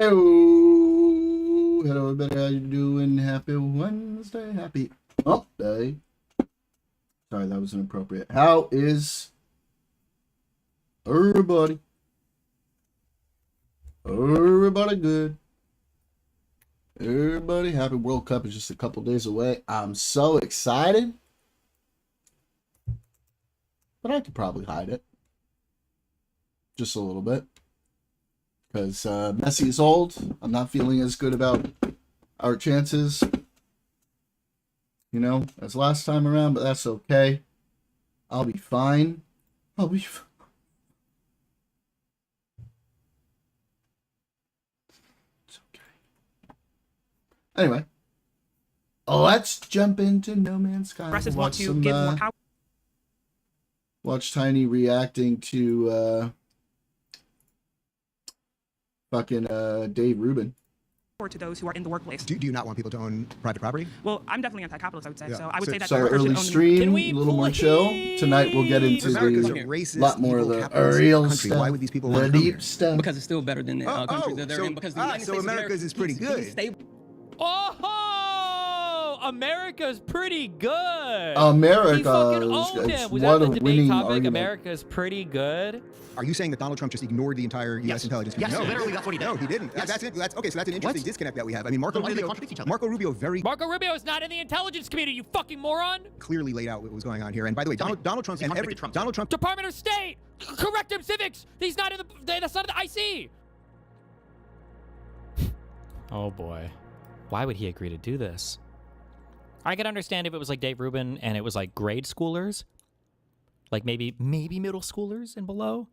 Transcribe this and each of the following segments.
Hello, everybody. How you doing? Happy Wednesday. Happy Hump Day. Sorry, that was inappropriate. How is everybody? Everybody good. Everybody happy. World Cup is just a couple days away. I'm so excited. But I could probably hide it. Just a little bit. Because Messi is old. I'm not feeling as good about our chances, as last time around, but that's okay. I'll be fine. It's okay. Anyway, let's jump into No Man's Sky. Watch Tiny reacting to Dave Rubin. Or to those who are in the workplace. Do you not want people to own private property? Well, I'm definitely anti-capitalist, I would say. Yeah. So I would say that our early stream, a little more chill. Tonight we'll get into the lot more of the real stuff. Why would these people the deep stuff? Because it's still better than the country that they're in. Because the United States America's is pretty good. Oh, America's pretty good. America. He fucking owned him. Was that the debate topic? America's pretty good. Are you saying that Donald Trump just ignored the entire U.S. intelligence community? Yes, literally, that's what he did. No, he didn't. Yes. That's okay. So that's an interesting disconnect that we have. I mean, Marco Rubio Marco Rubio is not in the intelligence community. You fucking moron. Clearly laid out what was going on here. And by the way, Donald Trump's and Donald Trump. Department of State. Correct him, civics. He's not in the. That's not in the IC. Oh boy, why would he agree to do this? I could understand if it was like Dave Rubin and it was like grade schoolers, like maybe middle schoolers and below.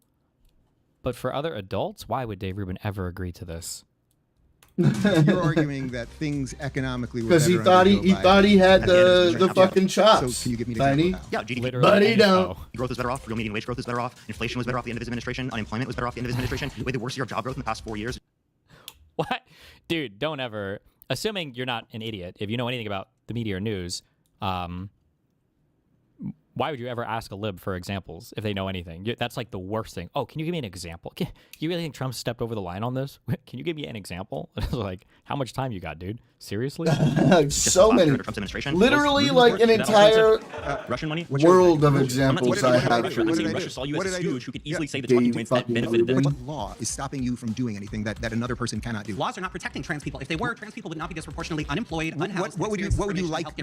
But for other adults, why would Dave Rubin ever agree to this? You're arguing that things economically were because he thought he had the fucking chops. So can you give me Tiny? Yeah, GDP. But he don't. Growth was better off. Real median wage growth was better off. Inflation was better off the end of his administration. Unemployment was better off the end of his administration. We had the worst year of job growth in the past 4 years. What? Dude, don't ever. Assuming you're not an idiot, if you know anything about the media or news, why would you ever ask a lib for examples if they know anything? That's like the worst thing. Oh, can you give me an example? You really think Trump stepped over the line on this? Can you give me an example? Like, how much time you got, dude? Seriously? So many. Literally, like an entire Russian money world of examples I have. Russia saw you as a stooge who could easily say the 20 wins that benefited them. What law is stopping you from doing anything that another person cannot do? Laws are not protecting trans people. If they were, trans people would not be disproportionately unemployed, unhoused. What would you like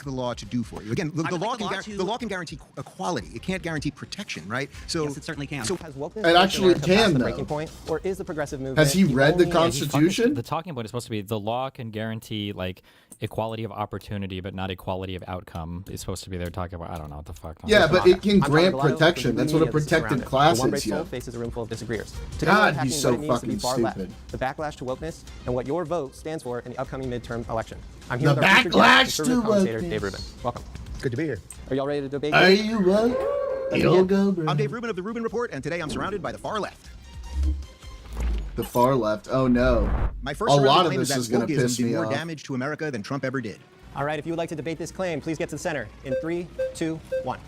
the law to do for you? Again, the law can guarantee equality. It can't guarantee protection, right? So yes, it certainly can. So it actually can, though. Or is the progressive movement? Has he read the Constitution? The talking point is supposed to be the law can guarantee like equality of opportunity, but not equality of outcome. Is supposed to be there talking about. I don't know what the fuck. Yeah, but it can grant protection. That's what a protected class is. Yeah. Faces a room full of disagreeers. God, he's so fucking stupid. The backlash to wokeness and what your vote stands for in the upcoming midterm election. I'm here the with our backlash to wokeness. Dave Rubin. Welcome. Good to be here. Are y'all ready to debate? Are you woke? I'm Dave Rubin of the Rubin Report, and today I'm surrounded by the far left. The far left. Oh no. My first a lot of this is going to piss me more off. damage to America than Trump ever did. All right, if you would like to debate this claim, please get to the center in 3, 2, 1.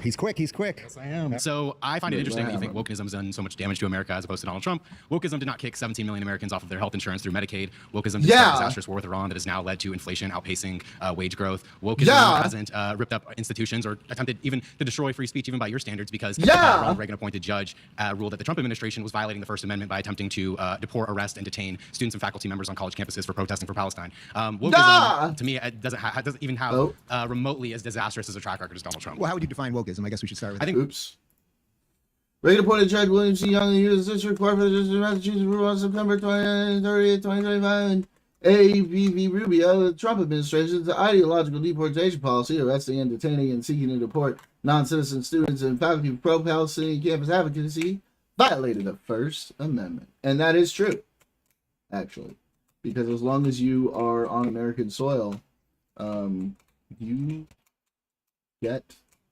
He's quick. Yes, I am. So I find it interesting that you think wokeism has done so much damage to America as opposed to Donald Trump. Wokeism did not kick 17 million Americans off of their health insurance through Medicaid. Wokeism did start a disastrous war with Iran that has now led to inflation outpacing wage growth. Wokeism hasn't ripped up institutions or attempted even to destroy free speech even by your standards because Ronald Reagan appointed judge ruled that the Trump administration was violating the First Amendment by attempting to deport, arrest, and detain students and faculty members on college campuses for protesting for Palestine. Wokeism, to me, it doesn't even have remotely as disastrous as a track record as Donald Trump. Well, how would you define wokeism? I guess we should start with that. Oops. Reagan appointed Judge William C. Young in the U.S. District Court for the District of Massachusetts rule on September 30th, 2025, and A.V.V. Rubio, the Trump administration's ideological deportation policy, arresting and detaining and seeking to deport non-citizen students and faculty for pro-Palestinian campus advocacy, violated the First Amendment. And that is true, actually, because as long as you are on American soil, you get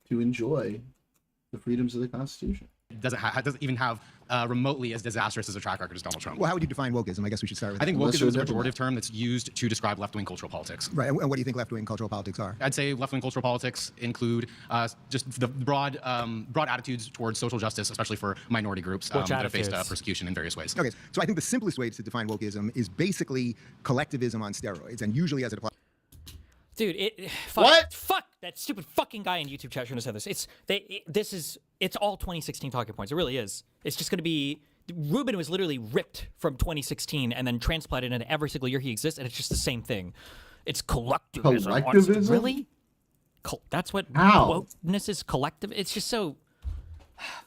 to enjoy the freedoms of the Constitution. doesn't even have remotely as disastrous as a track record as Donald Trump. Well, how would you define wokeism? I guess we should start with I think Unless wokeism is a you're a pejorative term that's used to describe left-wing cultural politics. Right, and what do you think left-wing cultural politics are? I'd say left-wing cultural politics include just the broad attitudes towards social justice, especially for minority groups that have faced persecution in various ways. Okay, so I think the simplest way to define wokeism is basically collectivism on steroids, and usually as it applies. Dude, fuck that stupid fucking guy in YouTube chat shouldn't have said this. It's all 2016 talking points. It really is. It's just going to be. Rubin was literally ripped from 2016 and then transplanted into every single year he exists, and it's just the same thing. It's collectivism. Collectivism? Really? That's what How? wokeness is. Collective. It's just so.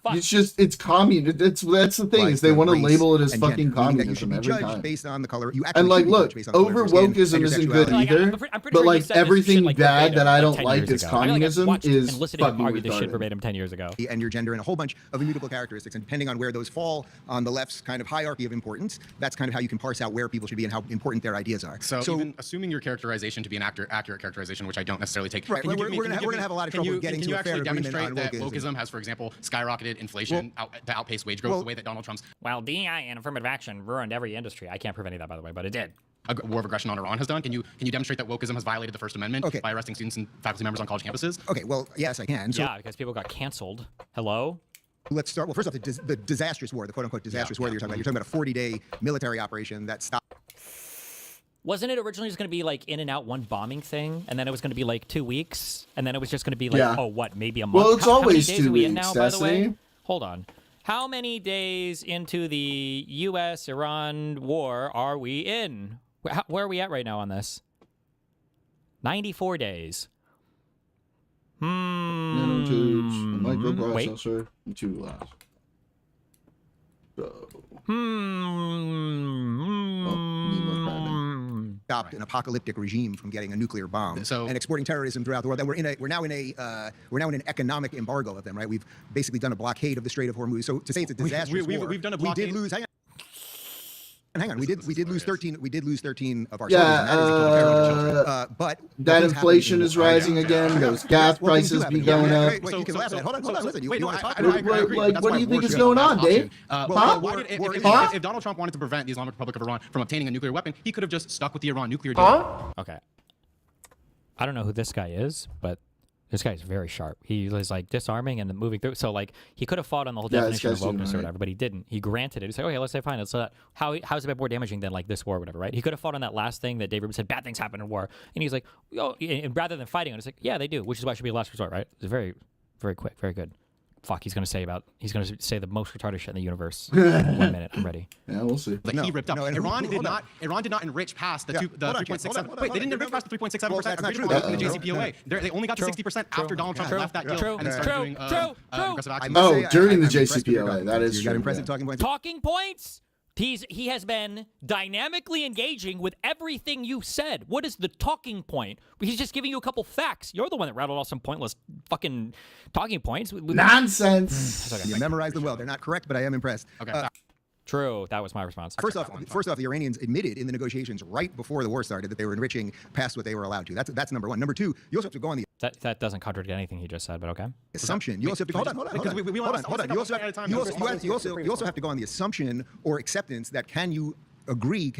Fuck. It's communist. That's the thing, is they want to label it as fucking communism every time. Based on the color. You and like, look, over wokeism isn't good either. But like everything bad that I don't like as communism is fucking argue this shit retarded. verbatim 10 years ago. And your gender and a whole bunch of immutable characteristics, and depending on where those fall on the left's kind of hierarchy of importance, that's kind of how you can parse out where people should be and how important their ideas are. So even assuming your characterization to be an accurate characterization, which I don't necessarily take. Right, we're going to have a lot of trouble getting to a fair agreement on wokeism. That wokeism has, for example, skyrocketed inflation to outpace wage growth the way that Donald Trump's DEI and affirmative action ruined every industry. I can't prove any of that, by the way, but it did. War of aggression on Iran has done. Can you demonstrate that wokeism has violated the First Amendment by arresting students and faculty members on college campuses? Okay, well, yes, I can. So, yeah, because people got canceled. Hello? Let's start. Well, first off, the disastrous war, the quote-unquote disastrous war that you're talking about. You're talking about a 40-day military operation that stopped. Wasn't it originally just going to be like in and out one bombing thing, and then it was going to be like 2 weeks, and then it was just going to be like, maybe a month? Well, it's always how many days 2 are we in weeks, now, by the way? Destiny. Hold on. How many days into the U.S.-Iran war are we in? Where are we at right now on this? 94 days. Nanotubes, microprocessor, and 2 glass. Stopped an apocalyptic regime from getting a nuclear bomb and exporting terrorism throughout the world. That we're now in an economic embargo of them, right? We've basically done a blockade of the Strait of Hormuz. So to say it's a disastrous war, we've done a blockade. We did lose. Hang on, we did lose 13. We did lose 13 of our soldiers. But that inflation is rising again. Those gas prices be going up. Wait, you can laugh at it. Hold on. Listen, you want to talk about it? Like, what do you think is going on, Dave? If Donald Trump wanted to prevent the Islamic Republic of Iran from obtaining a nuclear weapon, he could have just stuck with the Iran nuclear deal. Okay. I don't know who this guy is, but this guy's very sharp. He was like disarming and moving through. So like he could have fought on the whole definition of wokeness or whatever, but he didn't. He granted it. He said, okay, let's say fine. So how is it more damaging than like this war or whatever, right? He could have fought on that last thing that Dave Rubin said, bad things happen in war. And he's like, oh, and rather than fighting on it, it's like, yeah, they do, which is why it should be a last resort, right? It's very, very quick, very good. Fuck, he's going to say the most retarded shit in the universe. 1 minute, I'm ready. Yeah, we'll see. Like he ripped up. Iran did not enrich past the 3.67. Wait, they didn't enrich past the 3.67% in the JCPOA. They only got to 60% after Donald Trump left that deal and then started doing aggressive action. Oh, during the JCPOA, that is true. Impressive talking points. Talking points? He has been dynamically engaging with everything you said. What is the talking point? He's just giving you a couple facts. You're the one that rattled off some pointless fucking talking points. Nonsense. You memorized them well. They're not correct, but I am impressed. Okay. True. That was my response. First off, the Iranians admitted in the negotiations right before the war started that they were enriching past what they were allowed to. That's number one. Number two, you also have to go on the that doesn't contradict anything he just said, but okay. Assumption. You also have to hold on. You also have to go on the assumption or acceptance that can you agree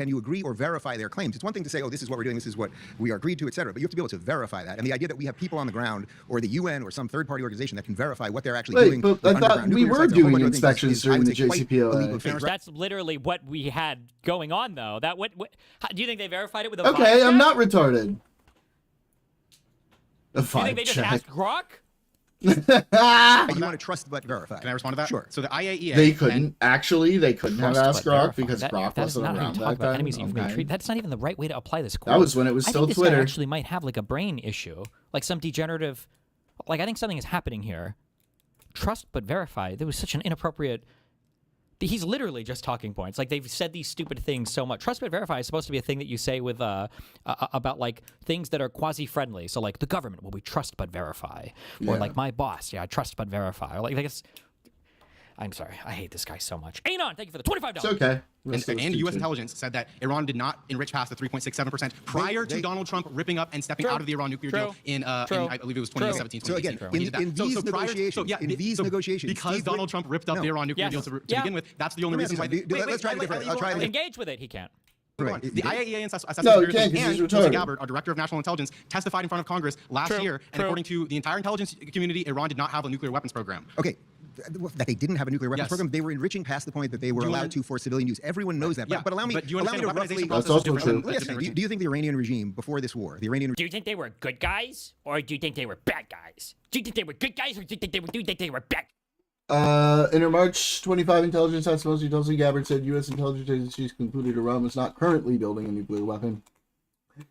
or verify their claims? It's one thing to say, oh, this is what we're doing, this is what we are agreed to, etc. But you have to be able to verify that. And the idea that we have people on the ground or the UN or some third-party organization that can verify what they're actually doing. But I thought we were doing inspections during the JCPOA. That's literally what we had going on, though. Do you think they verified it with a Okay, I'm not retarded. A do you think they just asked Grok? You want to trust but verify. Can I respond to that? Sure. So the IAEA. They couldn't have asked Grok because Grok wasn't around that time. Enemies of free trade. That's not even the right way to apply this quote. That was when it was still Twitter. Twitter. This guy actually might have like a brain issue, like some degenerative. Like I think something is happening here. Trust but verify. There was such an inappropriate. He's literally just talking points. Like they've said these stupid things so much. Trust but verify is supposed to be a thing that you say with about like things that are quasi-friendly. So like the government, well, we trust but verify, or like my boss, yeah, I trust but verify. Or like I guess I'm sorry. I hate this guy so much. Anon, thank you for the $25. It's okay. And U.S. intelligence said that Iran did not enrich past the 3.67% prior to Donald Trump ripping up and stepping out of the Iran nuclear deal in I believe it was 2017. So again, in these negotiations, because Donald Trump ripped up the Iran nuclear deal to begin with, that's the only reason why. Let's try it different. I'll try it. Engage with it. He can't. Right. The IAEA assessment No, bureau you can't, 'cause he's and retarded. Tulsi Gabbard, our director of national intelligence, testified in front of Congress last year, and according to the entire intelligence community, Iran did not have a nuclear weapons program. Okay. That they didn't have a nuclear weapons program. They were enriching past the point that they were allowed to for civilian use. Everyone knows that. But allow me to roughly. That's also true. Do you think the Iranian regime before this war, do you think they were good guys or do you think they were bad guys? Do you think they were good guys or do you think they were bad? In her March 25 intelligence testimony, Tulsi Gabbard said U.S. intelligence agencies concluded Iran was not currently building a nuclear weapon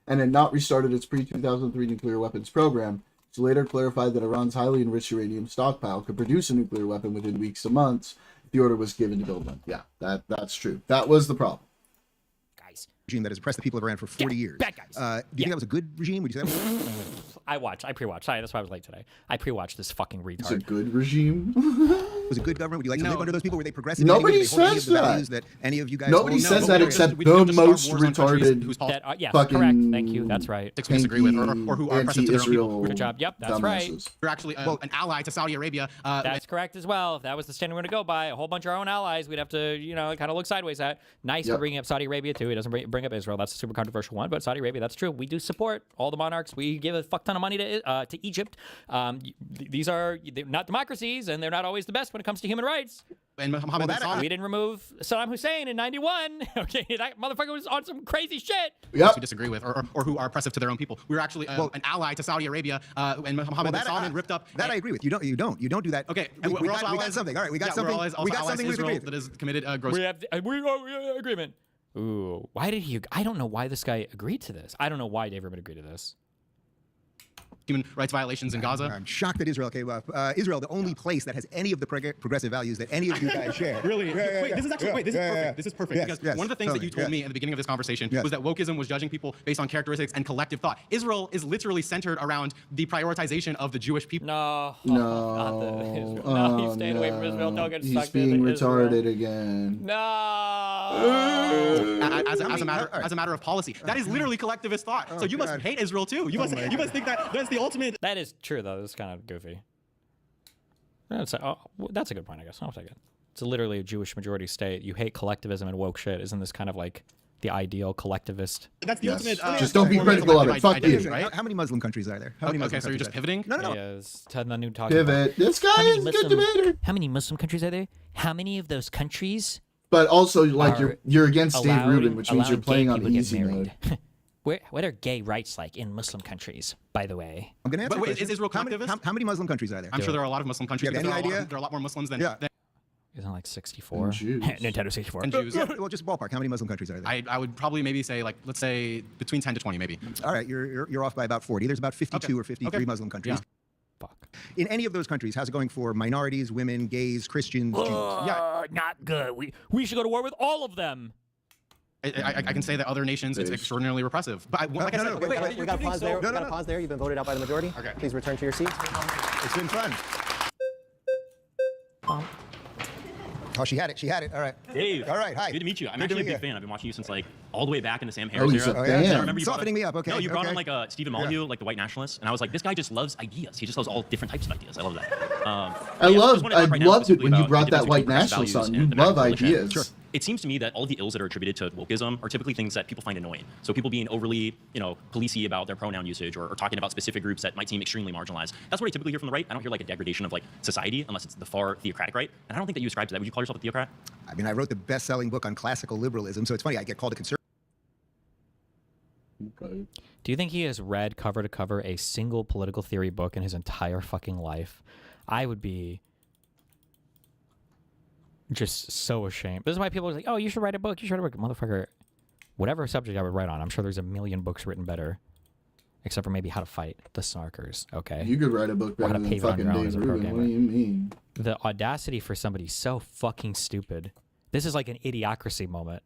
and had not restarted its pre-2003 nuclear weapons program. She later clarified that Iran's highly enriched uranium stockpile could produce a nuclear weapon within weeks to months if the order was given to build one. Yeah, that's true. That was the problem. Regime that has oppressed the people of Iran for 40 years. Bad guys. Do you think that was a good regime? Would you say that was? I pre-watched. Sorry, that's why I was late today. I pre-watched this fucking retard. It's a good regime. Was it good government? Would you like to live under those people? Were they progressive? Nobody says that. that Any of you guys? Nobody says that except the most retarded. Yes, correct. Thank you. That's right. Disagree with, or who are oppressive to their own people. Good job. Yep, that's right. We're actually an ally to Saudi Arabia. That's correct as well. If that was the standard we're going to go by, a whole bunch of our own allies, we'd have to, kind of look sideways at. Nice for bringing up Saudi Arabia too. It doesn't bring up Israel. That's a super controversial one, but Saudi Arabia, that's true. We do support all the monarchs. We give a fuck ton of money to Egypt. These are not democracies, and they're not always the best when it comes to human rights. And Mohammed bin Salman. We didn't remove Saddam Hussein in '91. Okay, that motherfucker was on some crazy shit. Yep. We disagree with, or who are oppressive to their own people. We're actually an ally to Saudi Arabia, and Mohammed bin Salman ripped up. That I agree with. You don't do that. Okay, we got something. All right, we got something. We got something Israel that has committed gross. We have agreement. Ooh, why did he? I don't know why this guy agreed to this. I don't know why Dave Rubin agreed to this. Human rights violations in Gaza. I'm shocked that Israel came up. Israel, the only place that has any of the progressive values that any of you guys share. Really? This is actually this is perfect. This is perfect because one of the things that you told me at the beginning of this conversation was that wokeism was judging people based on characteristics and collective thought. Israel is literally centered around the prioritization of the Jewish people. No, he's staying away from Israel. Don't get He's sucked being into retarded Israel. again. No. As a matter of policy, that is literally collectivist thought. So you must hate Israel too. You must think that that's the ultimate. That is true, though. It's kind of goofy. That's a good point, I guess. I'll take it. It's literally a Jewish majority state. You hate collectivism and woke shit. Isn't this kind of like the ideal collectivist? That's the ultimate. Just don't be critical of it. Fuck you. Right? How many Muslim countries are there? Okay, so you're just pivoting? No. Yes. The new talk. Pivot. This guy is a good debater. How many Muslim countries are there? How many of those countries? But also, like, you're against Dave allowing- Rubin, which means you're playing on the easy mode. What are gay rights like in Muslim countries, by the way? I'm going to answer. But wait, is Israel collectivist? How many Muslim countries are there? I'm sure there are a lot of Muslim countries. Do you have any idea? There are a lot more Muslims than. Isn't it like 64? Nintendo 64. And Jews. Well, just ballpark. How many Muslim countries are there? I would probably maybe say let's say between 10 to 20 maybe. All right, you're off by about 40. There's about 52 or 53 Muslim countries. Yeah. Fuck. In any of those countries, how's it going for minorities, women, gays, Christians, Jews? Yeah, not good. We should go to war with all of them. I can say that other nations, it's extraordinarily repressive. But like I said, we got to pause there. We got to pause there. You've been voted out by the majority. Okay. Please return to your seats. It's been fun. Oh, she had it. All right. Dave. All right. Hi. Good to meet you. I'm Good to actually a meet big you. fan. I've been watching you since all the way back in the Sam Harris he's era. a fan. I remember you Softening me up. Okay. No, you brought okay. on Stephen Molyneux, like the white nationalist, and I was like, this guy just loves ideas. He just loves all different types of ideas. I love that. I loved it when you brought that white nationalist on. You love ideas. Sure. It seems to me that all the ills that are attributed to wokeism are typically things that people find annoying. So people being overly, policey about their pronoun usage or talking about specific groups that might seem extremely marginalized. That's what I typically hear from the right. I don't hear like a degradation of like society unless it's the far theocratic right. And I don't think that you ascribe to that. Would you call yourself a theocrat? I mean, I wrote the best-selling book on classical liberalism, so it's funny I get called a conservative. Okay. Do you think he has read cover to cover a single political theory book in his entire fucking life? I would be just so ashamed. This is why people are like, oh, you should write a book. You should write a book. Motherfucker, whatever subject I would write on, I'm sure there's a million books written better. Except for maybe how to fight the snarkers, okay? You could write a book better than fucking Dave Rubin. What do you mean? The audacity for somebody so fucking stupid. This is like an idiocracy moment.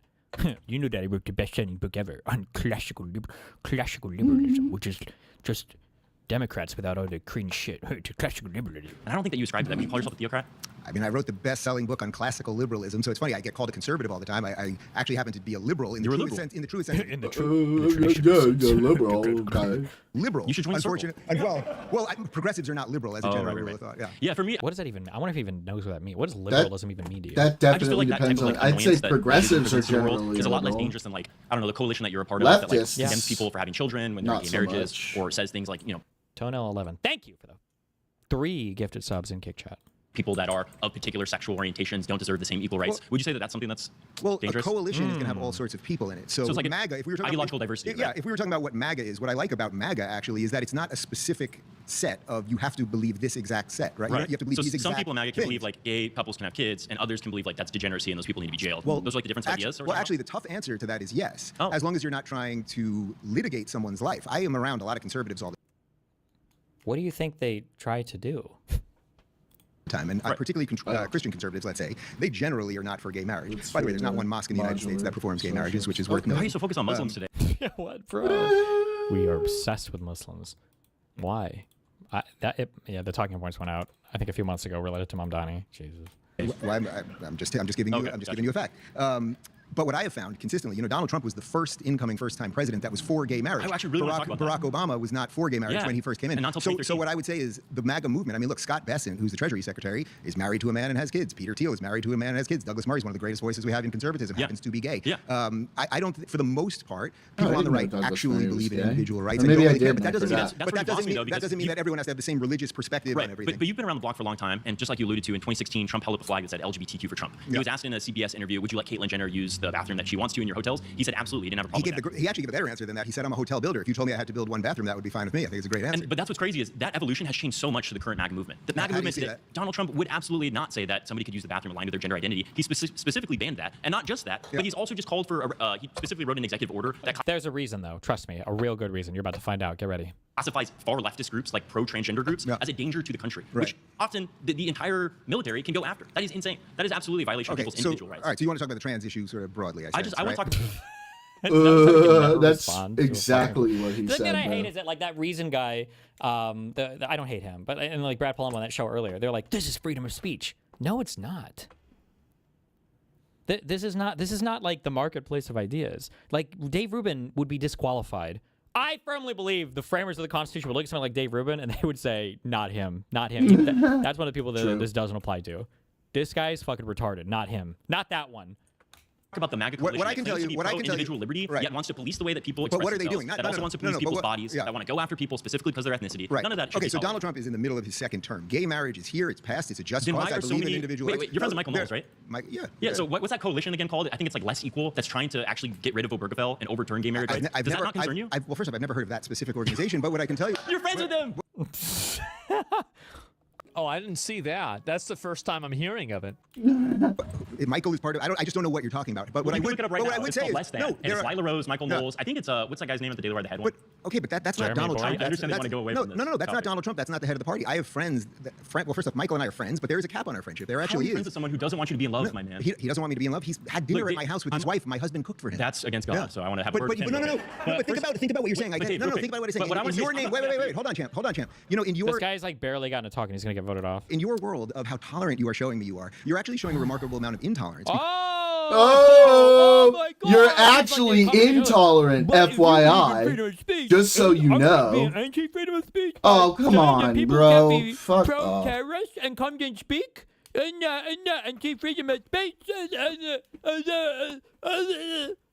You know that I wrote the best-selling book ever on classical liberalism, which is just Democrats without all the cringe shit. To classical liberalism. And I don't think that you ascribe to that. Would you call yourself a theocrat? I mean, I wrote the best-selling book on classical liberalism, so it's funny. I get called a conservative all the time. I actually happen to be a liberal in the truest sense. In the truest sense. The liberal guy. Liberal. You should join the circle. Progressives are not liberal as a general rule of thought. Yeah. Yeah, for me, What does that even? I wonder if he even knows what that means. What does liberalism even mean to you? That I just feel definitely like that type depends of on. like I'd say annoyance that progressives are exists in the world generally is a lot less liberal. dangerous than like I don't know the coalition that you're a part of that like Leftists. against people for having children when they're Not in so gay marriages much. or says things like Toenail 11. Thank you for the 3 gifted subs in Kick Chat. people that are of particular sexual orientations don't deserve the same equal rights. Would you say that that's something that's dangerous? A coalition is going to have all sorts of people in it. So it's like MAGA, if we were talking ideological about, diversity. Yeah, right? if we were talking about what MAGA is, what I like about MAGA actually is that it's not a specific set of you have to believe this exact set, right? Right. You have to believe so these exact some people in MAGA can things. believe like gay couples can have kids, and others can believe like that's degeneracy and those people need to be jailed. Well, those are like the different ideas. Well, actually, the tough answer to that is yes, Oh. as long as you're not trying to litigate someone's life. I am around a lot of conservatives all the What do you think they try to do? time, and particularly Christian conservatives, let's say, they generally are not for gay marriage. By the way, there's not one mosque in the United States that performs gay marriages, which is worth Why are noting. you so focused on Muslims today? What, bro? We are obsessed with Muslims. Why? The talking points went out, I think, a few months ago related to Mamdani. Jesus. Well, I'm just giving you giving you a fact. But what I have found consistently, Donald Trump was the first-time president that was for gay marriage. I actually really want to talk about Barack Obama was not for gay marriage when he first came in. And not until So 2013. what I would say is the MAGA movement. I mean, look, Scott Bessent, who's the Treasury Secretary, is married to a man and has kids. Peter Thiel is married to a man and has kids. Douglas Murray is one of the greatest voices we have in conservatism. Happens to be gay. Yeah. I don't, for the most part, people on the right actually believe in individual rights. Or maybe and I don't really care. did. But that doesn't mean That's where you lost me, though, that doesn't mean that everyone has to have the same religious perspective on everything. But you've been around the block for a long time, and just like you alluded to, in 2016, Trump held up a flag that said LGBTQ for Trump. He was asked in a CBS interview, would you let Caitlyn Jenner use the bathroom that she wants to in your hotels? He said absolutely. He didn't have a problem with that. He actually gave a better answer than that. He said, I'm a hotel builder. If you told me I had to build one bathroom, that would be fine with me. I think it's a great answer. But that's what's crazy is that evolution has changed so much to the current MAGA movement. The MAGA How do you movement, see that? Donald Trump would absolutely not say that somebody could use the bathroom aligned to their gender identity. He specifically banned that. And not just that, but he's also just called for, he specifically wrote an executive order that There's a reason, though. Trust me. A real good reason. You're about to find out. Get ready. classifies far leftist groups like pro-transgender groups as a danger to the country, which often the entire military can go after. That is insane. That is absolutely a violation of people's individual rights. All right, so you want to talk about the trans issue sort of broadly, I want to talk that's exactly what he The said. thing I bro. hate is that, like, that Reason guy, I don't hate him, but and like Brad Palumbo on that show earlier, they're like, this is freedom of speech. No, it's not. This is not like the marketplace of ideas. Like, Dave Rubin would be disqualified. I firmly believe the framers of the Constitution would look at someone like Dave Rubin and they would say, not him, not him. That's one of the people that this doesn't apply to. This guy's fucking retarded, not him. Not that one. About the MAGA coalition What I can tell you, individual liberty, yet wants to police the way that people But express what are they themselves, doing? that also wants to police people's bodies, that want to go after people specifically because of their ethnicity. Right. None of that should Okay, be so tolerated. Donald Trump is in the middle of his second term. Gay marriage is here. It's passed. It's a just Then cause. why I are so believe in many individual wait, rights. you're friends with Michael Knowles, right? Yeah. So what's that coalition again called? I think it's like Less Equal, that's trying to actually get rid of Obergefell and overturn gay marriage. Does that not concern you? Well, first off, I've never heard of that specific organization, but what I can tell you... You're friends with them! Oh, I didn't see that. That's the first time I'm hearing of it. Michael is part of. I just don't know what you're talking about. But what I would, look it up right but now. what I would It's say called is Less Than. no. And it's Lila Rose, Michael Knowles. I think it's what's that guy's name at the Daily Wire, the head one? Okay, but that's not Jeremy Donald Boyd. Trump. I understand they want to go away from this. No, that's not topic. Donald Trump. That's not the head of the party. I have friends. Well, first off, Michael and I are friends, but there is a cap on our friendship. There How are actually you friends with is. someone who doesn't want you to be in love, my man? He doesn't want me to be in love. He's had dinner Look, at my house with his wife. My husband cooked for him. That's against God, so I want to have a But word with him. no. But think about what you're saying. Think about what I'm saying. But what I In want to your say is- name. Wait. Hold on, champ. In your This guy's like barely gotten to talk and he's going to get voted off. in your world of how tolerant you are showing me you are, you're actually showing a remarkable amount of intolerance. Oh, my God. you're It's like actually they're coming intolerant, FYI. Just so you know. Anti-freedom of speech. Oh, come on, bro. Fuck off. Pro-terrorist and come and speak. And anti-freedom of speech.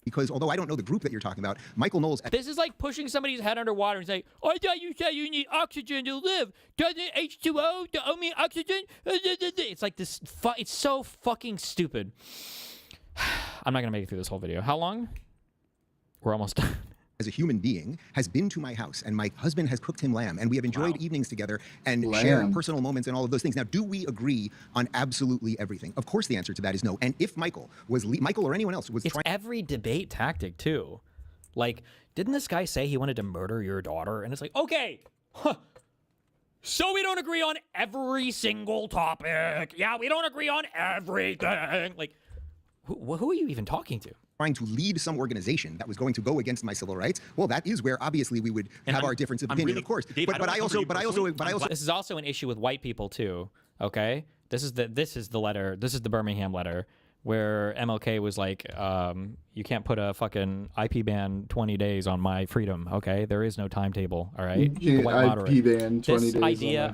Because although I don't know the group that you're talking about, Michael Knowles. This is like pushing somebody's head underwater and saying, I thought you said you need oxygen to live. Doesn't H2O the only oxygen? It's like this. It's so fucking stupid. I'm not going to make it through this whole video. How long? We're almost done. As a human being, has been to my house, and my husband has cooked him lamb, and we have enjoyed evenings together and shared personal moments and all of those things. Now, do we agree on absolutely everything? Of course, the answer to that is no. And if Michael or anyone else was It's trying, every debate tactic too. Like, didn't this guy say he wanted to murder your daughter? And it's like, okay, so we don't agree on every single topic. Yeah, we don't agree on everything. Like, who are you even talking to? trying to lead some organization that was going to go against my civil rights, well, that is where obviously we would have our difference of opinion, of course. Dave, but I also This is also an issue with white people too. Okay, This is the letter. This is the Birmingham letter where MLK was like, you can't put a fucking IP ban 20 days on my freedom. Okay, there is no timetable. All right, IP ban 20 this days. idea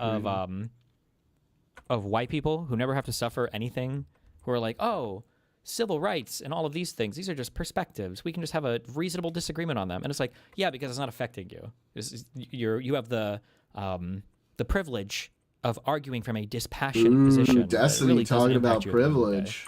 of white people who never have to suffer anything, who are like, oh, civil rights and all of these things, these are just perspectives. We can just have a reasonable disagreement on them. And it's like, yeah, because it's not affecting you. You have the privilege of arguing from a dispassionate position. Destiny really talking about privilege.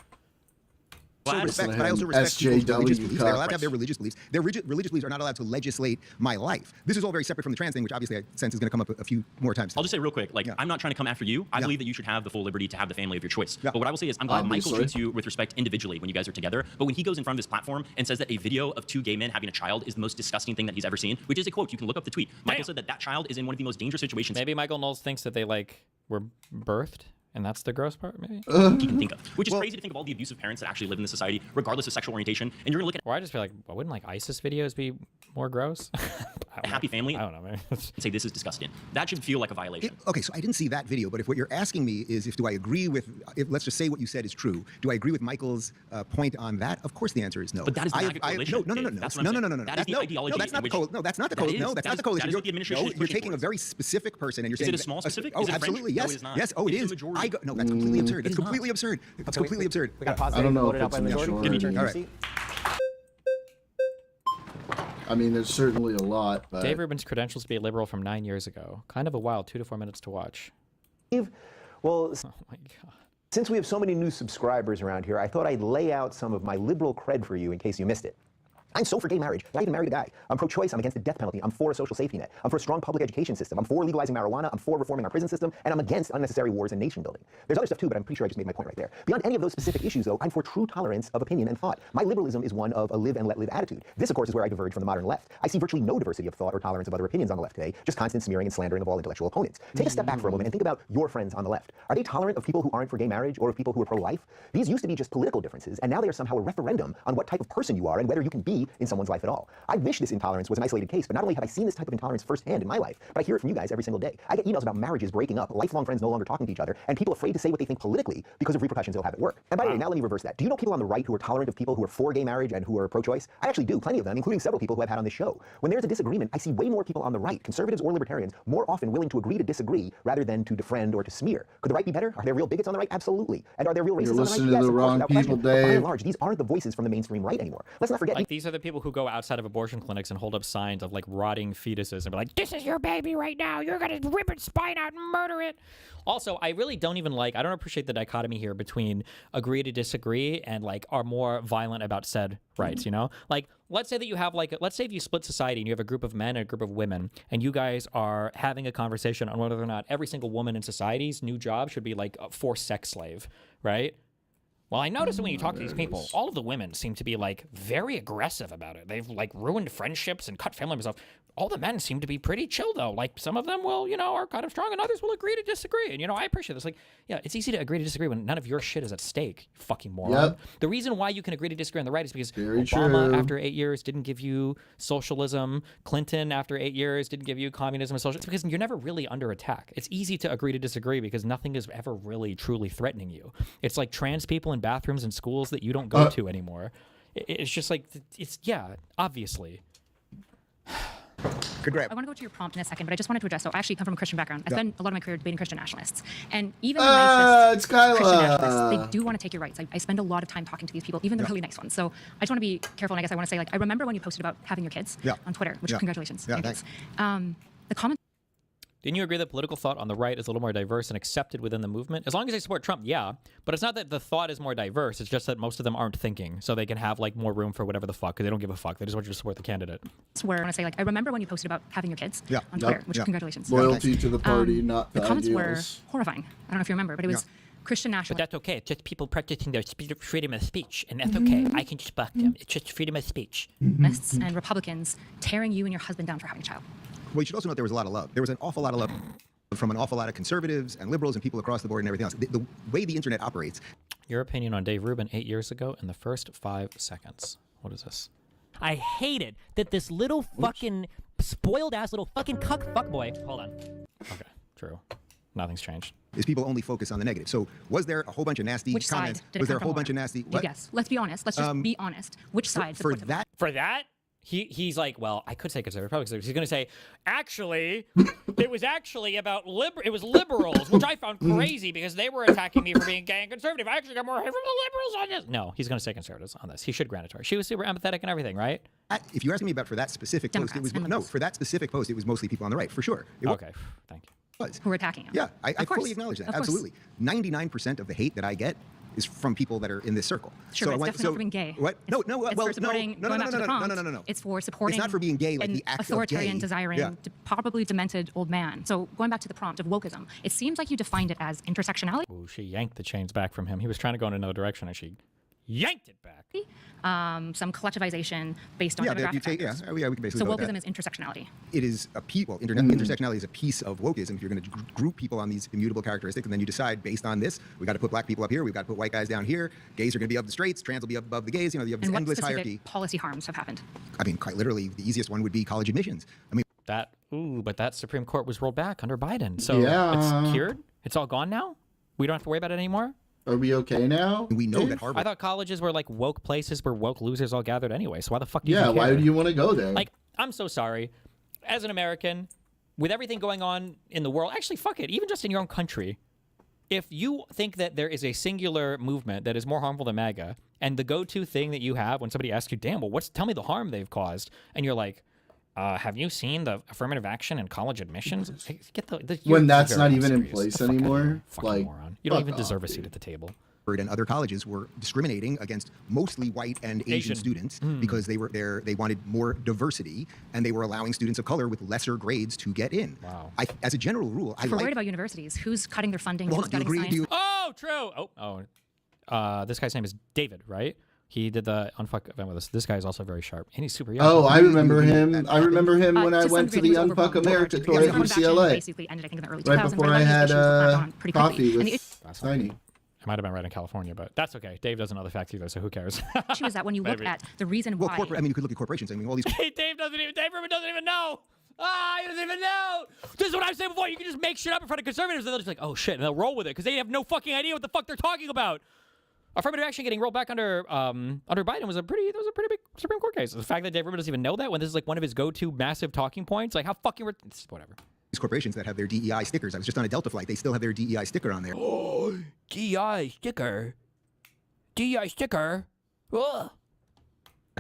I also respect people's religious beliefs. They're allowed to have their religious beliefs. Their religious beliefs are not allowed to legislate my life. This is all very separate from the trans thing, which obviously I sense is going to come up a few more times. I'll just say real quick, like, I'm not trying to come after you. I believe that you should have the full liberty to have the family of your choice. But what I will say is, I'm glad Michael treats you with respect individually when you guys are together. But when he goes in front of this platform and says that a video of 2 gay men having a child is the most disgusting thing that he's ever seen, which is a quote, you can look up the tweet. Michael said that child is in one of the most dangerous situations. Maybe Michael Knowles thinks that they like were birthed. And that's the gross part, maybe? He can think of. Which is crazy to think of all the abusive parents that actually live in this society, regardless of sexual orientation. And you're going to look at... Or I just feel like, well, wouldn't like ISIS videos be more gross? A happy family. I don't know, man. And say this is disgusting. That should feel like a violation. Okay, so I didn't see that video, but if what you're asking me is do I agree with, let's just say what you said is true, do I agree with Michael's point on that? Of course the answer is no. But that is the coalition. No. That's what I'm saying. That is the ideology. No, that's not the coalition. No, that's not the coalition. No, that's not the coalition. That is what the administration is you're taking a very specific person and you're saying... Is it a small specific? Oh, absolutely, yes. No, it is not. Yes, oh, it is. No, that's completely absurd. That's completely absurd. That's completely absurd. We got to pause I don't know if out by majority. All right. I mean, there's certainly a lot, but... Dave Rubin's credentials to be a liberal from 9 years ago. Kind of a wild 2 to 4 minutes to watch. Well, oh my God. Since we have so many new subscribers around here, I thought I'd lay out some of my liberal cred for you in case you missed it. I'm so for gay marriage. I even married a guy. I'm pro-choice. I'm against the death penalty. I'm for a social safety net. I'm for a strong public education system. I'm for legalizing marijuana. I'm for reforming our prison system. And I'm against unnecessary wars and nation building. There's other stuff too, but I'm pretty sure I just made my point right there. Beyond any of those specific issues, though, I'm for true tolerance of opinion and thought. My liberalism is one of a live and let live attitude. This, of course, is where I diverge from the modern left. I see virtually no diversity of thought or tolerance of other opinions on the left today, just constant smearing and slandering of all intellectual opponents. Take a step back for a moment and think about your friends on the left. Are they tolerant of people who aren't for gay marriage or of people who are pro-life? These used to be just political differences, and now they are somehow a referendum on what type of person you are and whether you can be in someone's life at all. I wish this intolerance was an isolated case, but not only have I seen this type of intolerance firsthand in my life, but I hear it from you guys every single day. I get emails about marriages breaking up, lifelong friends no longer talking to each other, and people afraid to say what they think politically because of repercussions they'll have at work. And by the way, now let me reverse that. Do you know people on the right who are tolerant of people who are for gay marriage and who are pro-choice? I actually do, plenty of them, including several people who I've had on this show. When there's a disagreement, I see way more people on the right, conservatives or libertarians, more often willing to agree to disagree rather than to defriend or to smear. Could the right be better? Are there real bigots on the right? Absolutely. And are there real racists on the right? You're listening Yes, to the wrong people, Dave. But by Dave. and large, these aren't the voices from the mainstream right anymore. Let's not forget. Like, these are the people who go outside of abortion clinics and hold up signs of like rotting fetuses and be like, this is your baby right now. You're going to rip its spine out and murder it. Also, I really don't I don't appreciate the dichotomy here between agree to disagree and like are more violent about said rights, you know? Like, let's say that you have let's say if you split society and you have a group of men and a group of women and you guys are having a conversation on whether or not every single woman in society's new job should be like a forced sex slave, right? Well, I noticed that when you talk to these people, all of the women seem to be like very aggressive about it. They've like ruined friendships and cut family members off. All the men seem to be pretty chill though. Like some of them will, are kind of strong and others will agree to disagree. And, I appreciate this. Like, yeah, it's easy to agree to disagree when none of your shit is at stake, you fucking moron. Yep. The reason why you can agree to disagree on the right is because Obama, after 8 years, didn't give you socialism. Clinton, after 8 years, didn't give you communism and socialism. It's because you're never really under attack. It's easy to agree to disagree because nothing is ever really, truly threatening you. It's like trans people in bathrooms in schools that you don't go to anymore. It's just like, obviously. Good grab. I want to go to your prompt in a second, but I just wanted to address. So I actually come from a Christian background. I spent a lot of my career debating Christian nationalists, and even the nicest Christian nationalists, they do want to take your rights. I spend a lot of time talking to these people, even the really nice ones. So I just want to be careful, and I guess I want to say, I remember when you posted about having your kids on Twitter, which congratulations. Yeah, thanks. The comment. Didn't you agree that political thought on the right is a little more diverse and accepted within the movement? As long as they support Trump, yeah. But it's not that the thought is more diverse. It's just that most of them aren't thinking. So they can have more room for whatever the fuck, because they don't give a fuck. They just want you to support the candidate. Where I want to say, I remember when you posted about having your kids on Twitter, which congratulations. Loyalty to the party, not the comments ideals. were horrifying. I don't know if you remember, but it was Christian nationalists. But that's okay. It's just people practicing their freedom of speech. And that's okay. I can just block them. It's just freedom of speech. And Republicans tearing you and your husband down for having a child. Well, you should also note there was a lot of love. There was an awful lot of love from an awful lot of conservatives and liberals and people across the board and everything else. The way the internet operates. Your opinion on Dave Rubin 8 years ago in the first 5 seconds. What is this? I hated that this little fucking spoiled ass little fucking cuck fuckboy. Hold on. Okay, true. Nothing's changed. is people only focus on the negative. So was there a whole bunch of nasty Which comments? side did it Was there a come whole from bunch of more? nasty? You guess. Let's be honest. Let's just be honest. Which side for supports it more? that? For that, he's like, well, I could say conservative, probably conservative. He's going to say, actually, it was actually about it was liberals, which I found crazy because they were attacking me for being gay and conservative. I actually got more hate from the liberals on this. No, he's going to say conservatives on this. He should grant it to her. She was super empathetic and everything, right? If you're asking me about for that specific post, it was no. For that specific post, it was mostly people on the right, for sure. Okay, thank you. Who were attacking him. Yeah, I fully acknowledge that. Absolutely. 99% of the hate that I get is from people that are in this circle. Sure, but it's definitely not for being gay. What? No. It's for supporting, going back to the prompt, it's for supporting It's not for being gay, like an the act authoritarian, of gay. desiring, Yeah. probably demented old man. So going back to the prompt of wokeism, it seems like you defined it as intersectionality. Ooh, she yanked the chains back from him. He was trying to go in another direction, and she yanked it back. Some collectivization based on demographic factors. we can basically So go with wokeism that. is intersectionality. It is a piece. Well, intersectionality is a piece of wokeism. If you're going to group people on these immutable characteristics, and then you decide based on this, we got to put black people up here, we've got to put white guys down here. Gays are going to be above the straights, trans will be above the gays. You know, you have this And what endless specific hierarchy. policy harms have happened? I mean, quite literally, the easiest one would be college admissions. I mean, But that Supreme Court was rolled back under Biden, so Yeah. it's cured. It's all gone now. We don't have to worry about it anymore. Are we okay now? We know that Harvard. I thought colleges were like woke places where woke losers all gathered anyway. So why the fuck do you Yeah, even why care? do you want to go there? Like, I'm so sorry. As an American, with everything going on in the world, actually, fuck it, even just in your own country, if you think that there is a singular movement that is more harmful than MAGA, and the go-to thing that you have when somebody asks you, damn, well, tell me the harm they've caused, and you're like, have you seen the affirmative action in college admissions? When that's not even in place anymore, like, moron. You don't even deserve a seat at the table. And other colleges were discriminating against mostly white and Asian students because they were there. They wanted more diversity, and they were allowing students of color with lesser grades to get in. Wow. As a general rule, If we're worried about universities, who's cutting their funding? Who's cutting science? Oh, true. This guy's name is David, right? He did the Unfuck event with us. This guy is also very sharp, and he's super young. Oh, I remember him. I remember him when I went to the Unfuck America tour at UCLA. Basically ended, I think, in the early Right 2000s, before but a lot I of these had issues were clamped on pretty coffee quickly. with Tiny. I might have been right in California, but that's okay. Dave doesn't know the facts either, so who cares? The issue is that when you look at the reason why... I mean, you could look at corporations. I mean, all these... Dave Rubin doesn't even know. He doesn't even know. This is what I was saying before. You can just make shit up in front of conservatives, and they'll just be like, oh shit, and they'll roll with it because they have no fucking idea what the fuck they're talking about. Affirmative action getting rolled back under Biden was a pretty big Supreme Court case. The fact that Dave Rubin doesn't even know that when this is like one of his go-to massive talking points, like how fucking whatever. These corporations that have their DEI stickers. I was just on a Delta flight. They still have their DEI sticker on there. Oh, DEI sticker. Ugh.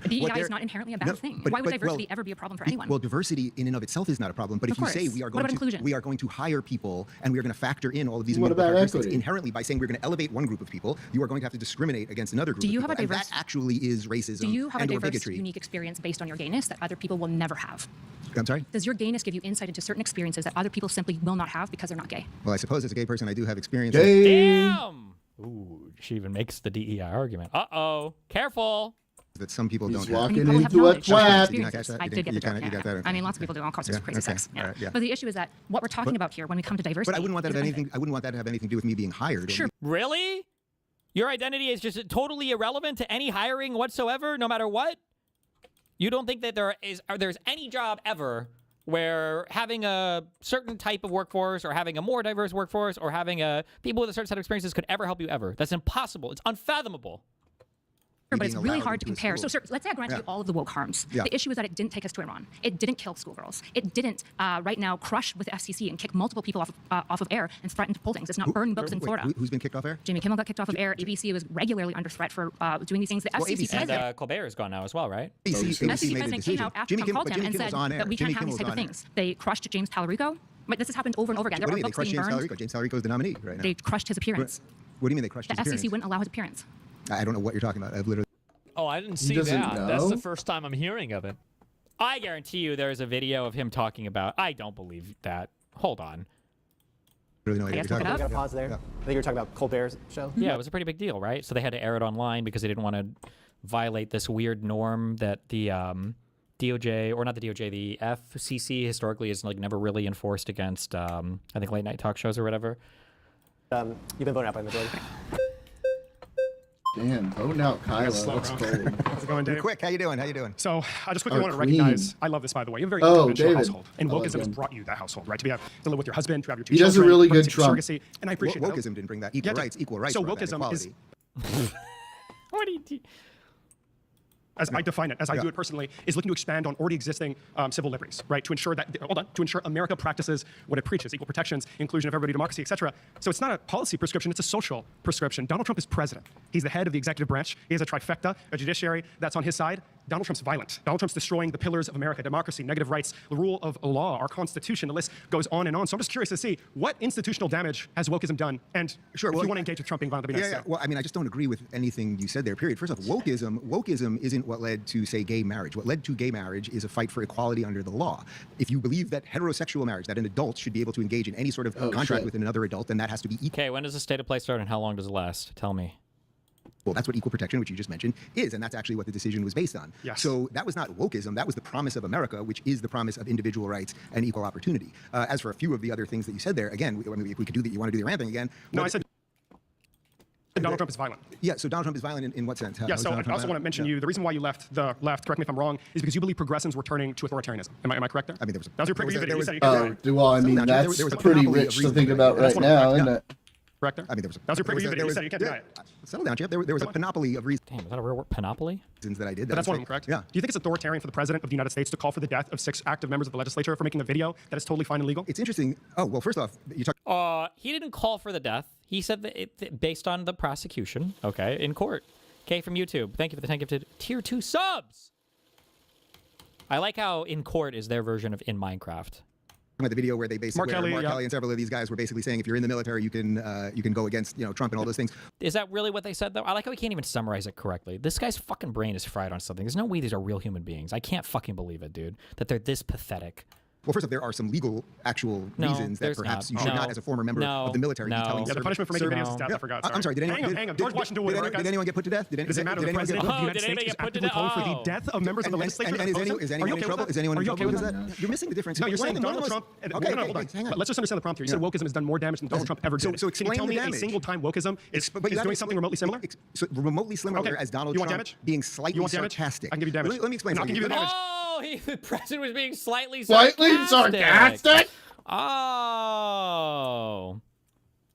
DEI is not inherently a bad thing. Why would diversity ever be a problem for anyone? Well, diversity in and of itself is not a problem. But if you say we are going to hire people and we are going to factor in all of these characteristics inherently by saying we're going to elevate one group of people, you are going to have to discriminate against another group. Do you of have people. a diverse? And that actually is racism. Do you have a and/or diverse, bigotry. unique experience based on your gayness that other people will never have? I'm sorry? Does your gayness give you insight into certain experiences that other people simply will not have because they're not gay? Well, I suppose as a gay person, I do have experience. Damn! Ooh, she even makes the DEI argument. Uh-oh. Careful. That some people don't walking into a trap. I did get the joke. I mean, lots of people do all sorts of crazy sex. Yeah. But the issue is that what we're talking about here when we come to diversity. But I wouldn't want that to have anything. I wouldn't want that to have anything to do with me being hired. Sure. Really? Your identity is just totally irrelevant to any hiring whatsoever, no matter what? You don't think that there's any job ever where having a certain type of workforce or having a more diverse workforce or having people with a certain set of experiences could ever help you ever? That's impossible. It's unfathomable. But it's really hard to compare. So, sir, let's say I grant you all of the woke harms. The issue is that it didn't take us to Iran. It didn't kill schoolgirls. It didn't, right now, crush with the FCC and kick multiple people off of air and threaten to pull things. It's not burn books in Florida. Who's been kicked off air? Jimmy Kimmel got kicked off of air. ABC was regularly under threat for doing these things. The FCC says and Colbert is gone now as well, right? FCC president came out after Trump called him and said that we can't have these type of things. They crushed James Tallarico. This has happened over and over again. There are books being burned. James Tallarico is the nominee right now. They crushed his appearance. What do you mean they crushed his appearance? The FCC wouldn't allow his appearance. I don't know what you're talking about. I've literally. Oh, I didn't see that. That's the first time I'm hearing of it. I guarantee you there's a video of him talking about... I don't believe that. Hold on. Really know what you're talking about. I got to pause there. I think you were talking about Colbert's show. Yeah, it was a pretty big deal, right? So they had to air it online because they didn't want to violate this weird norm that the DOJ, or not the DOJ, the FCC historically is like never really enforced against, I think, late night talk shows or whatever. You've been voted out by the majority. Damn, voting out Kyla. That's cold. How's it going, Dave? You're quick. How you doing? How you doing? So I just quickly Our want to queen. recognize. I love this, by the way. You have a very Oh, interdimensional David. household, and I love wokeism has him. brought you that household, right? To live with your husband, to have your two He does a children, really brings good you Trump. surrogacy, and I appreciate that. Wokeism didn't bring that. Equal rights, equal rights. So brought that, wokeism is. equality. What do you do? As I define it, as I do it personally, is looking to expand on already existing civil liberties, right? To ensure that, to ensure America practices what it preaches: equal protections, inclusion of everybody, democracy, etc. So it's not a policy prescription; it's a social prescription. Donald Trump is president. He's the head of the executive branch. He has a trifecta, a judiciary that's on his side. Donald Trump's violent. Donald Trump's destroying the pillars of America: democracy, negative rights, the rule of law, our Constitution. The list goes on and on. So I'm just curious to see what institutional damage has wokeism done, and Sure, if well, you want to engage with Trump being violent, that'd be nice. Well, I mean, I just don't agree with anything you said there. Period. First off, wokeism isn't what led to, say, gay marriage. What led to gay marriage is a fight for equality under the law. If you believe that heterosexual marriage, that an adult should be able to engage in any sort of contract with another adult, then that has to be equal. Okay, when does the state of play start and how long does it last? Tell me. Well, that's what equal protection, which you just mentioned, is, and that's actually what the decision was based on. Yes. So that was not wokeism. That was the promise of America, which is the promise of individual rights and equal opportunity. As for a few of the other things that you said there, again, I mean, if we could do that, you want to do the Iran thing again? No, I said Donald Trump is violent. Yeah, so Donald Trump is violent in what sense? Yeah, so I also want to mention you. The reason why you left the left, correct me if I'm wrong, is because you believe progressives were turning to authoritarianism. Am I correct there? I mean, that was your preview video. You said you could Oh, well, I mean, that's pretty rich to think about right now, isn't it? Correct there? I mean, that was your preview video. You said you can't deny it. Settle down, Jeff. There was a panoply of reasons. Damn, is that a real word? Panoply? That I did. But that's one of them, correct? Yeah. Do you think it's authoritarian for the president of the United States to call for the death of 6 active members of the legislature for making a video that is totally fine and legal? It's interesting. Oh, well, first off, you talk. He didn't call for the death. He said that based on the prosecution, okay, in court. Okay, from YouTube. Thank you for the 10 gifted tier 2 subs. I like how in court is their version of in Minecraft. The video where they basically Mark Kelly and several of these guys were basically saying if you're in the military, you can go against Trump and all those things. Is that really what they said though? I like how he can't even summarize it correctly. This guy's fucking brain is fried on something. There's no way these are real human beings. I can't fucking believe it, dude. That they're this pathetic. Well, first off, there are some legal, actual reasons that perhaps you should not, as a former member of the military, be telling. Yeah, the punishment for making videos is death. I forgot. Sorry. I'm sorry. Did anyone? Hang on. George Washington would work. Did anyone get put to death? Does it matter? The president of the United States is actively calling for the death of members of the legislature. And is anyone in trouble? Is anyone in trouble with that? You're missing the difference. No, you're saying Donald Trump. Okay, hold on. But let's just understand the prompt here. You said wokeism has done more damage than Donald Trump ever did. So explain Can you the tell me damage. a single time wokeism is doing something remotely similar? So remotely similar as Donald Trump being slightly sarcastic. I can give you damage. Let me explain. I can give you damage. Oh, the president was being slightly sarcastic. Oh.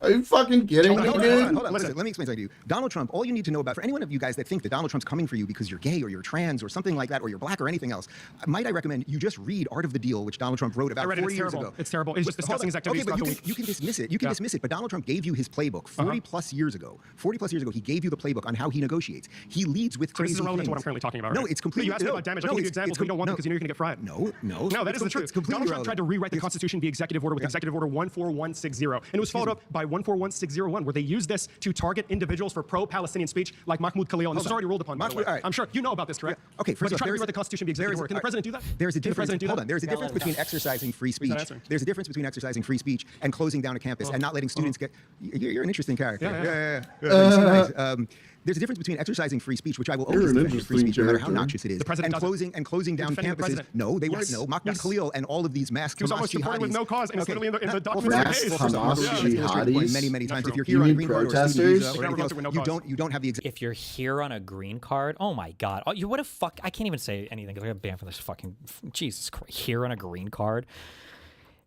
Are you fucking kidding me, dude? Hold on. Listen, let me explain something to you. Donald Trump, all you need to know about, for any one of you guys that think that Donald Trump's coming for you because you're gay or you're trans or something like that, or you're black or anything else, might I recommend you just read Art of the Deal, which Donald Trump wrote about 4 years ago. It's terrible. It's just discussing his activities throughout the week. You can dismiss it. You can dismiss it. But Donald Trump gave you his playbook 40 plus years ago. 40 plus years ago, he gave you the playbook on how he negotiates. He leads with crazy This is irrelevant things. to what I'm currently talking about. No, it's completely. You asked me about damage. I can give you examples, but you don't want them because you know you're going to get fried. No. No, that is the truth. Donald Trump tried to rewrite the Constitution via executive order with Executive Order 14160, and it was followed up by 14160, where they used this to target individuals for pro-Palestinian speech like Mahmoud Khalil, and this was already ruled upon, by the way. I'm sure you know about this, correct? Okay, first but he off, tried to rewrite the Constitution via executive order. Can the president do that? There's a difference. Hold on. There's a difference between exercising free speech. There's a difference between exercising free speech and closing down a campus and not letting students get. You're an interesting character. Yeah. There's a difference between exercising free speech, which I will always defend free speech, no matter how noxious it is, and closing down campuses. No, they weren't. No, Mahmoud Khalil and all of these mass He was almost supported with no cause, and it's literally in the document. Mass Hamas jihadis. Many times. If you're here You on a mean green card or protesters? student visa or anything else, you don't have the. If you're here on a green card, oh my god, oh, you what a fuck! I can't even say anything because I got banned from this fucking Jesus Christ. Here on a green card.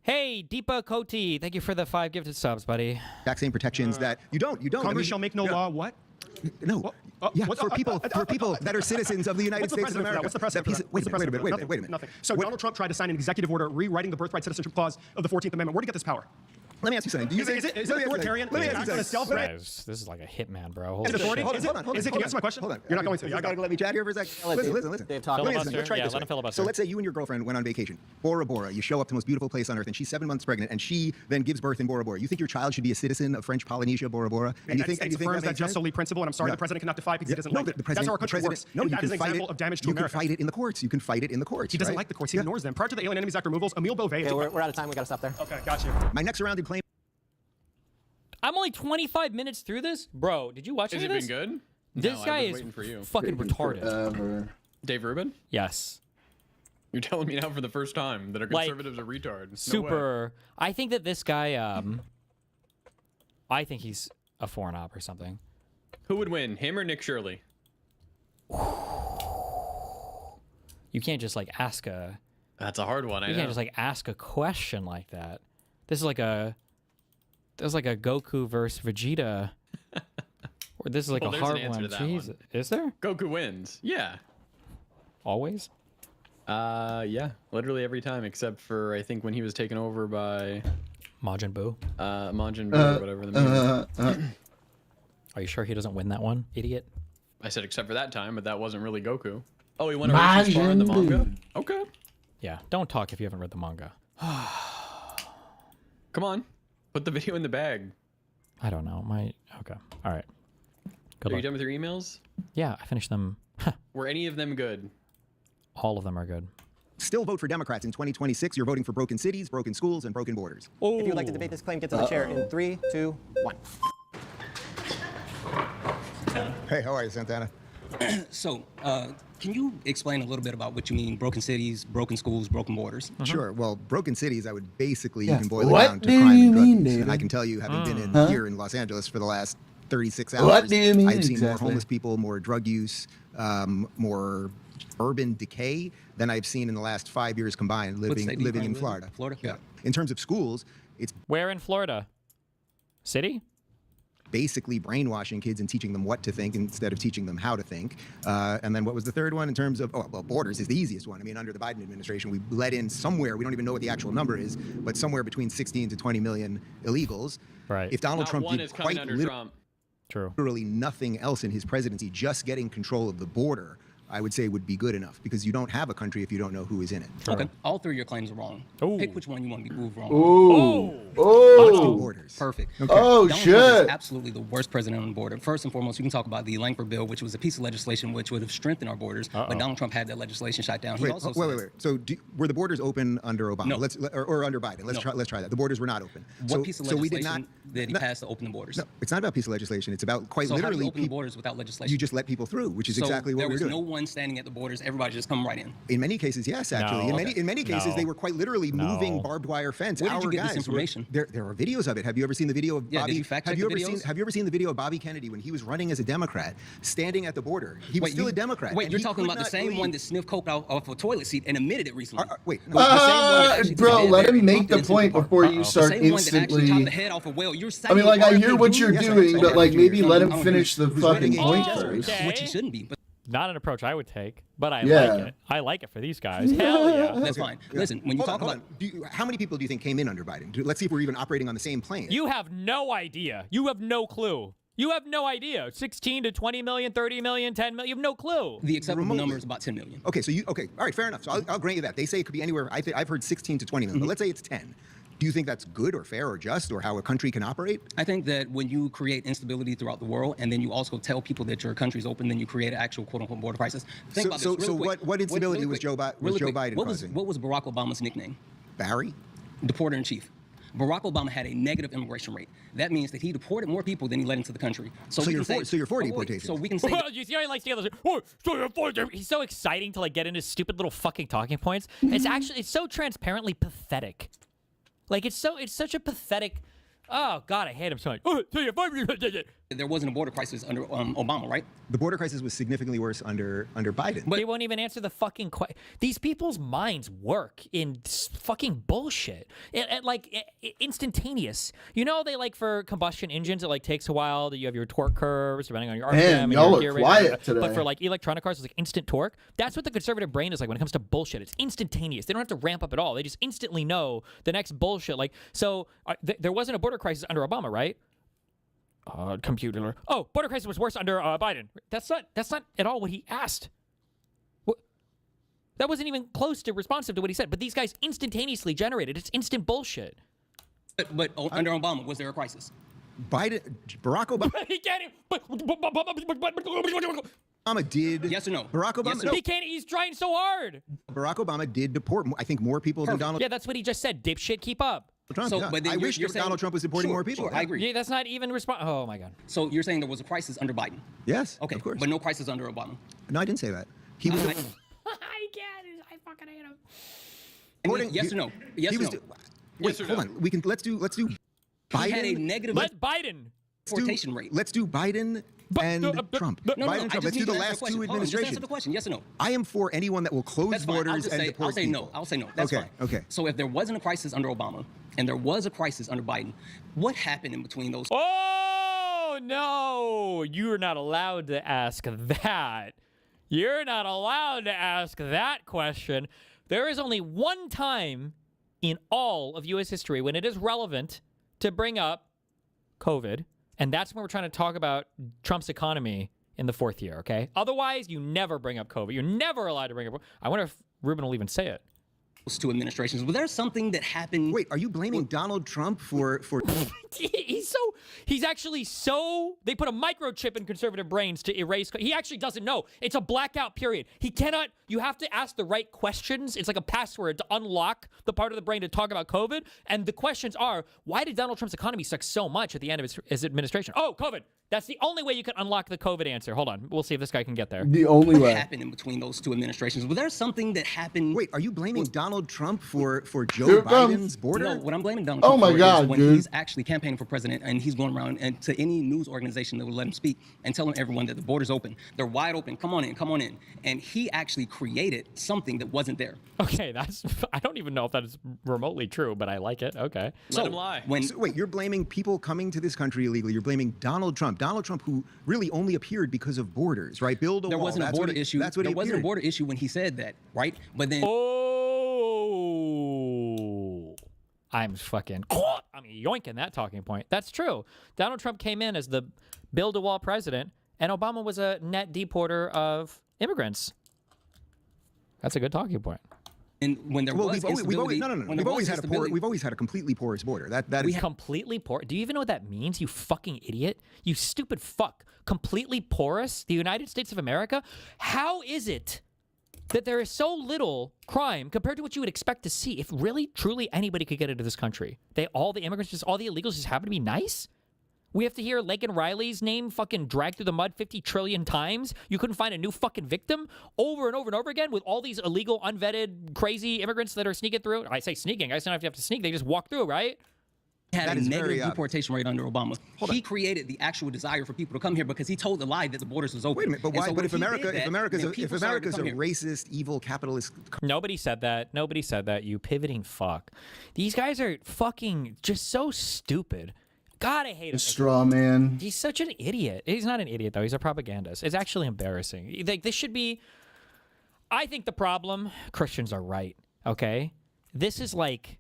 Hey, Deepa Koti, thank you for the 5 gifted subs, buddy. Exact same protections that you don't. Congress shall make no law. What? No. For people that are citizens of the United States of America. What's the precedent? Wait a minute. Nothing. So Donald Trump tried to sign an executive order rewriting the birthright citizenship clause of the 14th Amendment. Where did he get this power? Let me ask you something. Is it authoritarian? Let me ask you something. This is like a hitman, bro. Is it authority? Hold on. Can you answer my question? Hold on. You're not going to. You gotta let me chat here for a second. Listen. Dave, talk. Filibuster. Yeah, let him filibuster. So let's say you and your girlfriend went on vacation. Bora Bora. You show up to the most beautiful place on earth, and she's 7 months pregnant, and she then gives birth in Bora Bora. You think your child should be a citizen of French Polynesia, Bora Bora? And you think that just solely principle, and I'm sorry, the president cannot defy because he doesn't like it. That's how our country works. No, you that is can an fight example it. of damage to You America. can fight it in the courts. He doesn't like the courts. He ignores them. Prior to the Alien Enemies Act removals, Emile Beauvais. Okay, we're out of time. We got to stop there. Okay, got you. My next surrounded claim. I'm only 25 minutes through this, bro. Did you watch any of this? Has it been good? This No, guy I was is waiting for you. fucking retarded. Dave Rubin? Yes. You're telling me now for the first time that our conservatives are retards. No Super. I think that this guy, I think he's a foreign op or something. Who would win, him or Nick Shirley? You can't just like ask a. That's a hard one. I know. You can't just like ask a question like that. This is like a. There's like a Goku versus Vegeta. Or this is like Well, a there's hard an answer one. to that Jeez. one. Is there? Goku wins. Yeah. Always? Yeah. Literally every time, except for I think when he was taken over by Majin Buu. Majin Buu or whatever the name is. Are you sure he doesn't win that one, idiot? I said except for that time, but that wasn't really Goku. Oh, he went over too far in the manga? Okay. Yeah, don't talk if you haven't read the manga. Come on. Put the video in the bag. I don't know. Okay. All right. Good Are you luck. done with your emails? Yeah, I finished them. Were any of them good? All of them are good. Still vote for Democrats in 2026. You're voting for broken cities, broken schools, and broken borders. If you'd like to debate this claim, get to the chair in 3, 2, 1. Hey, how are you, Santana? So, can you explain a little bit about what you mean broken cities, broken schools, broken borders? Sure. Well, broken cities, I would basically, you Yeah. can boil it What down to do crime you and drug mean, use. David? And I can tell you, having been in Huh? here in Los Angeles for the last 36 hours, What do you mean I've seen more exactly? homeless people, more drug use, more urban decay than I've seen in the last 5 years combined What state do you living in currently live in? Florida. Florida? Yeah. In terms of schools, it's Where in Florida? City? basically brainwashing kids and teaching them what to think instead of teaching them how to think. And then what was the third one in terms of, borders is the easiest one. I mean, under the Biden administration, we let in somewhere, we don't even know what the actual number is, but somewhere between 16 to 20 million illegals. Right. If Donald Not Trump one did is coming quite under Trump. True. literally nothing else in his presidency, just getting control of the border, I would say would be good enough, because you don't have a country if you don't know who is in it. Okay. All three of your claims are wrong. Pick which one you want to be proved wrong. Let's do borders. Perfect. Oh, Donald Trump shit. is absolutely the worst president on the border. First and foremost, you can talk about the Langford bill, which was a piece of legislation which would have strengthened our borders, but Donald Trump had that legislation shot down. He Wait, also wait. said- So were the borders open under Obama? No. Or under Biden? Let's try that. The borders were not open. What piece of so we legislation did not did he pass to open the borders? No, it's not about piece of legislation. It's about quite So how do literally you open the borders without legislation? You just let people through, which is So exactly what there we're was doing. no one standing at the borders. Everybody just come right in. In many cases, yes, actually. No. In many cases, No. they were quite literally moving barbed wire fence. Where did you Our get this guys information? There are videos of it. Have you ever seen the video of Yeah, Bobby? did you fact have check you the ever videos? seen? Have you ever seen the video of Bobby Kennedy when he was running as a Democrat, standing at the border? He was Wait, still a Democrat. Wait, and you're he talking could about the not same leave. one that sniffed coke off a toilet seat and admitted it recently. Wait, The same one that actually Bro, did let that him make bumped the into point car. before you The start same one that actually chopped the instantly. head off a whale. You're I mean, like, I hear what you're Yes, doing, sir. but like maybe let him I don't finish the hear- fucking Oh, point okay. first. Which he shouldn't be. But Not an approach I would take, but I Yeah. like it. I like it for these guys. Hell yeah. that's fine. Listen, when you talk about how many people do you think came in under Biden? Let's see if we're even operating on the same plane. You have no idea. You have no clue. You have no idea. 16 to 20 million, 30 million, 10 million. You have no clue. the acceptable remotely. number is about 10 million. Okay, so all right, fair enough. So I'll grant you that. They say it could be anywhere. I've heard 16 to 20 million, but let's say it's 10. Do you think that's good or fair or just or how a country can operate? I think that when you create instability throughout the world and then you also tell people that your country's open, then you create an actual quote-unquote border crisis. Think about this real quick. What instability Really was Joe quick. Biden What causing? was Barack Obama's nickname? Barry? Deporter-in-chief. Barack Obama had a negative immigration rate. That means that he deported more people than he let into the country. So we you're can for- so you're for wait, deportations. So we can say You see how he likes to get those? Oh, so you're for them. He's so exciting to like get into stupid little fucking talking points. It's so transparently pathetic. Like it's such a pathetic. Oh God, I hate him so much. Oh, so you're for there wasn't a border crisis under Obama, right? The border crisis was significantly worse under Biden. But they won't even answer the fucking question. These people's minds work in fucking bullshit. Instantaneous. You know, they like for combustion engines, it like takes a while. That you have your torque curves depending on your RPM. Man, and y'all your are gear rate. quiet today. But for like electronic cars, it's like instant torque. That's what the conservative brain is like when it comes to bullshit. It's instantaneous. They don't have to ramp up at all. They just instantly know the next bullshit. Like so, there wasn't a border crisis under Obama, right? Computer. Oh, border crisis was worse under Biden. That's not at all what he asked. That wasn't even close to responsive to what he said. But these guys instantaneously generated. It's instant bullshit. But under Obama, was there a crisis? Barack Obama. He can't even. Obama did. Yes or no? Barack Obama. Yes or no? He can't. He's trying so hard. Barack Obama did deport, I think, more people than Donald Yeah, that's what he just said. Dipshit, keep up. Trump. So, yeah. but then I wish you're saying, Donald Trump was deporting more people. Sure, I agree. Yeah, that's not even Oh my God. So you're saying there was a crisis under Biden? Yes. Okay, Of course. but no crisis under Obama. No, I didn't say that. He was. I can't. I fucking hate him. Yes or no? Yes he or was. no? Wait, hold on. Let's do. He Biden. had a negative Let Biden. deportation rate. Let's do Biden and Trump. Biden and Trump. Let's do the last two administrations. Just answer the question. Yes or no? I am for anyone that will close borders and deport I'll say people. no. I'll say no. That's okay. fine. Okay. So if there wasn't a crisis under Obama and there was a crisis under Biden, what happened in between those? Oh no! You're not allowed to ask that. You're not allowed to ask that question. There is only one time in all of U.S. history when it is relevant to bring up COVID, and that's when we're trying to talk about Trump's economy in the fourth year, okay? Otherwise, you never bring up COVID. You're never allowed to bring up. I wonder if Ruben will even say it. Two administrations. Was there something that happened? Wait, are you blaming Donald Trump for? He's actually so. They put a microchip in conservative brains to erase. He actually doesn't know. It's a blackout period. He cannot. You have to ask the right questions. It's like a password to unlock the part of the brain to talk about COVID. And the questions are: why did Donald Trump's economy suck so much at the end of his administration? Oh, COVID. That's the only way you can unlock the COVID answer. Hold on. We'll see if this guy can get there. The only way. What happened in between those two administrations? Was there something that happened? Wait, are you blaming Donald Trump for Joe Biden's border? No, what I'm blaming Donald Trump for is when he's actually campaigning for president and he's going around and to any news organization that would let him speak and telling everyone that the border's open. They're wide open. Come on in. Come on in. And he actually created something that wasn't there. Okay, I don't even know if that is remotely true, but I like it. Okay. Let him lie. Wait, you're blaming people coming to this country illegally. You're blaming Donald Trump. Donald Trump, who really only appeared because of borders, right? Build a wall. There wasn't a border issue. That's what there he wasn't a appeared. border issue when he said that, right? But then. Oh, I'm yoinking that talking point. That's true. Donald Trump came in as the build a wall president, and Obama was a net deporter of immigrants. That's a good talking point. And when there was we've always had a completely porous border. That is completely porous. Do you even know what that means? You fucking idiot. You stupid fuck. Completely porous. The United States of America. How is it that there is so little crime compared to what you would expect to see if really, truly anybody could get into this country? All the immigrants, all the illegals just happen to be nice? We have to hear Laken Riley's name fucking dragged through the mud 50 trillion times. You couldn't find a new fucking victim over and over and over again with all these illegal, unvetted, crazy immigrants that are sneaking through. I say sneaking. I don't have to sneak. They just walk through, right? Had a negative deportation rate under Obama. He created the actual desire for people to come here because he told the lie that the borders was open. Wait a minute, but why? But if America's a racist, evil, capitalist. Nobody said that. Nobody said that. You pivoting fuck. These guys are fucking just so stupid. God, I hate him. Straw man. He's such an idiot. He's not an idiot, though. He's a propagandist. It's actually embarrassing. This should be... I think the problem... Christians are right, okay? This is like...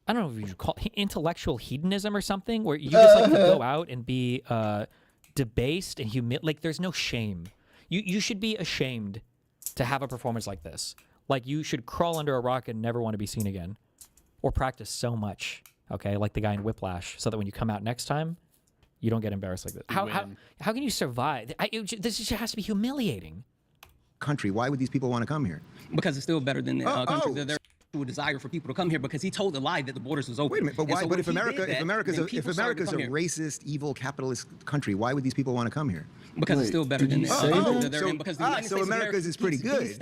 I don't know if you should call it intellectual hedonism or something, where you just like to go out and be debased and humiliated. Like, there's no shame. You should be ashamed to have a performance like this. Like, you should crawl under a rock and never want to be seen again. Or practice so much. Okay, like the guy in Whiplash, so that when you come out next time, you don't get embarrassed like this. How can you survive? This just has to be humiliating. Country, why would these people want to come here? Because it's still better than the country. There's a desire for people to come here because he told the lie that the borders was open. Wait a minute, but why? But if America's a racist, evil, capitalist country, why would these people want to come here? Because it's still better than the So America's is pretty good.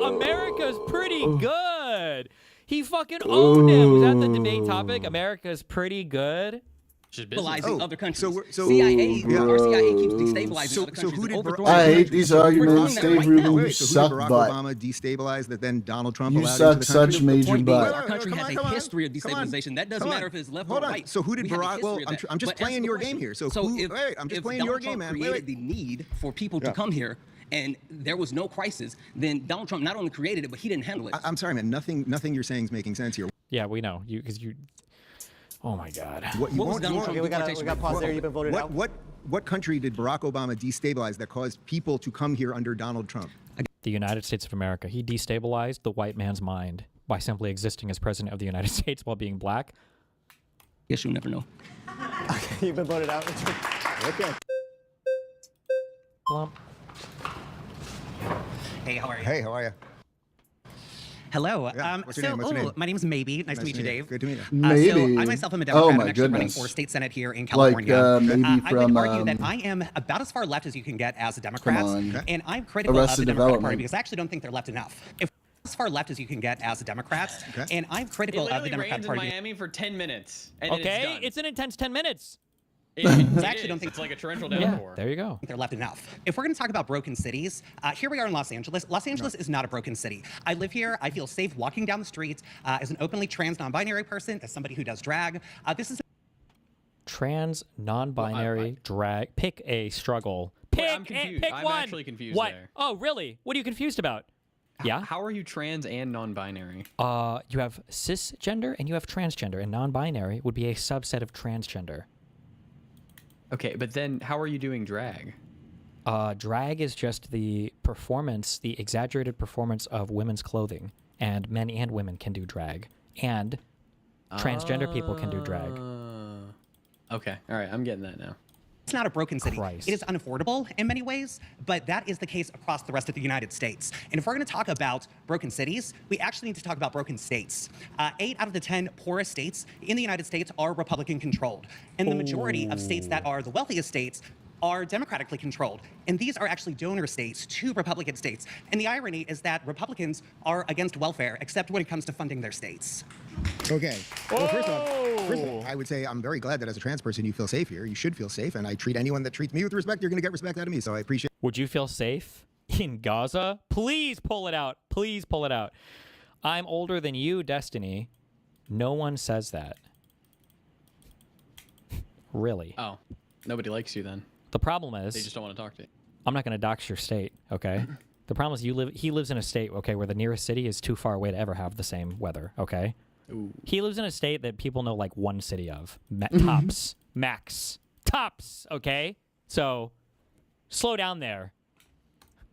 America's pretty good. He fucking owned him. Was that the debate topic? America's pretty good. Destabilizing other countries. Our CIA keeps destabilizing other countries. Who did I hate these arguments. Dave Rubin, you suck Barack butt. Obama destabilized that then Donald Trump You allowed suck into the country? such major butt. Our country has a history of destabilization. That doesn't matter if it's left or right. So who did Barack? Well, I'm just playing your game here. So I'm just playing your game, man. Created the need for people to come here, and there was no crisis, then Donald Trump not only created it, but he didn't handle it. I'm sorry, man. Nothing you're saying is making sense here. Yeah, we know. Because you... Oh, my God. We got pause there. You've been voted out. What country did Barack Obama destabilize that caused people to come here under Donald Trump? The United States of America. He destabilized the white man's mind by simply existing as president of the United States while being black. Guess you'll never know. Okay, you've been voted out. Okay. Blump. Hey, how are you? Hey, how are you? Hello. Yeah. What's your name? My name is Maybe. Nice to meet you, Dave. Good to meet you. Maybe. So I myself am a Democrat. Oh, I'm my actually running goodness. for state senate here in California. Like, maybe I from, would argue that I am about as far left as you can get as a Democrat, and I'm critical of the Arrested Democratic Party Development. because I actually don't think they're left enough. If as far left as you can get as a Democrat, and I'm critical of the Democratic rains Party. in Miami for 10 minutes. And then Okay, it's done. it's an intense 10 minutes. I actually don't think it's like a torrential downpour. There you go. They're left enough. If we're going to talk about broken cities, here we are in Los Angeles. Los Angeles is not a broken city. I live here. I feel safe walking down the street as an openly trans non-binary person, as somebody who does drag. This is trans, non-binary, drag. Pick a struggle. Pick, I'm confused. pick I'm one. actually confused what? there. Oh, really? What are you confused about? Yeah. How are you trans and non-binary? You have cisgender and you have transgender, and non-binary would be a subset of transgender. Okay, but then how are you doing drag? Drag is just the performance, the exaggerated performance of women's clothing, and men and women can do drag, and transgender people can do drag. Okay, all right, I'm getting that now. It's not a broken city. Christ. It is unaffordable in many ways, but that is the case across the rest of the United States. And if we're going to talk about broken cities, we actually need to talk about broken states. 8 out of the 10 poorest states in the United States are Republican controlled. And the majority of states that are the wealthiest states are democratically controlled. And these are actually donor states to Republican states. And the irony is that Republicans are against welfare, except when it comes to funding their states. Okay. Well, first of all, I would say I'm very glad that as a trans person you feel safe here. You should feel safe, and I treat anyone that treats me with respect. You're going to get respect out of me, so I appreciate. Would you feel safe in Gaza? Please pull it out. Please pull it out. I'm older than you, Destiny. No one says that. Really? Oh, nobody likes you then. The problem is They just don't want to talk to you. I'm not going to dox your state, okay? The problem is he lives in a state, okay, where the nearest city is too far away to ever have the same weather, okay? Ooh. He lives in a state that people know like one city of. Tops. Max. Tops, okay? So, slow down there.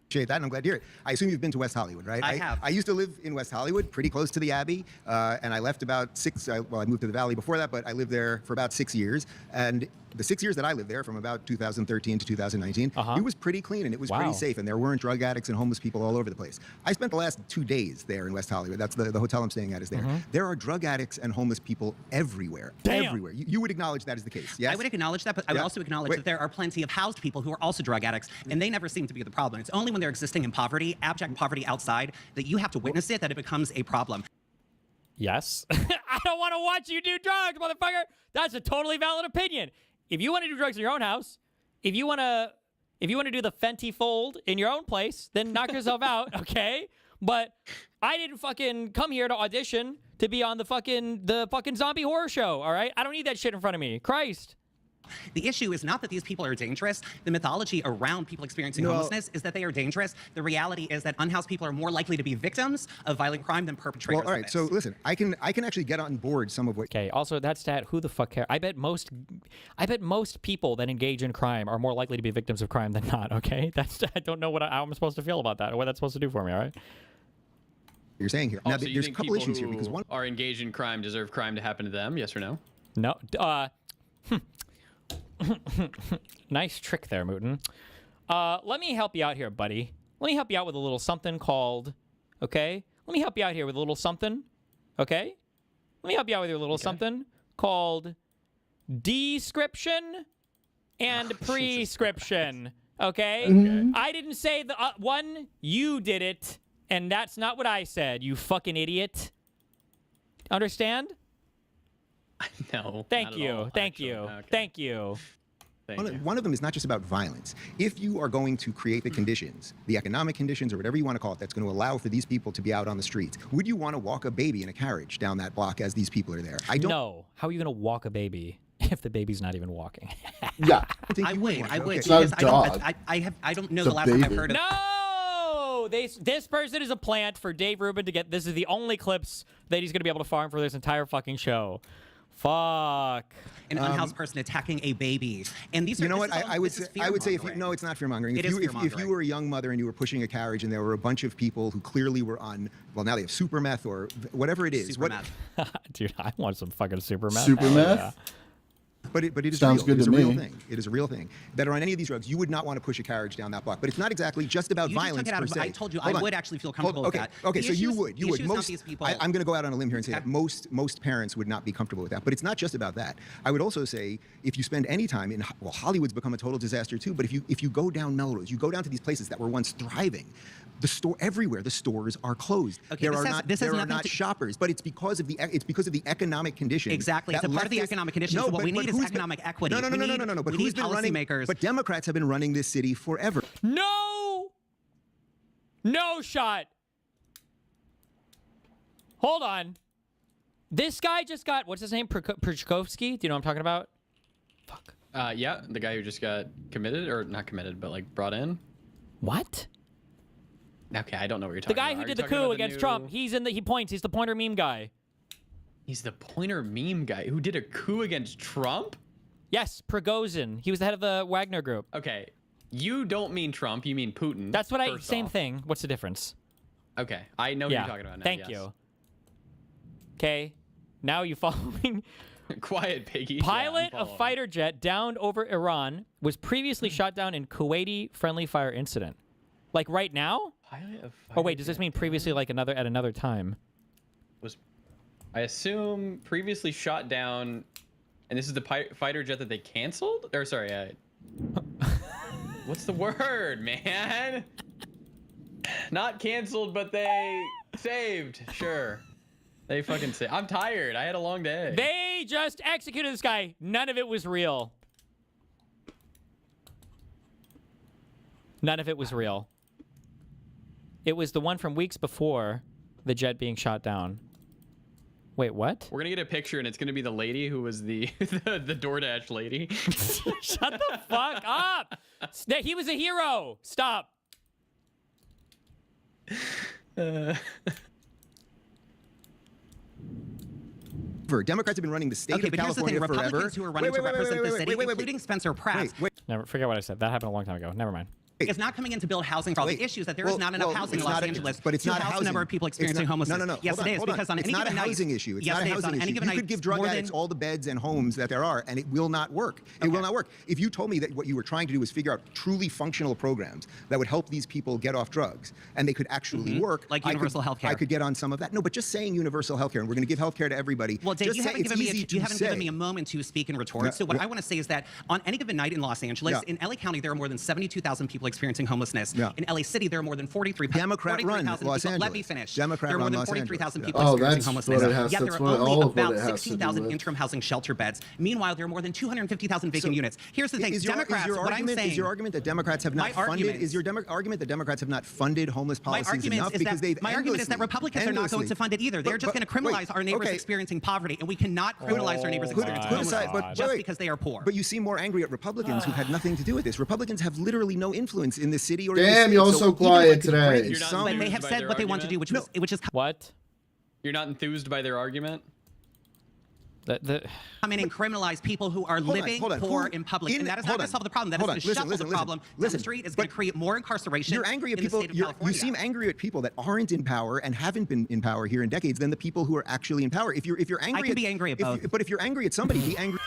Appreciate that, and I'm glad to hear it. I assume you've been to West Hollywood, right? I have. I used to live in West Hollywood, pretty close to the Abbey, and I left about I moved to the Valley before that, but I lived there for about 6 years. And the 6 years that I lived there, from about 2013 to 2019, it was pretty clean and it was pretty safe, and there weren't drug addicts and homeless people all over the place. I spent the last 2 days there in West Hollywood. That's the hotel I'm staying at is there. There are drug addicts and homeless people everywhere. Damn. Everywhere. You would acknowledge that is the case, yes? I would acknowledge that, but I would also acknowledge that there are plenty of housed people who are also drug addicts, and they never seem to be the problem. It's only when they're existing in poverty, abject poverty outside, that you have to witness it, that it becomes a problem. Yes. I don't want to watch you do drugs, motherfucker. That's a totally valid opinion. If you want to do drugs in your own house, if you want to do the Fenty fold in your own place, then knock yourself out, okay? But I didn't fucking come here to audition to be on the fucking zombie horror show, all right? I don't need that shit in front of me. Christ. The issue is not that these people are dangerous. The mythology around people experiencing homelessness is that they are dangerous. The reality is that unhoused people are more likely to be victims of violent crime than perpetrators. Well, all right. So listen, I can actually get on board some of what. Okay. Also, that stat. Who the fuck cares? I bet most people that engage in crime are more likely to be victims of crime than not. Okay. I don't know how I'm supposed to feel about that or what that's supposed to do for me. All right. You're saying here. Now, So there's a couple issues here because one are engaged in crime deserve crime to happen to them. Yes or no? No. Nice trick there, Mooten. Let me help you out here, buddy. Let me help you out with a little something called, okay? Let me help you out here with a little something, okay? Let me help you out with a little something called description and prescription, okay? I didn't say the one, you did it, and that's not what I said, you fucking idiot. Understand? No. Thank you. Thank you. Okay. Thank you. One of them is not just about violence. If you are going to create the conditions, the economic conditions or whatever you want to call it, that's going to allow for these people to be out on the streets, would you want to walk a baby in a carriage down that block as these people are there? I don't. No. How are you going to walk a baby if the baby's not even walking? Yeah. I would. It's Because not I don't know the last time I've heard of. No! This person is a plant for Dave Rubin to get. This is the only clips that he's going to be able to farm for this entire fucking show. Fuck. An unhoused person attacking a baby. And these are, you know what? I would say if you, no, it's not fear-mongering. If you were a young mother and you were pushing a carriage and there were a bunch of people who clearly were on, well, now they have super meth or whatever it is. Dude, I want some fucking super meth. Super meth? Yeah. But it is Sounds real. good It is to a real me. thing. It is a real thing. That are on any of these drugs, you would not want to push a carriage down that block. But it's not exactly just about You just violence took it out per of- se. I told you Hold I on. would actually feel comfortable with that. Okay, The so you issues- would. the You would. issues, not Most. these people. I'm going to go out on a limb here and say that most parents would not be comfortable with that. But it's not just about that. I would also say if you spend any time in, well, Hollywood's become a total disaster too. But if you go down Melrose, you go down to these places that were once thriving. The store everywhere, the stores are closed. Okay, there are not shoppers, but it's because of the economic conditions. Exactly. It's a part of the economic conditions. No, What we need is economic equity. No. But who's been running? But Democrats have been running this city forever. No shot. Hold on. This guy just got, what's his name? Prachkovsky? Do you know what I'm talking about? Fuck. Yeah, the guy who just got committed, or not committed, but like brought in. What? Okay, I don't know what you're talking about. The guy who did the coup against Trump. He's in the, he points. He's the pointer meme guy. He's the pointer meme guy who did a coup against Trump? Yes, Prigozhin. He was the head of the Wagner group. Okay, you don't mean Trump, you mean Putin. That's what same thing. What's the difference? Okay, I know what you're talking about now. Thank you. Okay, now you following? Quiet, piggy. Pilot of fighter jet downed over Iran was previously shot down in Kuwaiti friendly fire incident. Like right now? Pilot of oh wait, does this mean previously like at another time? Was I assume previously shot down, and this is the fighter jet that they canceled? Or sorry, what's the word, man? Not canceled, but they saved. Sure. They fucking say, I'm tired. I had a long day. They just executed this guy. None of it was real. None of it was real. It was the one from weeks before the jet being shot down. Wait, what? We're gonna get a picture, and it's gonna be the lady who was the the DoorDash lady. Shut the fuck up! He was a hero. Stop. Democrats have been running the state okay, of but California here's the thing, forever. Republicans who are running to represent the city, including Spencer Pratt. Never forget what I said. That happened a long time ago. Never mind. Is not coming in to build housing for all the issues that there is not enough housing in Los Angeles. But it's not to house the number of people experiencing homelessness. No. Yes, it is, because on any given night... It's not a housing issue. It's yes, not a housing issue. You could give drug addicts all the beds and homes that there are, and it will not work. It will not work. If you told me that what you were trying to do was figure out truly functional programs that would help these people get off drugs, and they could actually work... Like universal health care. I could get on some of that. No, but just saying universal health care, and we're going to give health care to everybody. Well, Dave, you haven't given me a moment moment to speak and retort. So what I want to say is that on any given night in Los Angeles, in LA County, there are more than 72,000 people experiencing homelessness. In LA City, there are more than 43,000 people. Let me finish. There are more than 43,000 people experiencing homelessness. Yet there are only about 16,000 interim housing shelter beds. Meanwhile, there are more than 250,000 vacant units. Here's the thing, Democrats, what I'm saying... Is your argument that Democrats have not funded... Is your argument that Democrats have not funded homeless policies enough because they've My argument is that Republicans are not going to fund it either. They're just going to criminalize our neighbors experiencing poverty, and we cannot criminalize our neighbors experiencing homelessness just because they are poor. But you seem more angry at Republicans who had nothing to do with this. Republicans have literally no influence in the city or... Damn, you're so quiet today. But they have said what they want to do, which is... What? You're not enthused by their argument? Come in and criminalize people who are living poor in public, and that is not going to solve the problem. That is going to shuffle the problem down the street. It's going to create more incarceration. You're angry at people. You seem angry at people that aren't in power and haven't been in power here in decades than the people who are actually in power. If you're angry, I can be angry at both. But if you're angry at somebody, be angry.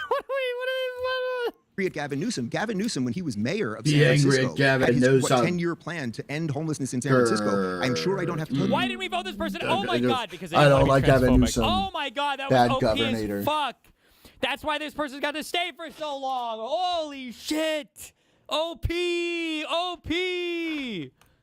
At Gavin Newsom. Gavin Newsom, when he was mayor of San Francisco, had his 10-year plan to end homelessness in San Francisco. I'm sure I don't have to. Why didn't we vote this person? Oh my God, because I don't like Gavin Newsom. Oh my God, that was OP as fuck. That's why this person's got to stay for so long. Holy shit. OP.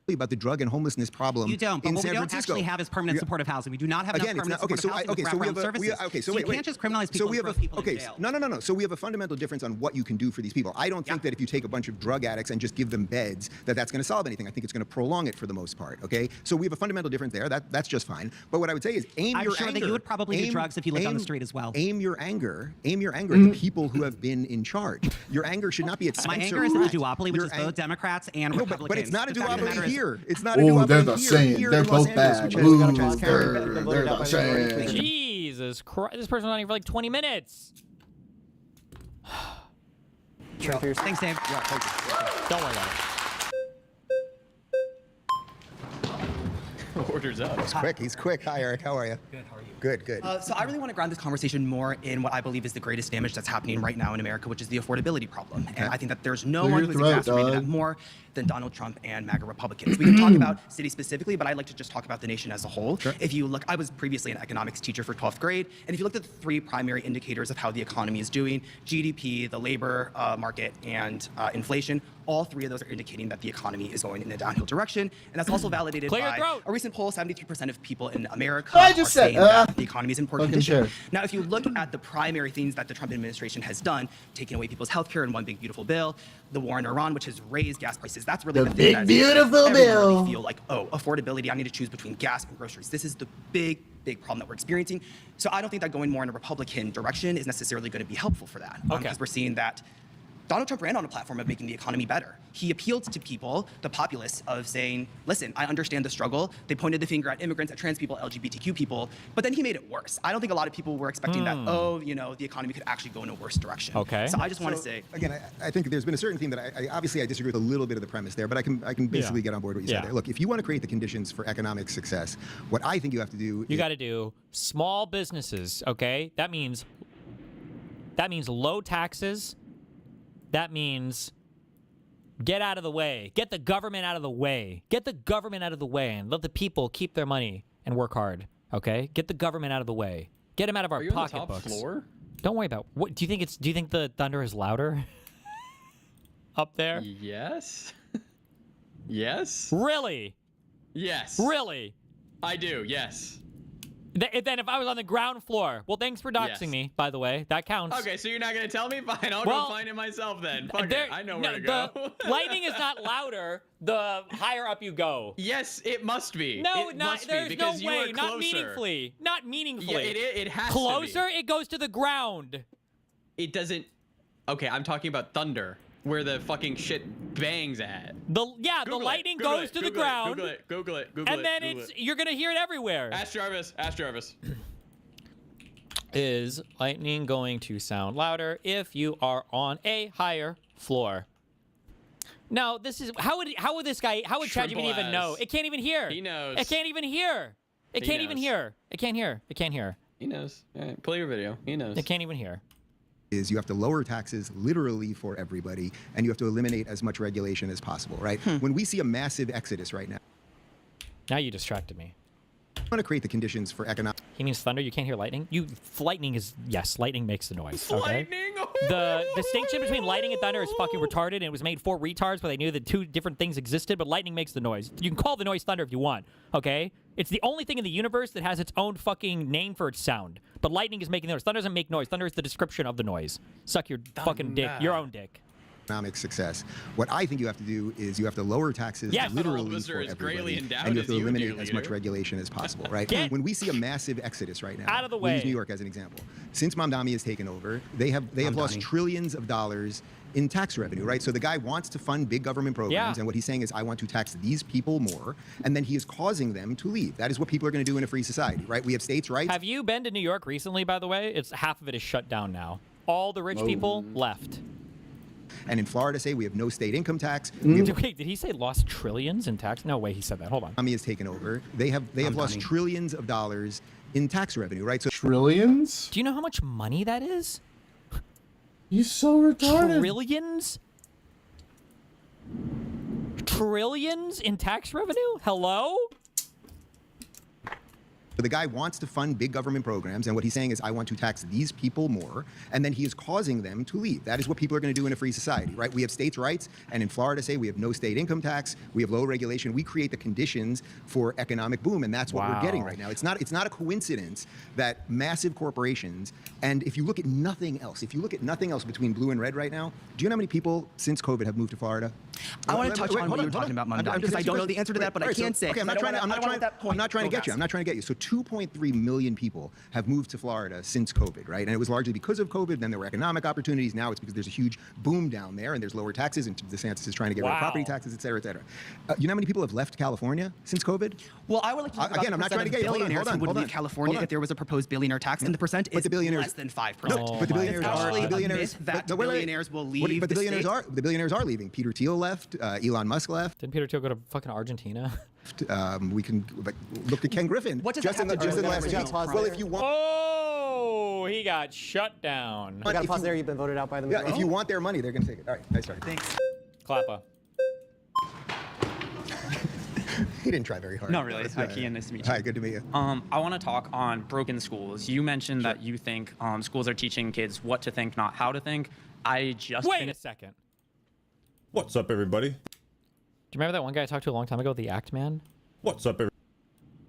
About the drug and homelessness problem. You don't, but in what San we don't Francisco. actually have is permanent supportive housing. We do not have enough permanent supportive housing with wraparound services. So you can't just criminalize people and throw people in jail. No. So we have a fundamental difference on what you can do for these people. I don't think that if you take a bunch of drug addicts and just give them beds, that's going to solve anything. I think it's going to prolong it for the most part. Okay. So we have a fundamental difference there. That's just fine. But what I would say is aim your anger. I'm sure that you would probably do drugs if you lived on the street as well. Aim your anger at the people who have been in charge. Your anger should not be at Spencer. My anger is at the duopoly, which is both Democrats and Republicans. But it's not a duopoly here. It's not a they're the same. They're both bad. They're the same. Jesus Christ. This person's on here for like 20 minutes. Thanks, Dave. Yeah, thank you. Don't worry about it. Orders up. He's quick. Hi, Eric. How are you? Good. How are you? Good. So I really want to ground this conversation more in what I believe is the greatest damage that's happening right now in America, which is the affordability problem. And I think that there's no one who's exacerbated that more than Donald Trump and MAGA Republicans. We can talk about cities specifically, but I'd like to just talk about the nation as a whole. Sure. If you look, I was previously an economics teacher for 12th grade, and if you looked at the three primary indicators of how the economy is doing, GDP, the labor market, and inflation, all three of those are indicating that the economy is going in a downhill direction. And that's also validated by a recent poll. 73% of people in America are saying that the economy is in poor condition. Now, if you look at the primary things that the Trump administration has done, taking away people's health care in one big beautiful bill, the war in Iran, which has raised gas prices, that's really the thing that beautiful bill. Really feel like, oh, affordability, I need to choose between gas and groceries. This is the big problem that we're experiencing. So I don't think that going more in a Republican direction is necessarily going to be helpful for that. Because we're seeing that Donald Trump ran on a platform of making the economy better. He appealed to people, the populace, of saying, listen, I understand the struggle. They pointed the finger at immigrants, at trans people, LGBTQ people, but then he made it worse. I don't think a lot of people were expecting that, oh, you know, the economy could actually go in a worse direction. So I just want to say. Again, I think there's been a certain theme that I obviously disagree with a little bit of the premise there, but I can basically get on board what you said there. Look, if you want to create the conditions for economic success, what I think you have to do You got to do small businesses, okay? That means low taxes. That means get out of the way. Get the government out of the way. Get the government out of the way and let the people keep their money and work hard, okay? Get the government out of the way. Get them out of our pocketbooks. Are you on the top floor? Don't worry about what do you think the thunder is louder up there? Yes. Yes. Really? Yes. Really? I do. Yes. Then if I was on the ground floor, well, thanks for doxing me, by the way. That counts. Okay, so you're not going to tell me? Fine, I'll go find it myself then. Fuck it. I know where to go. Lightning is not louder the higher up you go. Yes, it must be. No, it not, must there's be, no because you way. are Not closer. meaningfully. Not meaningfully. Yeah, it has Closer, to be. it goes to the ground. It doesn't... Okay, I'm talking about thunder, where the fucking shit bangs at. The lightning goes to the ground. Google it. And then you're going to hear it everywhere. Ask Jarvis. Is lightning going to sound louder if you are on a higher floor? No, this is how would ChatGPT even know? It can't even hear. He knows. It can't even hear. It can't even hear. It can't hear. It can't hear. He knows. All right, play your video. He knows. It can't even hear. Is you have to lower taxes literally for everybody, and you have to eliminate as much regulation as possible, right? When we see a massive exodus right now. Now you distracted me. I want to create the conditions for economic. He means thunder. You can't hear lightning. Lightning is yes. Lightning makes the noise. Okay. Lightning. The distinction between lightning and thunder is fucking retarded, and it was made for retards, but they knew that two different things existed. But lightning makes the noise. You can call the noise thunder if you want. Okay. It's the only thing in the universe that has its own fucking name for its sound. But lightning is making the noise. Thunder doesn't make noise. Thunder is the description of the noise. Suck your fucking dick. Your own dick. Economic success. What I think you have to do is you have to lower taxes literally for everybody, and you have to eliminate as much regulation as possible, right? When we see a massive exodus right now, out of the we'll way. use New York as an example. Since Mamdani has taken over, they have lost trillions of dollars in tax revenue, right? So the guy wants to fund big government programs, and what he's saying is, I want to tax these people more, and then he is causing them to leave. That is what people are going to do in a free society, right? We have states' rights. Have you been to New York recently, by the way? It's half of it is shut down now. All the rich people left. And in Florida, say we have no state income tax. Wait, did he say lost trillions in tax? No way he said that. Hold on. Mamdani has taken over. They have lost trillions of dollars in tax revenue, right? So trillions? Do you know how much money that is? He's so retarded. Trillions? Trillions in tax revenue? Hello? The guy wants to fund big government programs, and what he's saying is, I want to tax these people more, and then he is causing them to leave. That is what people are going to do in a free society, right? We have states' rights, and in Florida, say we have no state income tax, we have low regulation. We create the conditions for economic boom, and that's what we're getting right now. It's not a coincidence that massive corporations, and if you look at nothing else, between blue and red right now, do you know how many people since COVID have moved to Florida? I want to touch on what you were talking about, Mamdani, because I don't know the answer to that, but I can say. Okay, I'm not trying to get you. I'm not trying to get you. So 2.3 million people have moved to Florida since COVID, right? And it was largely because of COVID. Then there were economic opportunities. Now it's because there's a huge boom down there, and there's lower taxes, and DeSantis is trying to get rid of property taxes, et cetera, et cetera. You know how many people have left California since COVID? Well, I would like to talk about I'm not trying to get you. billionaires who would leave California if there was a proposed billionaire tax, and the percent is less than 5%. No, but the billionaires billionaires will leave. But the billionaires are leaving. Peter Thiel left. Elon Musk left. Didn't Peter Thiel go to fucking Argentina? We can look at Ken Griffin. What does just in the last week. Well, if you want. Oh, he got shut down. You gotta pause there. You've been voted out by the majority. If you want their money, they're gonna take it. All right, nice start. Thanks. Clappa. He didn't try very hard. No, really. Hi, Kian. Nice to meet you. Hi, good to meet you. I want to talk on broken schools. You mentioned that you think schools are teaching kids what to think, not how to think. I just wait a second. What's up, everybody? Do you remember that one guy I talked to a long time ago, the Act Man? What's up, everybody?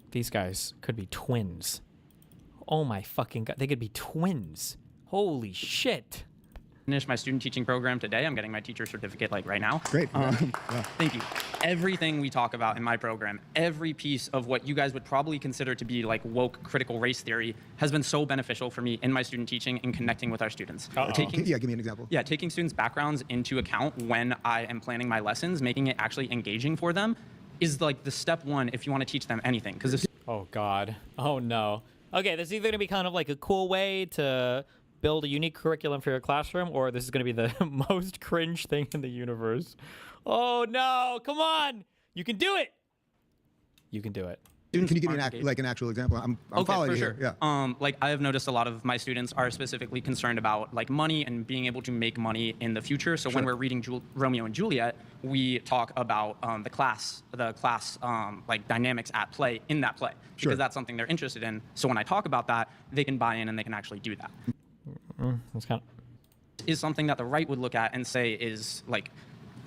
These guys could be twins. Oh my fucking god, they could be twins. Holy shit. Finished my student teaching program today. I'm getting my teacher certificate like right now. Great. Thank you. Everything we talk about in my program, every piece of what you guys would probably consider to be like woke critical race theory has been so beneficial for me in my student teaching and connecting with our students. Yeah, give me an example. Yeah, taking students' backgrounds into account when I am planning my lessons, making it actually engaging for them is like the step one if you want to teach them anything. Because oh god. Oh no. Okay, this is either gonna be kind of like a cool way to build a unique curriculum for your classroom, or this is going to be the most cringe thing in the universe. Oh no, come on. You can do it. You can do it. Can you give me an actual example? I'm okay, following for you sure. here. Yeah. Like I have noticed a lot of my students are specifically concerned about like money and being able to make money in the future. So when we're reading Romeo and Juliet, we talk about the class like dynamics at play in that play because that's something they're interested in. So when I talk about that, they can buy in and they can actually do that. That's kind of... Is something that the right would look at and say is like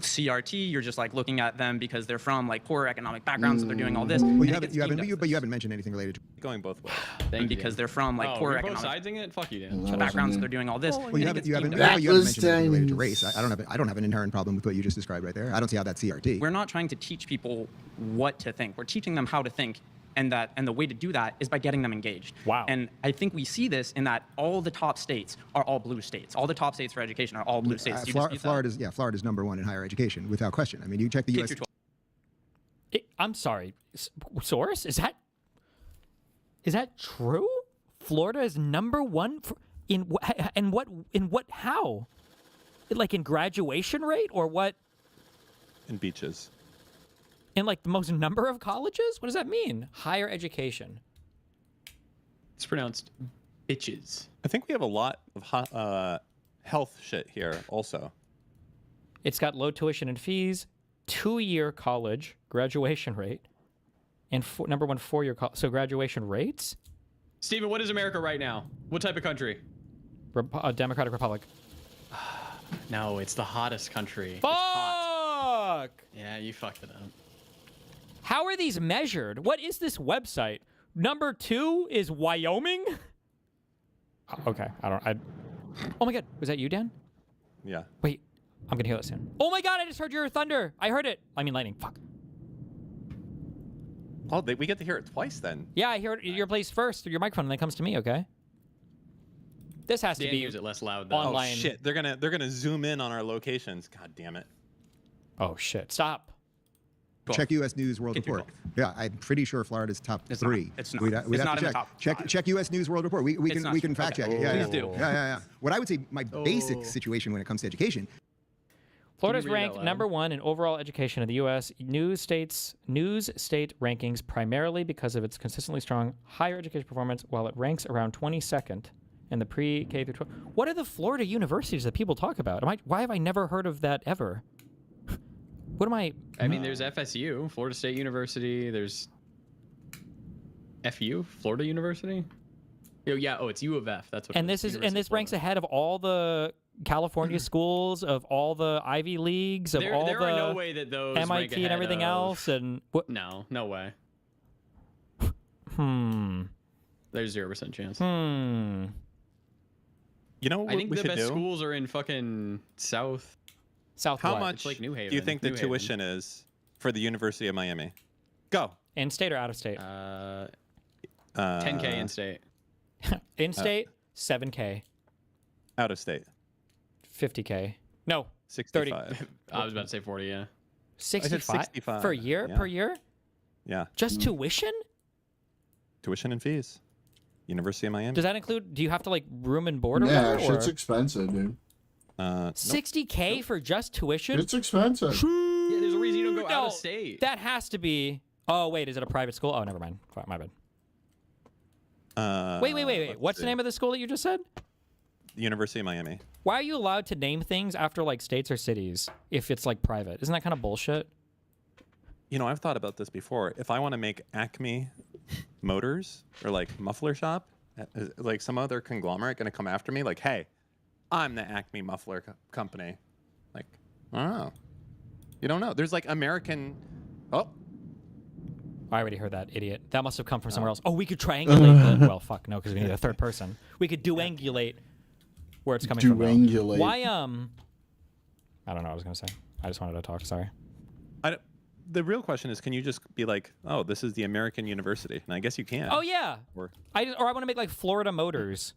CRT. You're just like looking at them because they're from like poorer economic backgrounds and they're doing all this. Well, you haven't mentioned anything related to going both ways. Because they're from like poorer both economic siding it. Fuck you, Dan. backgrounds and they're doing all this. Well, you haven't mentioned anything related to race. I don't have an inherent problem with what you just described right there. I don't see how that's CRT. We're not trying to teach people what to think. We're teaching them how to think. And the way to do that is by getting them engaged. Wow. And I think we see this in that all the top states are all blue states. All the top states for education are all blue states. Florida's #1 in higher education, without question. I mean, you check the U.S. I'm sorry. Source? Is that true? Florida is #1 in what? How? Like in graduation rate or what? In beaches. In like the most number of colleges? What does that mean? Higher education. It's pronounced bitches. I think we have a lot of health shit here also. It's got low tuition and fees, 2-year college graduation rate, and #1 4-year college. So graduation rates? Steven, what is America right now? What type of country? Democratic Republic. No, it's the hottest country. Fuck! Yeah, you fucked it up. How are these measured? What is this website? #2 is Wyoming? Okay, oh my god, was that you, Dan? Yeah. Wait, I'm gonna hear that soon. Oh my god, I just heard your thunder. I heard it. I mean lightning, fuck. Oh, we get to hear it twice then. Yeah, I hear it your place first through your microphone and then it comes to me, okay? This has to be use it less loud though. online. Oh shit, they're gonna zoom in on our locations. God damn it. Oh shit, stop. Check U.S. News World Report. Yeah, I'm pretty sure Florida's top 3. It's not. We'd It's have not to in the check. top Check U.S. News World Report. We can fact check it. Yeah, Please do. Yeah. What I would say, my basic situation when it comes to education. Florida's ranked #1 in overall education in the U.S. news state rankings primarily because of its consistently strong higher education performance, while it ranks around 22nd in the pre-K through 12. What are the Florida universities that people talk about? Why have I never heard of that ever? What am I? I mean, there's FSU, Florida State University. There's FU, Florida University. It's U of F. That's what. And this ranks ahead of all the California schools, of all the Ivy Leagues, of all there the are no way that those rank MIT and ahead everything of... else. And what? No way. There's 0% chance. You know what I think we the should best do? schools are in fucking South. How much like New Haven, do you think the New Haven. tuition is for the University of Miami? Go. In state or out of state? 10K in state. In state, 7K. Out of state. 50K. No. 65. 30. I was about to say 40. Yeah. 65? 65 per year? yeah. Per year? Yeah. Just tuition? Tuition and fees. University of Miami. Does that include? Do you have to like room and board? Or Yeah, whatever, shit's expensive, dude. 60K for just tuition? It's expensive. Yeah, there's a reason you don't go out of No, state. That has to be. Oh wait, is it a private school? Oh, never mind. My bad. Wait. What's the name of the school that you just said? The University of Miami. Why are you allowed to name things after like states or cities if it's like private? Isn't that kind of bullshit? You know, I've thought about this before. If I want to make Acme Motors or like Muffler Shop, is like some other conglomerate going to come after me? Like, hey, I'm the Acme Muffler Company. Like, I don't know. You don't know. There's like American. Oh. I already heard that, idiot. That must have come from somewhere else. Oh, we could triangulate. Well, fuck no, because we need a third person. We could duangulate where it's coming from. Duangulate. Why? I don't know what I was gonna say. I just wanted to talk. Sorry. The real question is, can you just be like, oh, this is the American university? And I guess you can. Oh yeah. Or I want to make like Florida Motors.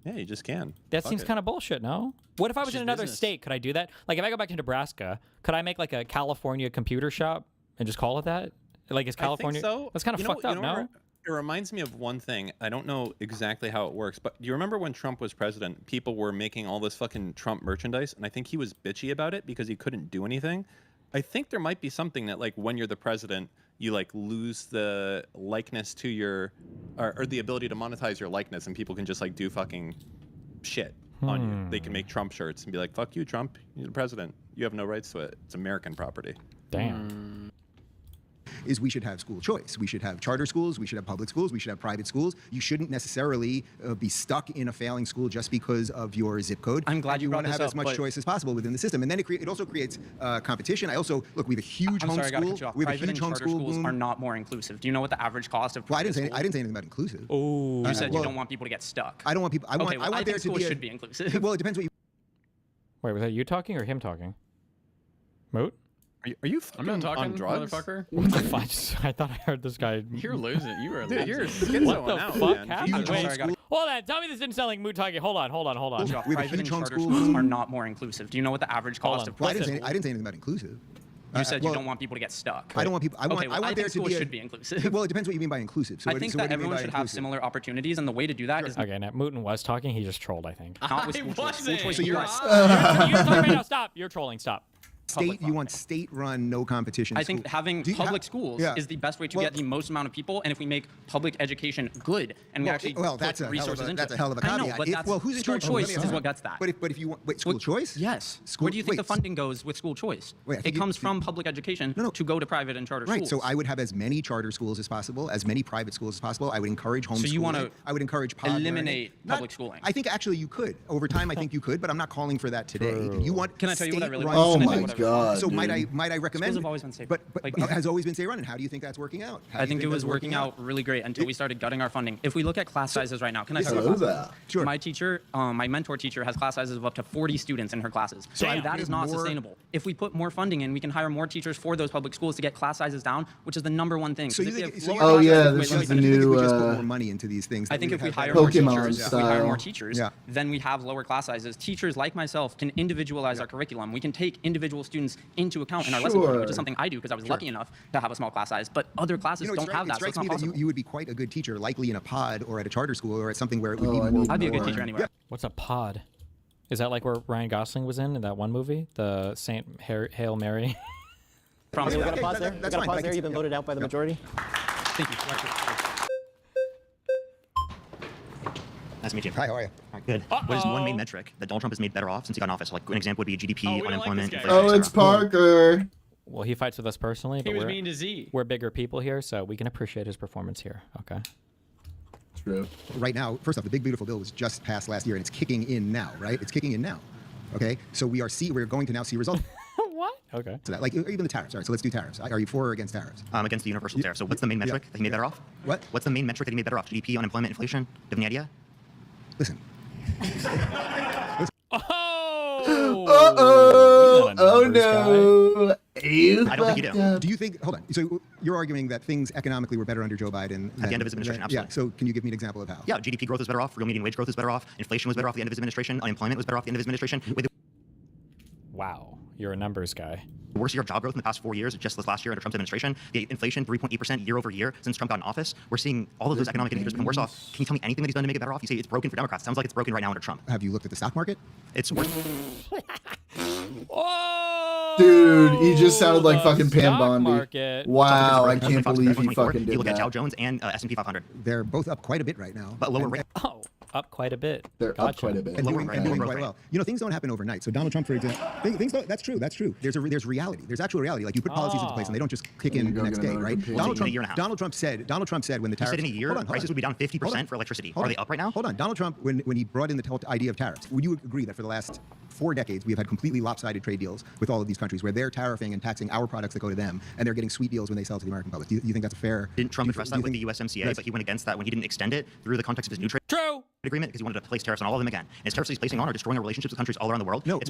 Yeah, you just can. That seems kind of bullshit, no? What if I was in another state? Could I do that? Like if I go back to Nebraska, could I make like a California computer shop and just call it that? Like is California? I think so. That's kind of fucked up, no? It reminds me of one thing. I don't know exactly how it works, but do you remember when Trump was president, people were making all this fucking Trump merchandise, and I think he was bitchy about it because he couldn't do anything. I think there might be something that, like, when you're the president, you like lose the likeness to your, or the ability to monetize your likeness, and people can just like do fucking shit on you. They can make Trump shirts and be like, "Fuck you, Trump. You're the president. You have no rights to it. It's American property." Damn. Is we should have school choice. We should have charter schools. We should have public schools. We should have private schools. You shouldn't necessarily be stuck in a failing school just because of your zip code. I'm glad you want to brought have this as much up, choice as possible within the system, and then it also creates competition. I also look. We have a huge I'm sorry, I gotta cut homeschool. you off. We have a Private huge and charter homeschool schools boom. are not more inclusive. Do you know what the average cost of? Well, I didn't say school? anything about inclusive. Oh, you said you don't want people to get stuck. I don't want people. I want. Okay, well, I want there think to schools be. should be inclusive. Well, it depends what you. Wait, was that you talking or him talking? Moot? Are you I'm not talking, on drugs? motherfucker. What the fuck? I thought I heard this guy. You're losing. You are Dude, losing. you're schizoing What the out, fuck man. happened? Jesus. Wait, hold on. Tell me this didn't sound like Moot talking. Hold on. We have a Private and huge charter homeschool schools boom. are not more inclusive. Do you know what the average cost of? Well, I didn't say anything about inclusive. You said well, you don't want people to get stuck. I don't want people. I want. Okay, well, I want there think to schools be. should be inclusive. Well, it depends what you mean by inclusive. So I think that everyone should have similar opportunities, and the way to do that is Okay, now Mooten was talking. He just trolled, I think. not with school choice. School choice. So You're you're right. You're talking right now. Stop. You're trolling. Stop. State. You want state-run, no competition. I think school. having Do you- public schools yeah. is the best way to Well- get the most amount of people, and if we make public education good and we actually well, put that's a hell resources of a, into that's it. a hell of a I caveat. know, but If- that's well, who's in school charge? choice Let me ask is you what gets that. But if you want school choice? Yes. School, Where do you think wait, the funding goes with school choice? Wait, I It think comes from public education to go to private and charter Right. schools. So I would have as many charter schools as possible, as many private schools as possible. I would encourage homeschooling. So you want to I would encourage pod learning. eliminate Not- public schooling? I think actually you could. Over time, I think you could, but I'm not calling for that today. You want Can I tell you what I really state-run want? Oh Can I tell you my what I really want? god. So dude. might I recommend? Schools have always been safe. But Like- has always been safe run. And how do you think that's working out? How do I you think it that's was working out really great until we started gutting our funding. If we look at class sizes right now, can I talk about that? Sure. My teacher, my mentor teacher, has class sizes of up to 40 students in her classes. So Damn. that is not More- sustainable. If we put more funding in, we can hire more teachers for those public schools to get class sizes down, which is the #1 thing. So you 'Cause if think? we So have you're lower Oh, class yeah, sizes, this wait, is wait, the wait, I think new, we just put more money into these things. I then think we if would we have hire better more Pokemon teachers, style. then we have lower class sizes. Teachers like myself can individualize our curriculum. We can take individual students into account in our lesson planning, which Sure. is something I do because I was lucky enough to have a small class size. But other classes You know, don't have it that, so it's strikes not me that possible. you would be quite a good teacher, likely in a pod or at a charter school or at something where it would be I more. need I'd be a good more. teacher anywhere. What's a pod? Is that like where Ryan Gosling was in that one movie, the Saint Hail Mary? Promise. We got Okay, to pause there. that's We got to fine, pause I there. can- You've been voted out by the majority. Thank you. Nice to meet you. Hi, how are you? All right, good. What is one main metric that Donald Trump has made better off since he got in office? Like an example would be GDP, Oh, we don't like unemployment, this guy. inflation, Oh, it's etc. Parker. Well, he fights with us personally, He but was mean to Z. we're bigger people here, so we can appreciate his performance here. Okay. True. Right now, first off, the big beautiful bill was just passed last year, and it's kicking in now, right? It's kicking in now. Okay, so we're going to now see results. What? Okay. So that, like even the tariffs. All right, so let's do tariffs. Are you for or against tariffs? Against the universal tariff. So what's the main metric that he made better off? What? What's the main metric that he made better off? GDP, unemployment, inflation? Do you have any idea? Listen. Oh! Uh-oh. Oh, He's not a no. You I don't think you fucked do. up. Do you think? Hold on. So you're arguing that things economically were better under Joe Biden At the end of his administration, Yeah. absolutely. So can you give me an example of how? Yeah, GDP growth was better off. Real median wage growth was better off. Inflation was better off at the end of his administration. Unemployment was better off at the end of his administration. With Wow, you're a numbers guy. the worst year of job growth in the past 4 years, just this last year under Trump's administration, the inflation 3.8% year over year since Trump got in office. We're seeing all of those economic indicators become worse off. Can you tell me anything that he's done to make it better off? You say it's broken for Democrats. Sounds like it's broken right now under Trump. Have you looked at the stock market? It's worse. Oh! Dude, he just sounded like The fucking Pam stock Bondi. market. Wow, I can't Fox believe he 24. fucking You did look at Dow that. Jones and S&P 500. They're both up quite a bit right now. But lower And- rate. Oh, up quite a bit. They're up quite a bit. And doing quite well. You know, things don't happen overnight. So Donald Trump, for example, things don't. That's true. That's true. There's reality. There's actual reality. Like you put policies into place and they don't just kick in the next day, right? Donald Trump said when the tariffs. He said in a year, prices would be down 50% for electricity. Are they up right now? Hold on. Donald Trump, when he brought in the whole idea of tariffs, would you agree that for the last 4 decades we have had completely lopsided trade deals with all of these countries where they're tariffing and taxing our products that go to them, and they're getting sweet deals when they sell to the American public? Do you think that's a fair? Didn't Trump address that with the USMCA, but he went against that when he didn't extend it through the context of his new trade agreement because he wanted to place tariffs on all of them again. And his tariffs he's placing on are destroying our relationships with countries all around the world. No, it's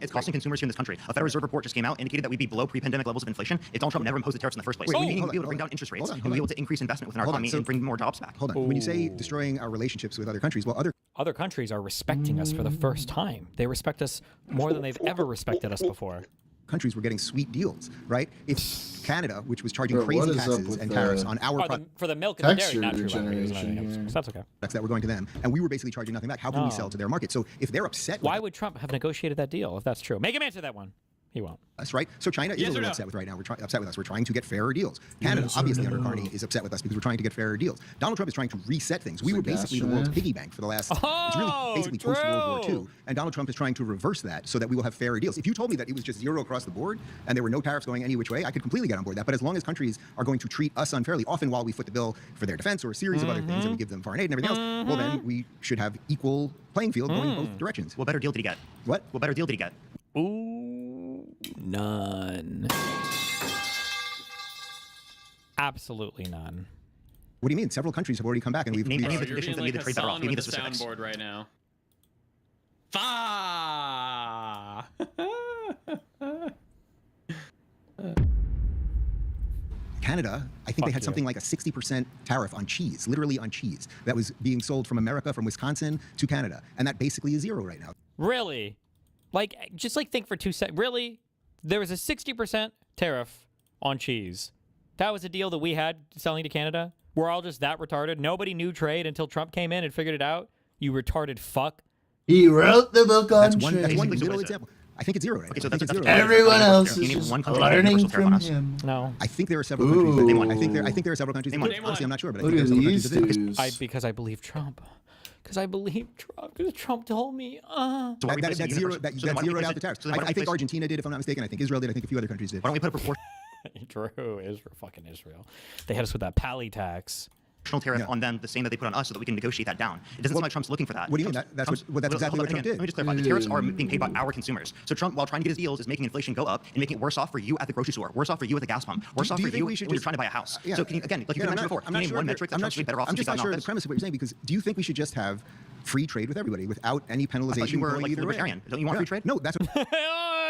costing consumers here in this country. A Federal Reserve report just came out indicated that we'd be below pre-pandemic levels of inflation if Donald Trump never imposed the tariffs in the first place. Meaning we'd be able to bring down interest rates and we'd be able to increase investment within our economy and bring more jobs back. Hold on. When you say destroying our relationships with other countries, well, other countries are respecting us for the first time. They respect us more than they've ever respected us before. Countries were getting sweet deals, right? If Canada, which was charging crazy taxes and tariffs on our for the milk and the dairy, not true. That's okay. That were going to them, and we were basically charging nothing back. How can we sell to their market? So if they're upset, why would Trump have negotiated that deal if that's true? Make him answer that one. He won't. That's right. So China is a little upset with right now. Upset with us. We're trying to get fairer deals. Canada, obviously under Carney, is upset with us because we're trying to get fairer deals. Donald Trump is trying to reset things. We were basically the world's piggy bank for the last. It's really basically post World War II, and Donald Trump is trying to reverse that so that we will have fairer deals. If you told me that it was just zero across the board and there were no tariffs going any which way, I could completely get on board that. But as long as countries are going to treat us unfairly, often while we foot the bill for their defense or a series of other things, and we give them foreign aid and everything else, well then we should have equal playing field going in both directions. What better deal did he get? What better deal did he get? None. Absolutely none. What do you mean? Several countries have already come back and we've named the conditions that made the trade better off. Give me the specifics. Soundboard right now. Canada, I think they had something like a 60% tariff on cheese, literally on cheese, that was being sold from America, from Wisconsin to Canada, and that basically is zero right now. Really? Just think for 2 seconds. Really? There was a 60% tariff on cheese. That was a deal that we had selling to Canada? We're all just that retarded? Nobody knew trade until Trump came in and figured it out? You retarded fuck. He wrote the book on trade. That's one little example. I think it's zero right now. So that's zero. Everyone else is just learning from him. No. I think there are several countries. I think there are several countries. Honestly, I'm not sure, but I think there are several countries that did. Because I believe Trump. Because I believe Trump. Because Trump told me. So that's zeroed out the tariffs. I think Argentina did, if I'm not mistaken. I think Israel did. I think a few other countries did. Why don't we put a proportion? True, Israel. They had us with that pally tax. Tariff on them, the same that they put on us, so that we can negotiate that down. It doesn't seem like Trump's looking for that. What do you mean? That's exactly what Trump did. Let me just clarify. The tariffs are being paid by our consumers. So Trump, while trying to get his deals, is making inflation go up and making it worse off for you at the grocery store, worse off for you at the gas pump, worse off for you when you're trying to buy a house. So can you, again, like you mentioned before, can you name one metric that Trump's better off? I'm just not sure of the premise of what you're saying, because do you think we should just have free trade with everybody without any penalization? I thought you were like libertarian. Don't you want free trade? No, that's what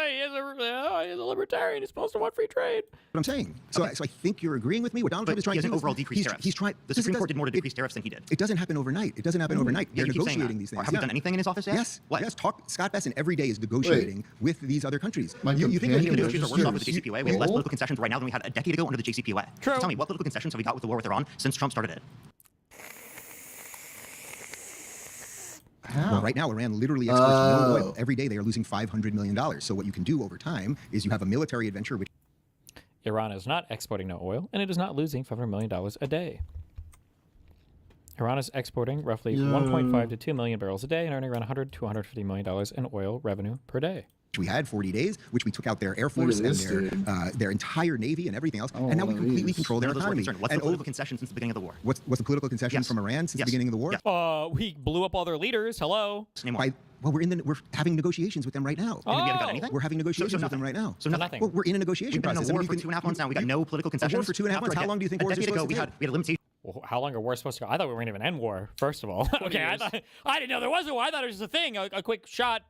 he's a libertarian. He's supposed to want free trade. What I'm saying. So I think you're agreeing with me. What Donald Trump is trying to do overall decrease tariffs. He's trying. The Supreme Court did more to decrease tariffs than he did. It doesn't happen overnight. It doesn't happen overnight. They're negotiating these things. Have we done anything in his office yet? Yes. What? Yes. Scott Besson every day is negotiating with these other countries. You think that he can negotiate our worse off with the JCPOA? We have less political concessions right now than we had a decade ago under the JCPOA. True. Tell me, what political concessions have we got with the war with Iran since Trump started it? Well, right now, Iran literally exports no oil. Every day, they are losing $500 million. So what you can do over time is you have a military adventure. Which Iran is not exporting no oil, and it is not losing $500 million a day. Iran is exporting roughly 1.5 to 2 million barrels a day and earning around $100 to $150 million in oil revenue per day. We had 40 days, which we took out their Air Force and their entire Navy and everything else, and now we completely control their economy. What's the political concession since the beginning of the war? What's the political concession from Iran since the beginning of the war? We blew up all their leaders. Hello. Well, we're having negotiations with them right now. We haven't got anything? We're having negotiations with them right now. So nothing. Well, we're in a negotiation process. We've been in a war for 2.5 months now. We got no political concessions. A war for 2.5 months. How long do you think wars are supposed to take? We had a limitation. Well, how long are wars supposed to go? I thought we weren't even end war. First of all, okay. I didn't know there was a war. I thought it was just a thing, a quick shot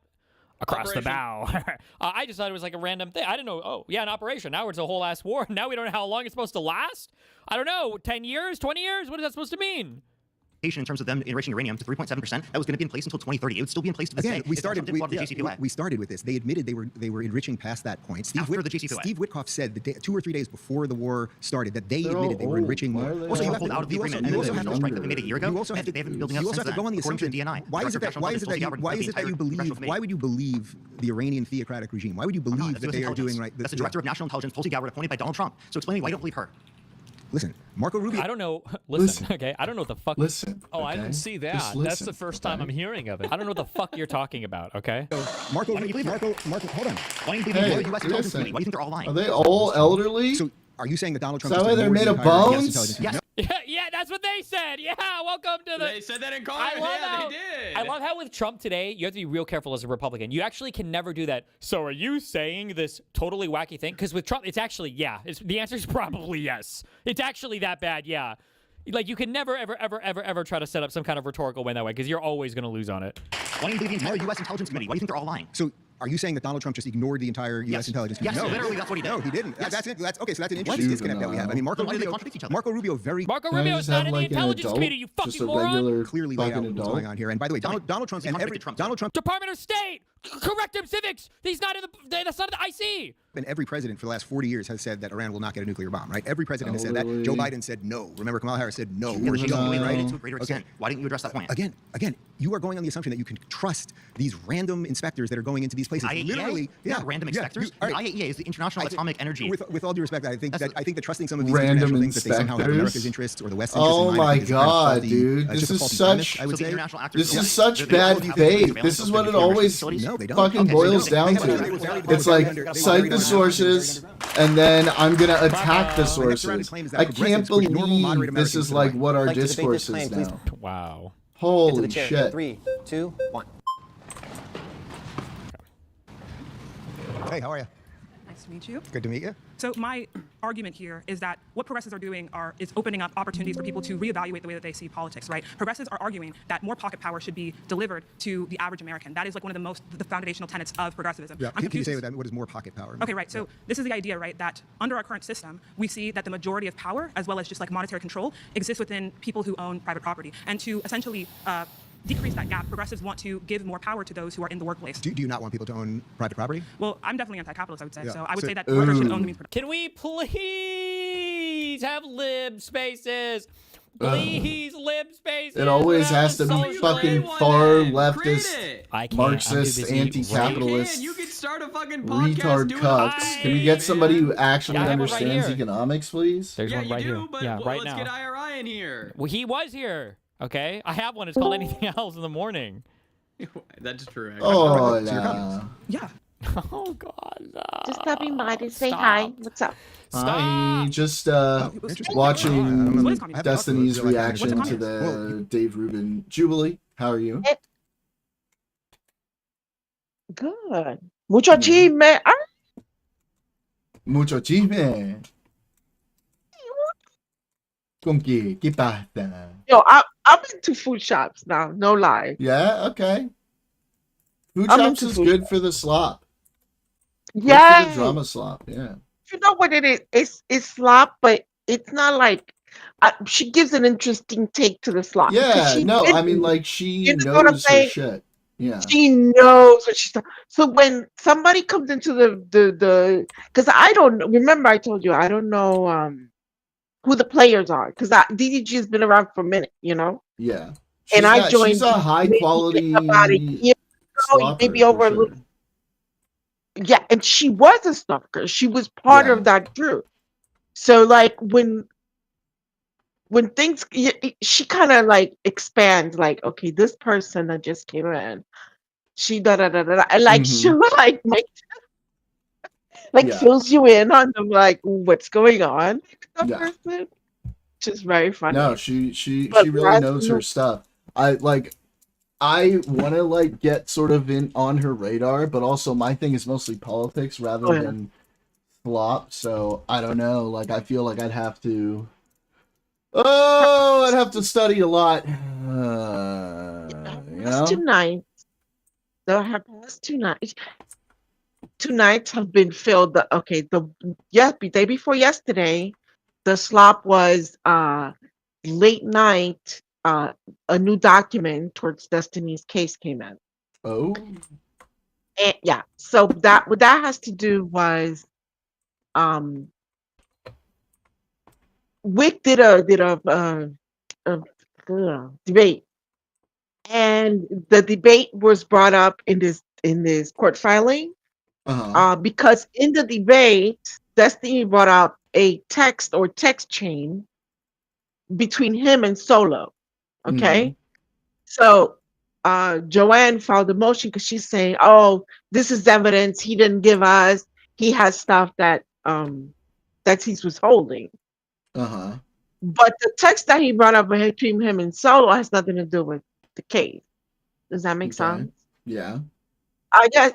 across the bow. I just thought it was like a random thing. I didn't know. Oh, yeah, an operation. Now it's a whole ass war. Now we don't know how long it's supposed to last. I don't know. 10 years, 20 years. What is that supposed to mean? In terms of them enriching uranium to 3.7%, that was going to be in place until 2030. It would still be in place to this day. We started with this. They admitted they were enriching past that point. Steve Witkoff said 2 or 3 days before the war started that they admitted they were enriching more. Also, you have to pull out of the agreement, and then there was no strike that we made a year ago. They haven't been building up since then, go on the according to assumption. DNI. Why is it that you believe? Why would you believe the Iranian theocratic regime? Why would you believe that they are doing right? That's the director of national intelligence, Tulsi Gabbard, appointed by Donald Trump. So explain to me why you don't believe her. Listen, Marco Rubio. I don't know. Listen, okay. I don't know what the fuck. Listen. Oh, I didn't see that. Just That's listen, the first time I'm hearing of it. I don't know what the fuck you're talking about. Okay. Marco, hold on. Why do you believe Hey, the U.S. intelligence listen. community? Why do you think they're all lying? Are they all elderly? So, are you saying that Donald Trump Is that just why they're ignored made the of entire US bones? intelligence community? Yeah, that's what they said. Yeah, welcome to the. They said that in court. I love Yeah, how, they did. I love how with Trump today, you have to be real careful as a Republican. You actually can never do that. So are you saying this totally wacky thing? Because with Trump, it's actually, yeah. The answer is probably yes. It's actually that bad, yeah. Like, you can never, ever try to set up some kind of rhetorical win that way, because you're always going to lose on it. Why do you believe the entire U.S. intelligence community? Why do you think they're all lying? So, are you saying that Donald Trump just ignored the entire U.S. intelligence community? Yes, literally, that's what he did. No, he didn't. Yes. That's okay. So that's an interesting disconnect that we have. I mean, Marco Why do they Rubio. contradict each other? Marco Rubio very. Marco Can I Rubio just is not have, in the like, an intelligence adult? community, you Just fucking a moron. regular clearly laid fucking out what's adult? going on here. And by the way, Donald Trump's and every Donald Trump Department of State, corrective civics. He's not in the. That's not the IC. and every president for the last 40 years has said that Iran will not get a nuclear bomb. Right? Every president has said that. Joe Biden said no. Remember, Kamala Harris said no. Yeah, but she's Don't, doing right? it to a greater extent. Why didn't you address that point? Again, you are going on the assumption that you can trust these random inspectors that are going into these places. IAEA? Literally, They're not random inspectors. all right. The IAEA is the International Atomic Energy. With all due respect, I think that trusting some of these Random international things that they somehow have inspectors? America's interests or the West's interests Oh in mind, I my think is kind of god, faulty, dude! it's This just a is faulty such. premise, I would say. This is such bad faith. This is what it always fucking boils down to. It's like cite the sources, and then I'm gonna attack the sources. I can't believe this is like what our discourse is now. Wow. Holy chair. shit! 3, 2, 1. Hey, how are you? Nice to meet you. Good to meet you. So my argument here is that what progressives are doing is opening up opportunities for people to reevaluate the way that they see politics, right? Progressives are arguing that more pocket power should be delivered to the average American. That is like one of the foundational tenets of progressivism. Yeah. I'm Can you say confused. what is more pocket power? Okay, right. So this is the idea, right, that under our current system, we see that the majority of power, as well as just like monetary control, exists within people who own private property. And to essentially decrease that gap, progressives want to give more power to those who are in the workplace. Do you not want people to own private property? Well, I'm definitely anti-capitalist, I would say. Yeah. So I would So- say that workers should own the means of production. Can we please have lib spaces? Please, lib spaces. It always has to be Socialist. fucking far leftist, I can't. I'm Marxist, too busy anti-capitalist, You could start a fucking podcast retard doing cucks. Can we get somebody who actually Yeah, I have one right understands here. economics, please? There's Yeah, one right you do, here. but Yeah, right let's now. get IRI in here. Well, he was here. Okay, I have one. It's called Anything Else in the Morning. That's true. Actually. Oh, So your no. comments. Yeah. Oh God. Just stopping by to say Stop. hi. What's up? I just interesting. watching What is coming? Destiny's What's the reaction to comments? the Dave Rubin Jubilee. How are you? Good. Mucho chisme. Ah, Mucho chisme. ¿Con qué? ¿Qué pasa? yo, I'm into food shops now. No lie. Yeah, okay. Food I'm Chops into is food good for the slop. Good for Yeah. the drama slop, yeah. You know what it is? It's slop, but it's not like she gives an interesting take to the slop. because Yeah, she no, I didn't- mean, like, she you know what I'm knows her saying? shit. Yeah. She knows what she's talking. So when somebody comes into the because I don't remember I told you I don't know who the players are because DDG has been around for a minute, you know. Yeah. And I joined She's a high maybe quality about a year ago, slopper, maybe for over a sure. little. Yeah, and she was a stalker. She was part Yeah. of that group. So like when things she kind of like expands like okay this person that just came in she da da da da da and like she like Yeah. fills you in on them like what's going on that Yeah. person which is very funny. No, she But really last knows her night- stuff. I want to like get sort of in on her radar, but also my thing is mostly politics rather Oh, yeah. than slop. So I don't know. Like I feel like I'd have to study a lot. You know? Past 2 nights the her past 2 nights 2 nights have been filled the day before yesterday the slop was late night a new document towards Destiny's case came in. Oh. And yeah, so that what that has to do was Wick did a debate, and the debate was brought up in this court filing Uh-huh. because in the debate Destiny brought up a text or text chain between him and Solo. Okay. So Joanne filed a motion because she's saying, "Oh, this is evidence he didn't give us. He has stuff that he was holding." Uh-huh. But the text that he brought up between him and Solo has nothing to do with the case. Does that make Okay. sense? Yeah. I guess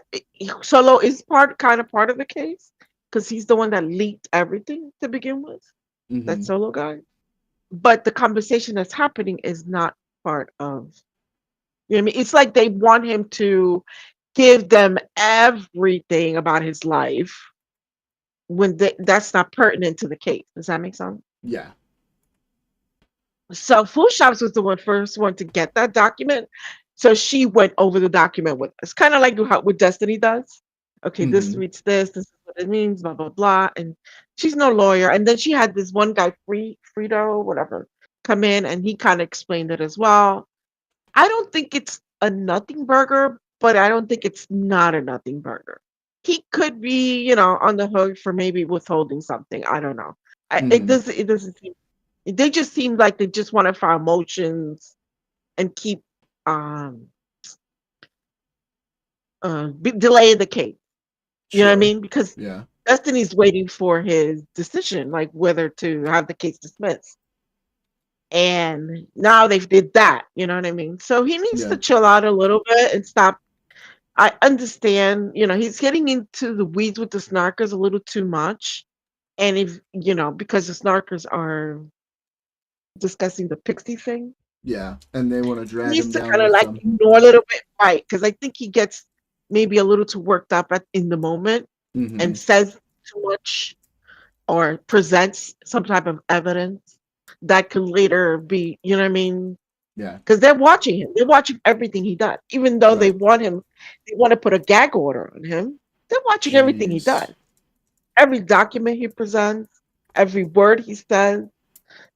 Solo is kind of part of the case because he's the one that leaked everything to begin with. That Solo guy. But the conversation that's happening is not part of. You know what I mean? It's like they want him to give them everything about his life when that's not pertinent to the case. Does that make sense? Yeah. So Food Shops was the first one to get that document. So she went over the document with us, kind of like what Destiny does. Okay, this reads this is what it means, blah, blah, blah. And she's no lawyer. And then she had this one guy, Frito, whatever, come in and he kind of explained it as well. I don't think it's a nothing burger, but I don't think it's not a nothing burger. He could be, on the hook for maybe withholding something. I don't know. It doesn't seem. They just seem like they just want to file motions and keep delaying the case. You know what I mean? Because Yeah. Destiny's waiting for his decision, like whether to have the case dismissed. And now they've did that. You know what I mean? So he needs to chill out a little bit and stop. I understand, he's getting into the weeds with the snarkers a little too much. And if, because the snarkers are discussing the pixie thing. Yeah. And they want to He drag needs him to down kind of with like them. ignore a little bit, right? Because I think he gets maybe a little too worked up in the moment and says too much or presents some type of evidence that could later be, you know what I mean? Yeah. Because they're watching him. They're watching everything he does. Even though they Right. want to put a gag order on him. They're watching everything he does. Every document he presents, every word he says,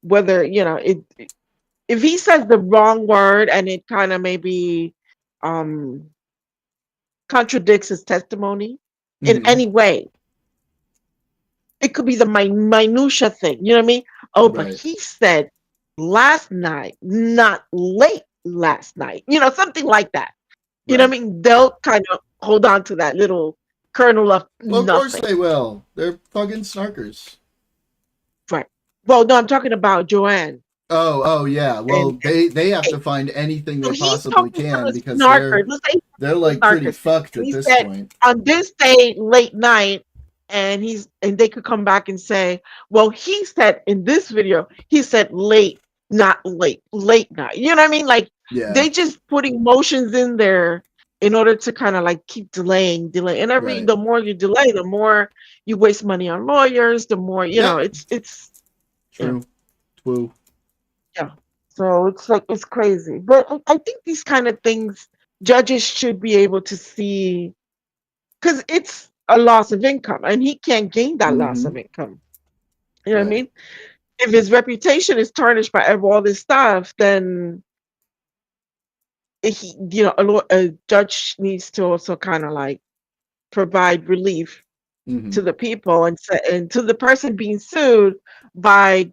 whether, if he says the wrong word and it kind of maybe contradicts his testimony in any way, it could be the minutia thing. You know what I mean? Oh, but Right. he said last night, not late last night. Something like that. You know what I mean? They'll kind of hold on to that little kernel of Well, of course nothing. they will. They're fucking snarkers. Right. Well, no, I'm talking about Joanne. Oh, yeah. Well, And they have to find anything so they he's possibly talking to can the because snarkers. Let's say they're the like pretty snarkers. fucked And at he this said point. on this day, late night, and they could come back and say, well, he said in this video, he said late, not late, late night. You know what I mean? Like they just putting motions in there in order to kind of like keep delaying. And the more you delay, the more you waste money on lawyers, the more, it's True. True. yeah. So it's like it's crazy. But I think these kind of things judges should be able to see because it's a loss of income and he can't gain that loss of income. You know what I mean? If his reputation is tarnished by all this stuff, then a judge needs to also kind of like provide relief to the people and to the person being sued by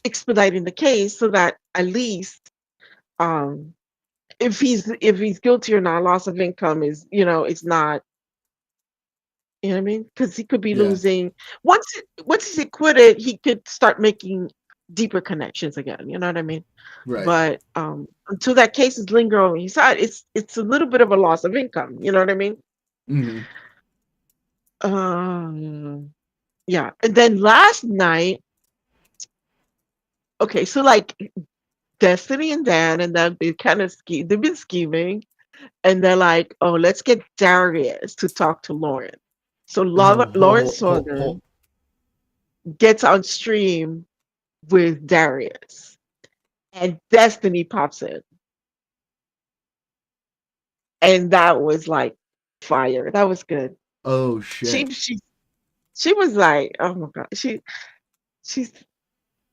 expediting the case so that at least if he's guilty or not, loss of income is, it's not, you know what I mean? Because he could be losing once he's acquitted, he could start making deeper connections again. You know what I mean? Right. But until that case is lingering on his side, it's a little bit of a loss of income. You know what I mean? Yeah. And then last night, okay, so like Destiny and Dan and them they kind of they've been scheming. And they're like, oh, let's get Darius to talk to Lauren. So Lauren Southern gets on stream with Darius. And Destiny pops in. And that was like fire. That was good. Oh shit. She was like, oh my God. She's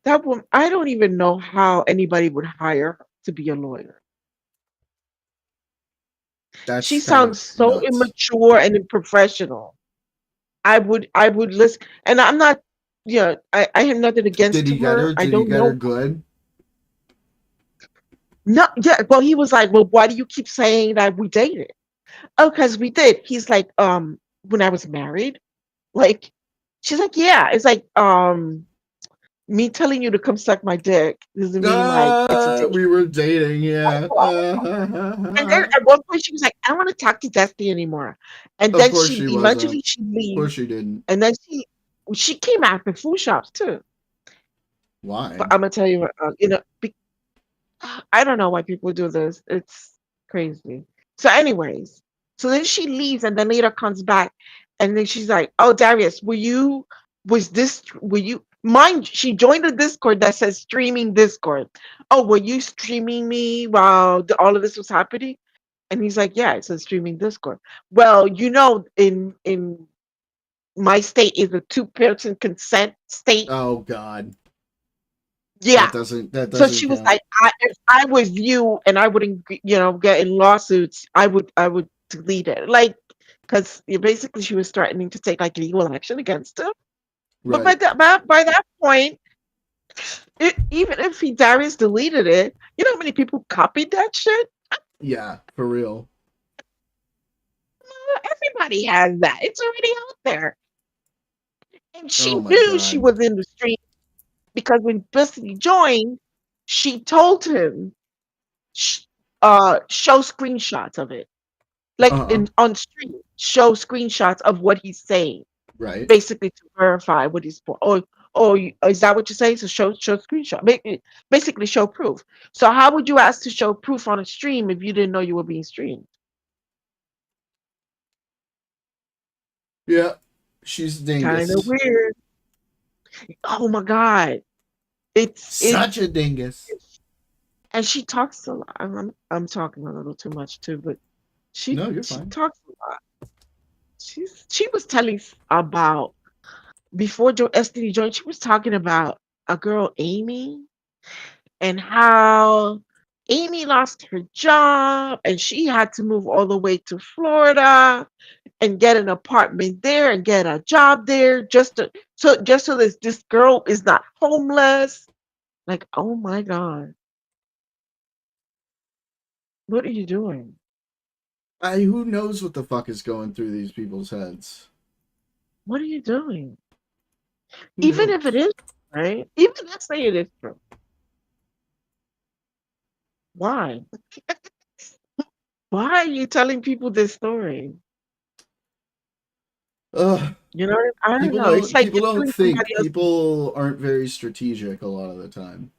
that woman. I don't even know how anybody would hire her to be a lawyer. That's She kind of sounds so nuts. immature and unprofessional. I would listen, and I'm not, I have nothing against Did he get her. her? I Did he don't get know. her good? No, yeah. Well, he was like, well, why do you keep saying that we dated? Oh, because we did. He's like, when I was married, like, she's like, yeah. It's like, me telling you to come suck my dick doesn't mean like it's a date. We were dating, yeah. And then at one point she was like, I don't want to talk to Dusty anymore. And Of then course she she eventually wasn't. she Of leaves. course she didn't. And then she came after food shops too. Why? But I'm gonna tell you what, I don't know why people do this. It's crazy. So, anyways, so then she leaves and then later comes back, and then she's like, "Oh, Darius, were you mind? She joined the Discord that says streaming Discord. Oh, were you streaming me while all of this was happening?" And he's like, "Yeah, it says streaming Discord." Well, in my state is a two-person consent state. Oh God. Yeah. That So doesn't she was count. like, if I was you and I wouldn't, get in lawsuits, I would delete it. Like, because basically she was threatening to take like legal action against him. But Right. by that point, even if Darius deleted it, you know how many people copied that shit? Yeah, for real. Everybody has that. It's already out there. And she Oh my knew she God. was in the street because when Felicity joined, she told him, show screenshots of it. Like on stream, show screenshots of what he's saying, Right. basically to verify what he's for. Oh, is that what you're saying? So show screenshot, basically show proof. So how would you ask to show proof on a stream if you didn't know you were being streamed? Yeah, she's dingus. Kind of weird. Oh my God, it's Such a dingus. And she talks a lot. I'm talking a little too much too, but she fine. talks a lot. She was telling about before Destiny joined. She was talking about a girl, Amy, and how Amy lost her job and she had to move all the way to Florida and get an apartment there and get a job there just so this girl is not homeless. Like, oh my God. What are you doing? Who knows what the fuck is going through these people's heads? What are you doing? Who Even knows? if it is right, even let's say it is true. Why? Why are you telling people this story? You know, I don't know. It's like people you're don't telling think. somebody else. People aren't very strategic a lot of the time.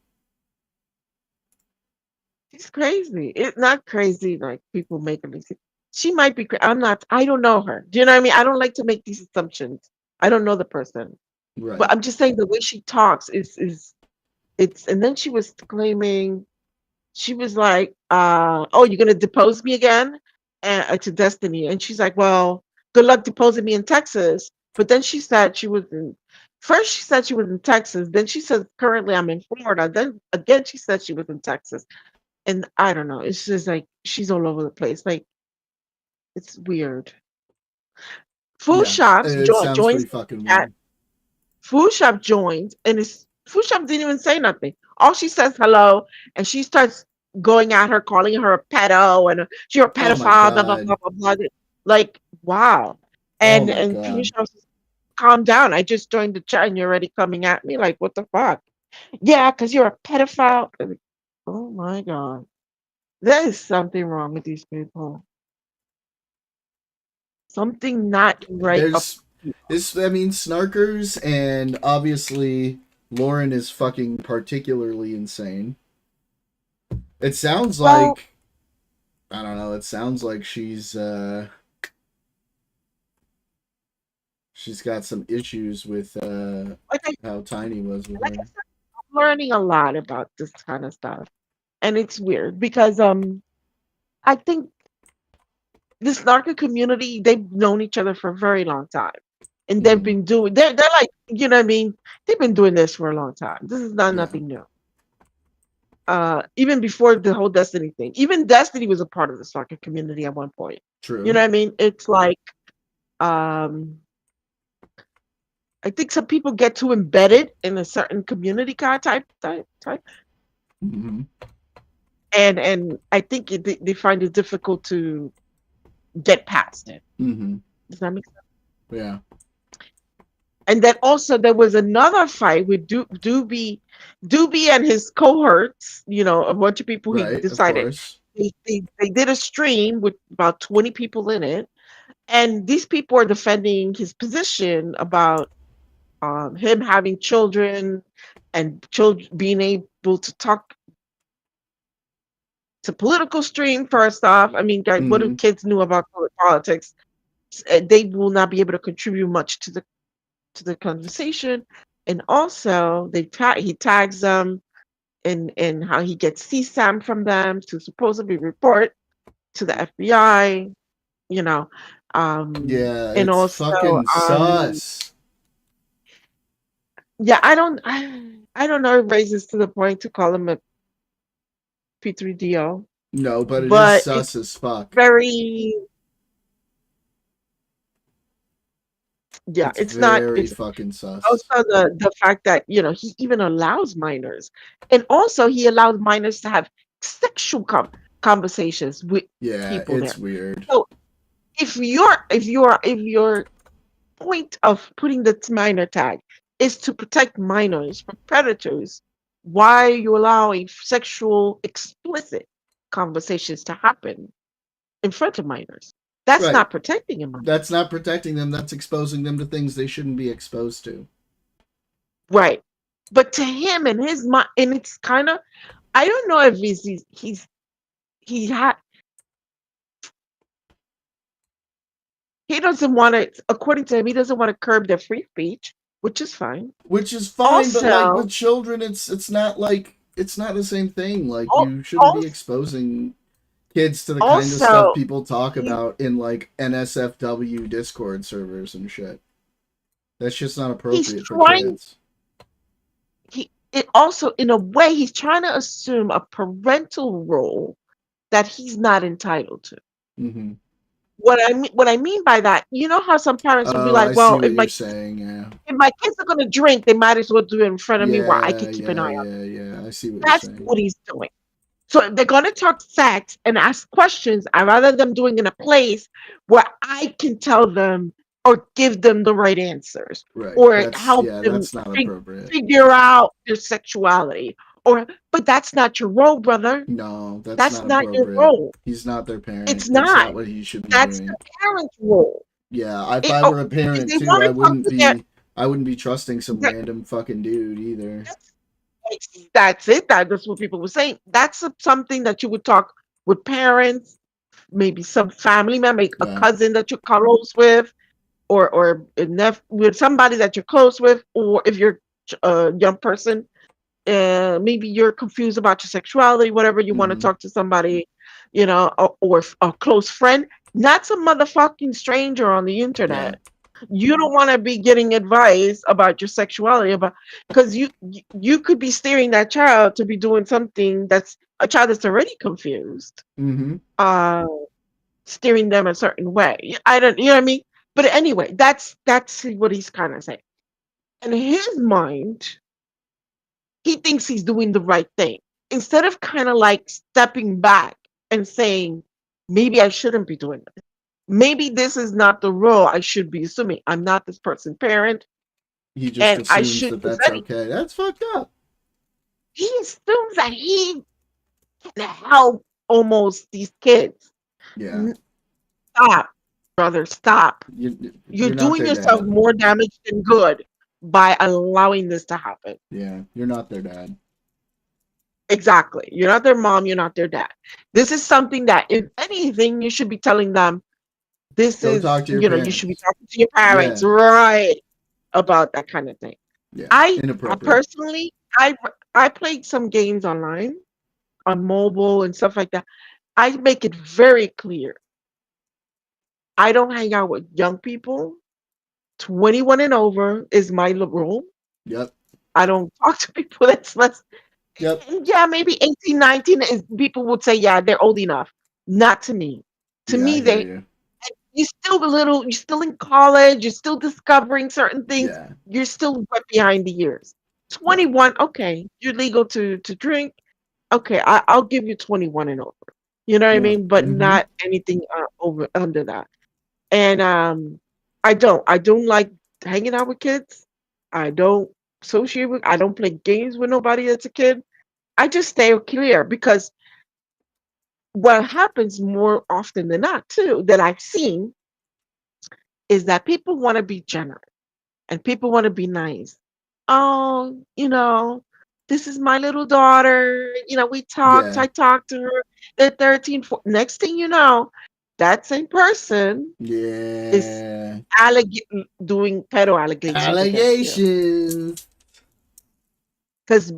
She's crazy. It's not crazy like people make it. She might be. I'm not. I don't know her. Do you know what I mean? I don't like to make these assumptions. I don't know the person, Right. but I'm just saying the way she talks is it's. And then she was claiming, she was like, "Oh, you're gonna depose me again?" And to Destiny, and she's like, "Well, good luck deposing me in Texas." But then she said she was in. First, she said she was in Texas. Then she said, "Currently, I'm in Florida." Then again, she said she was in Texas. And I don't know. It's just like she's all over the place. Like it's weird. Food shops It sounds joins pretty fucking chat. weird. Food shop joins, and it's food shop didn't even say nothing. All she says hello, and she starts going at her, calling her a pedo and you're a Oh my pedophile. Blah blah God. blah blah blah. Like wow. Oh my And food God. shops, calm down. I just joined the chat, and you're already coming at me. Like what the fuck? Yeah, because you're a pedophile. Oh my God. There is something wrong with these people. Something not right. I mean, snarkers, and obviously Lauren is fucking particularly insane. It sounds like, I don't know, it sounds like she's got some issues with how Tiny was with her. I'm learning a lot about this kind of stuff, and it's weird because I think this narco community, they've known each other for a very long time, and they've been doing. They're like, you know what I mean. They've been doing this for a long time. This is not nothing new. Even before the whole Destiny thing, even Destiny was a part of the soccer community at one point. True. You know what I mean? It's like, um, I think some people get too embedded in a certain community kind type. Mm-hmm. And I think they find it difficult to get past it. Mm-hmm. Does that make sense? Yeah. And then also there was another fight with Doobie and his cohorts, a bunch of people he Right, of decided. course. They did a stream with about 20 people in it. And these people are defending his position about him having children and children being able to talk to political stream first off. I mean, guys, what do Mm-hmm. kids knew about politics? They will not be able to contribute much to the conversation. And also, he tags them in how he gets CSAM from them to supposedly report to the FBI. Yeah, And it's also, fucking sus. yeah, I don't know if it raises to the point to call him a P3DO, No, but it is but it's sus as fuck. very, yeah, It's it's not. very It's fucking sus. also the fact that he even allows minors, and also he allowed minors to have sexual conversations with Yeah, people it's there. weird. So if your point of putting the minor tag is to protect minors from predators, why are you allowing sexual explicit conversations to happen in front of minors? That's Right. not protecting a minor. That's not protecting them. That's exposing them to things they shouldn't be exposed to. Right. But to him and his mind, and it's kind of, I don't know if he doesn't want to, according to him, he doesn't want to curb their free speech, which is fine. Which is fine, but like Also, with children, it's not the same thing. Like al- you shouldn't be also, exposing kids to the kind of stuff also, people talk he, about in like NSFW Discord servers and shit. That's just not he's appropriate for trying, kids. it also, in a way, he's trying to assume a parental role that he's not entitled to. Mm-hmm. What I mean by that, you know how some parents will be Oh, I like, see well, what you're saying. Yeah. if my kids are gonna drink, they might as well do it in front of me where I Yeah, can keep an eye on them. yeah. I see what That's you're saying. what he's doing. So if they're gonna talk sex and ask questions, I'd rather them doing in a place where I can tell them or give them the right answers, Right. or help them That's not appropriate. figure out their sexuality. But that's not your role, brother. No, that's That's not not your appropriate. role. He's not their parent. It's That's not. not what he should be That's doing. the parent's role. Yeah, if I were a If parent they too, want I to talk wouldn't to their, be trusting some random fucking dude either. that's it. That's what people were saying. That's something that you would talk with parents, maybe some family member, a cousin that you're close with, or with somebody that you're close with, or if you're a young person, maybe you're confused about your sexuality, whatever, you want to talk to somebody, or a close friend, not some motherfucking stranger on the internet. You don't want to be getting advice about your sexuality, because you could be steering that child to be doing something that's a child that's already confused. Mm-hmm. Steering them a certain way. I don't, you know what I mean? But anyway, that's what he's kind of saying. In his mind, he thinks he's doing the right thing. Instead of kind of like stepping back and saying, maybe I shouldn't be doing this. Maybe this is not the role I should be assuming. I'm not this person's parent. He just and I assumes should, that that's okay. That's fucked up. He assumes that he can help almost these kids. Yeah. Stop, brother. Stop. You're doing yourself more damage than good by allowing this to happen. Yeah, you're not their dad. Exactly. You're not their mom. You're not their dad. This is something that, if anything, you should be telling them. Go talk to your parents. You should be talking to your parents, right, about that kind of thing. Yeah, I inappropriate. Personally, I played some games online, on mobile and stuff like that. I make it very clear. I don't hang out with young people. 21 and over is my rule. Yep. I don't talk to people that's less. Yep. Yeah, maybe 18, 19 is, people would say, yeah, they're old enough. Not to me. To me, you're still in college, you're still discovering certain things, Yeah. you're still wet behind the ears. 21, okay, you're legal to drink. Okay, I'll give you 21 and over. You know what I Yeah. mean? But Mhm. not anything over under that. And I don't like hanging out with kids. I don't associate with. I don't play games with nobody that's a kid. I just stay clear because what happens more often than not, too, that I've seen is that people want to be generous and people want to be nice. Oh, this is my little daughter. We talked. Yeah. I talked to her at 13. Next thing you know, that same person is Yeah. doing pedo allegations against you. Allegations. Because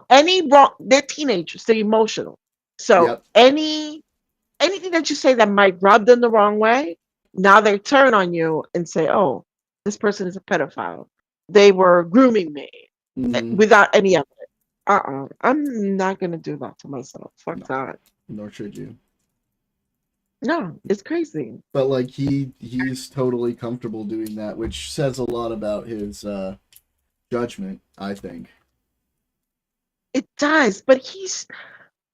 any wrong, they're teenagers, they're emotional. So Yep. anything that you say that might rub them the wrong way, now they turn on you and say, "Oh, this person is a pedophile. They were grooming me Mhm. without any evidence." I'm not gonna do that to myself. Fuck that. Nor should you. No, it's crazy. But like he's totally comfortable doing that, which says a lot about his judgment, I think. It does, but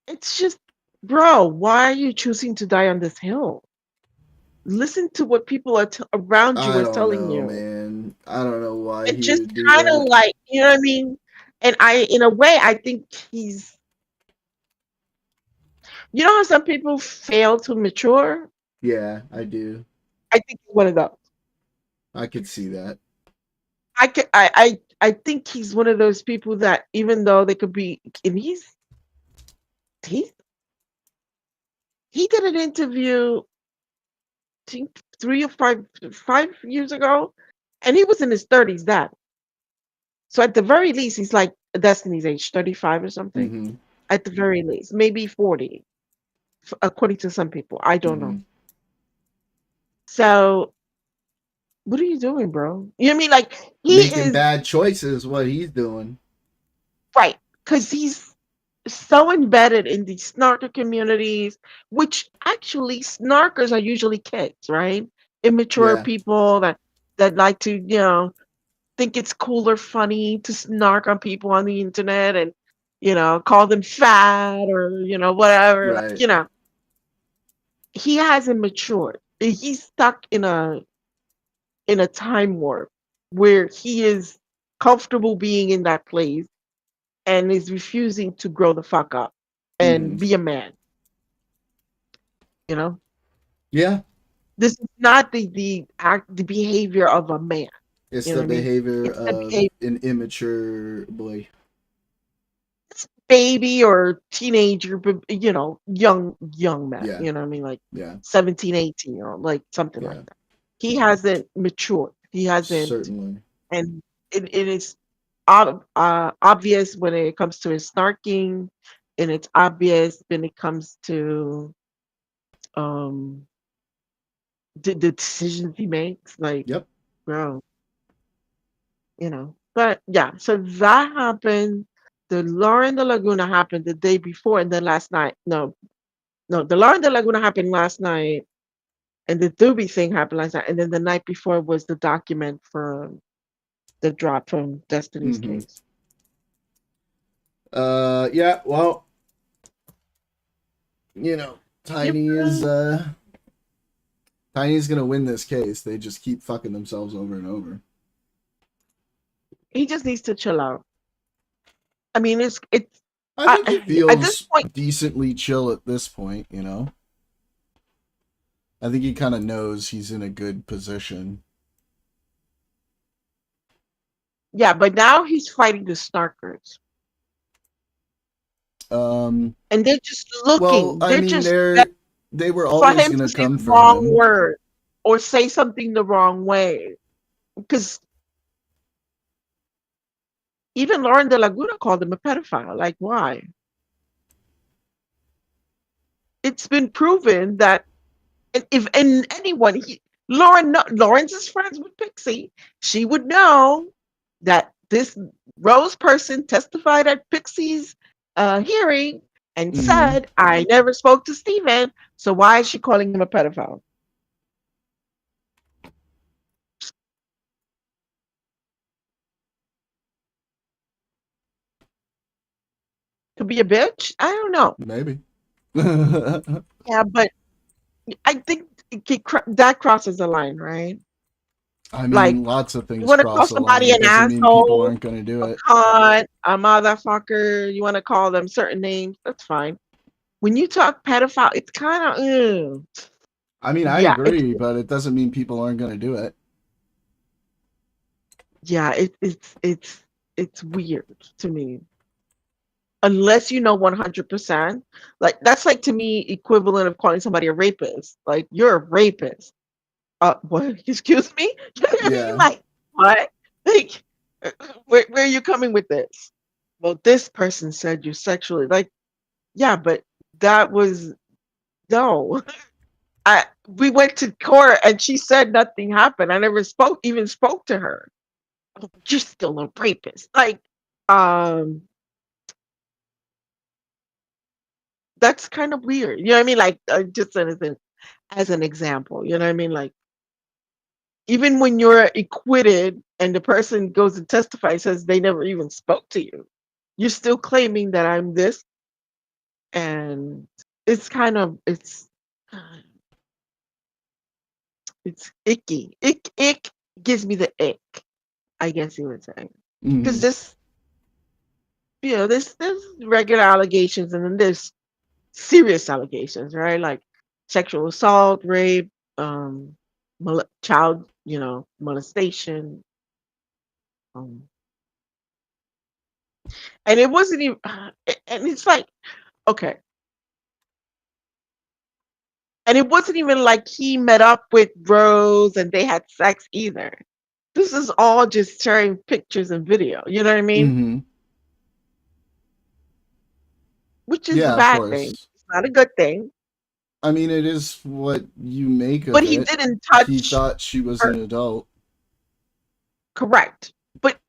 it's just, bro, why are you choosing to die on this hill? Listen to what people around you I are don't telling know, you. man. I don't know why And he just would do kind of that. like, you know what I mean? And in a way, I think you know how some people fail to mature? Yeah, I do. I think he's one of those. I could see that. I think he's one of those people that even though they could be, and he he did an interview, I think 3 or 5 years ago, and he was in his 30s then. So at the very least, he's like Destiny's age, 35 or something. Mm-hmm. At the very least, maybe 40, according to some people. I don't know. So what are you doing, bro? You know what I mean? Like he Making is bad choices, what he's doing. right because he's so embedded in these snarker communities, which actually snarkers are usually kids, right? Immature Yeah. people that like to, think it's cool or funny to snark on people on the internet and, call them fat or, whatever. Right. He hasn't matured. He's stuck in a time warp where he is comfortable being in that place and is refusing to grow the fuck up Mm-hmm. and be a man. You know, Yeah. this is not the behavior of a man. It's You know the what I mean? behavior It's the of behavior an immature boy. baby or teenager, but young man. Yeah. You know what I mean? Like Yeah. 17, 18, or like something like Yeah. that. He hasn't matured. He hasn't, Certainly. and it is obvious when it comes to his snarking, and it's obvious when it comes to um the decisions he makes. Like, Yep. bro, But yeah, so that happened. The Lauren de Laguna happened the day before, and then last night. No, the Lauren de Laguna happened last night, and the Doobie thing happened last night, and then the night before was the document for the drop from Destiny's Mm-hmm. case. Yeah, well, Tiny's gonna win this case. They just keep fucking themselves over and over. He just needs to chill out. I mean, it's I think he at this feels point, decently chill at this point, I think he kind of knows he's in a good position. yeah, but now he's fighting the snarkers. And they're just looking. Well, I They're mean, just they were for always him gonna to say come the for wrong him. word or say something the wrong way. Because even Lauren de Laguna called him a pedophile. Like, why? It's been proven that if anyone, Lawrence is friends with Pixie, she would know that this Rose person testified at Pixie's hearing and said, "I never spoke to Steven, so why is she calling him a pedophile?" To be a bitch? I don't know. Maybe. Yeah, but I think that crosses the line, right? I Like, mean, lots of you things want to call cross the line. somebody It an doesn't mean people asshole, aren't going to do a it. cunt, a motherfucker. You want to call them certain names. That's fine. When you talk pedophile, it's kind of, I mean, I yeah, agree, but it doesn't mean people aren't going to do it. yeah, it's weird to me. Unless you know 100%, like that's like to me equivalent of calling somebody a rapist. Like you're a rapist. What? Excuse me? You know what I mean? Yeah. Like what? Like where are you coming with this? Well, this person said you sexually like, yeah, but that was no. We went to court and she said nothing happened. I never even spoke to her. Oh, you're still a rapist. Like, um, that's kind of weird. You know what I mean? Like, just as an example, you know what I mean? Like, even when you're acquitted and the person goes and testifies, says they never even spoke to you, you're still claiming that I'm this, and it's kind of it's icky. Ick gives me the ick. I guess you would say, because Mhm. this, there's regular allegations and then there's serious allegations, right? Like sexual assault, rape, child, molestation. Um, and it wasn't even, and it's like, okay. And it wasn't even like he met up with Rose and they had sex either. This is all just sharing pictures and video. You know what I mean? Mm-hmm. Which is a Yeah, of bad thing. course. It's not a good thing. I mean, it is what you make But of he it. didn't He touch thought she was her. an adult. Correct. But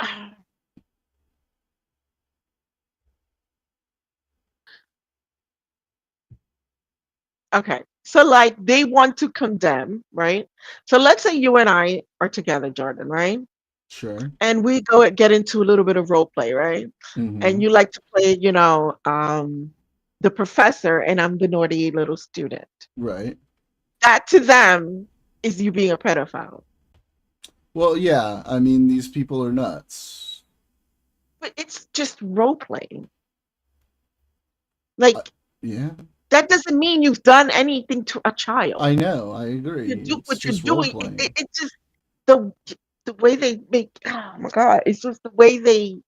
okay. So like they want to condemn, right? So let's say you and I are together, Jordan, right? Sure. And we go and get into a little bit of role play, right? Mm-hmm. And you like to play, the professor and I'm the naughty little student. Right. That to them is you being a pedophile. Well, yeah. I mean, these people are nuts. But it's just role playing. Like Yeah. that doesn't mean you've done anything to a child. I know. I agree. You do It's what you're just role doing. playing. It's just the the way they make. Oh my god! It's just the way they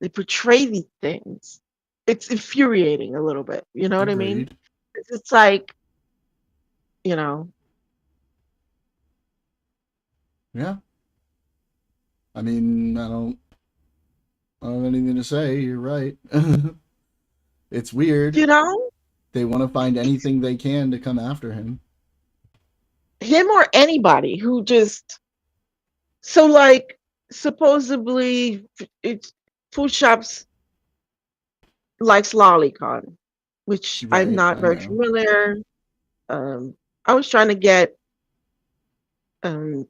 portray these things. It's infuriating a little bit. You know what I mean? Agreed. It's like, you know, Yeah. I mean, I don't have anything to say. You're right. It's weird. you know, They want to find it's anything they can to come after him. him or anybody who just so like supposedly it's food shops likes lolicon, which I'm Right. not I very know. familiar. I was trying to get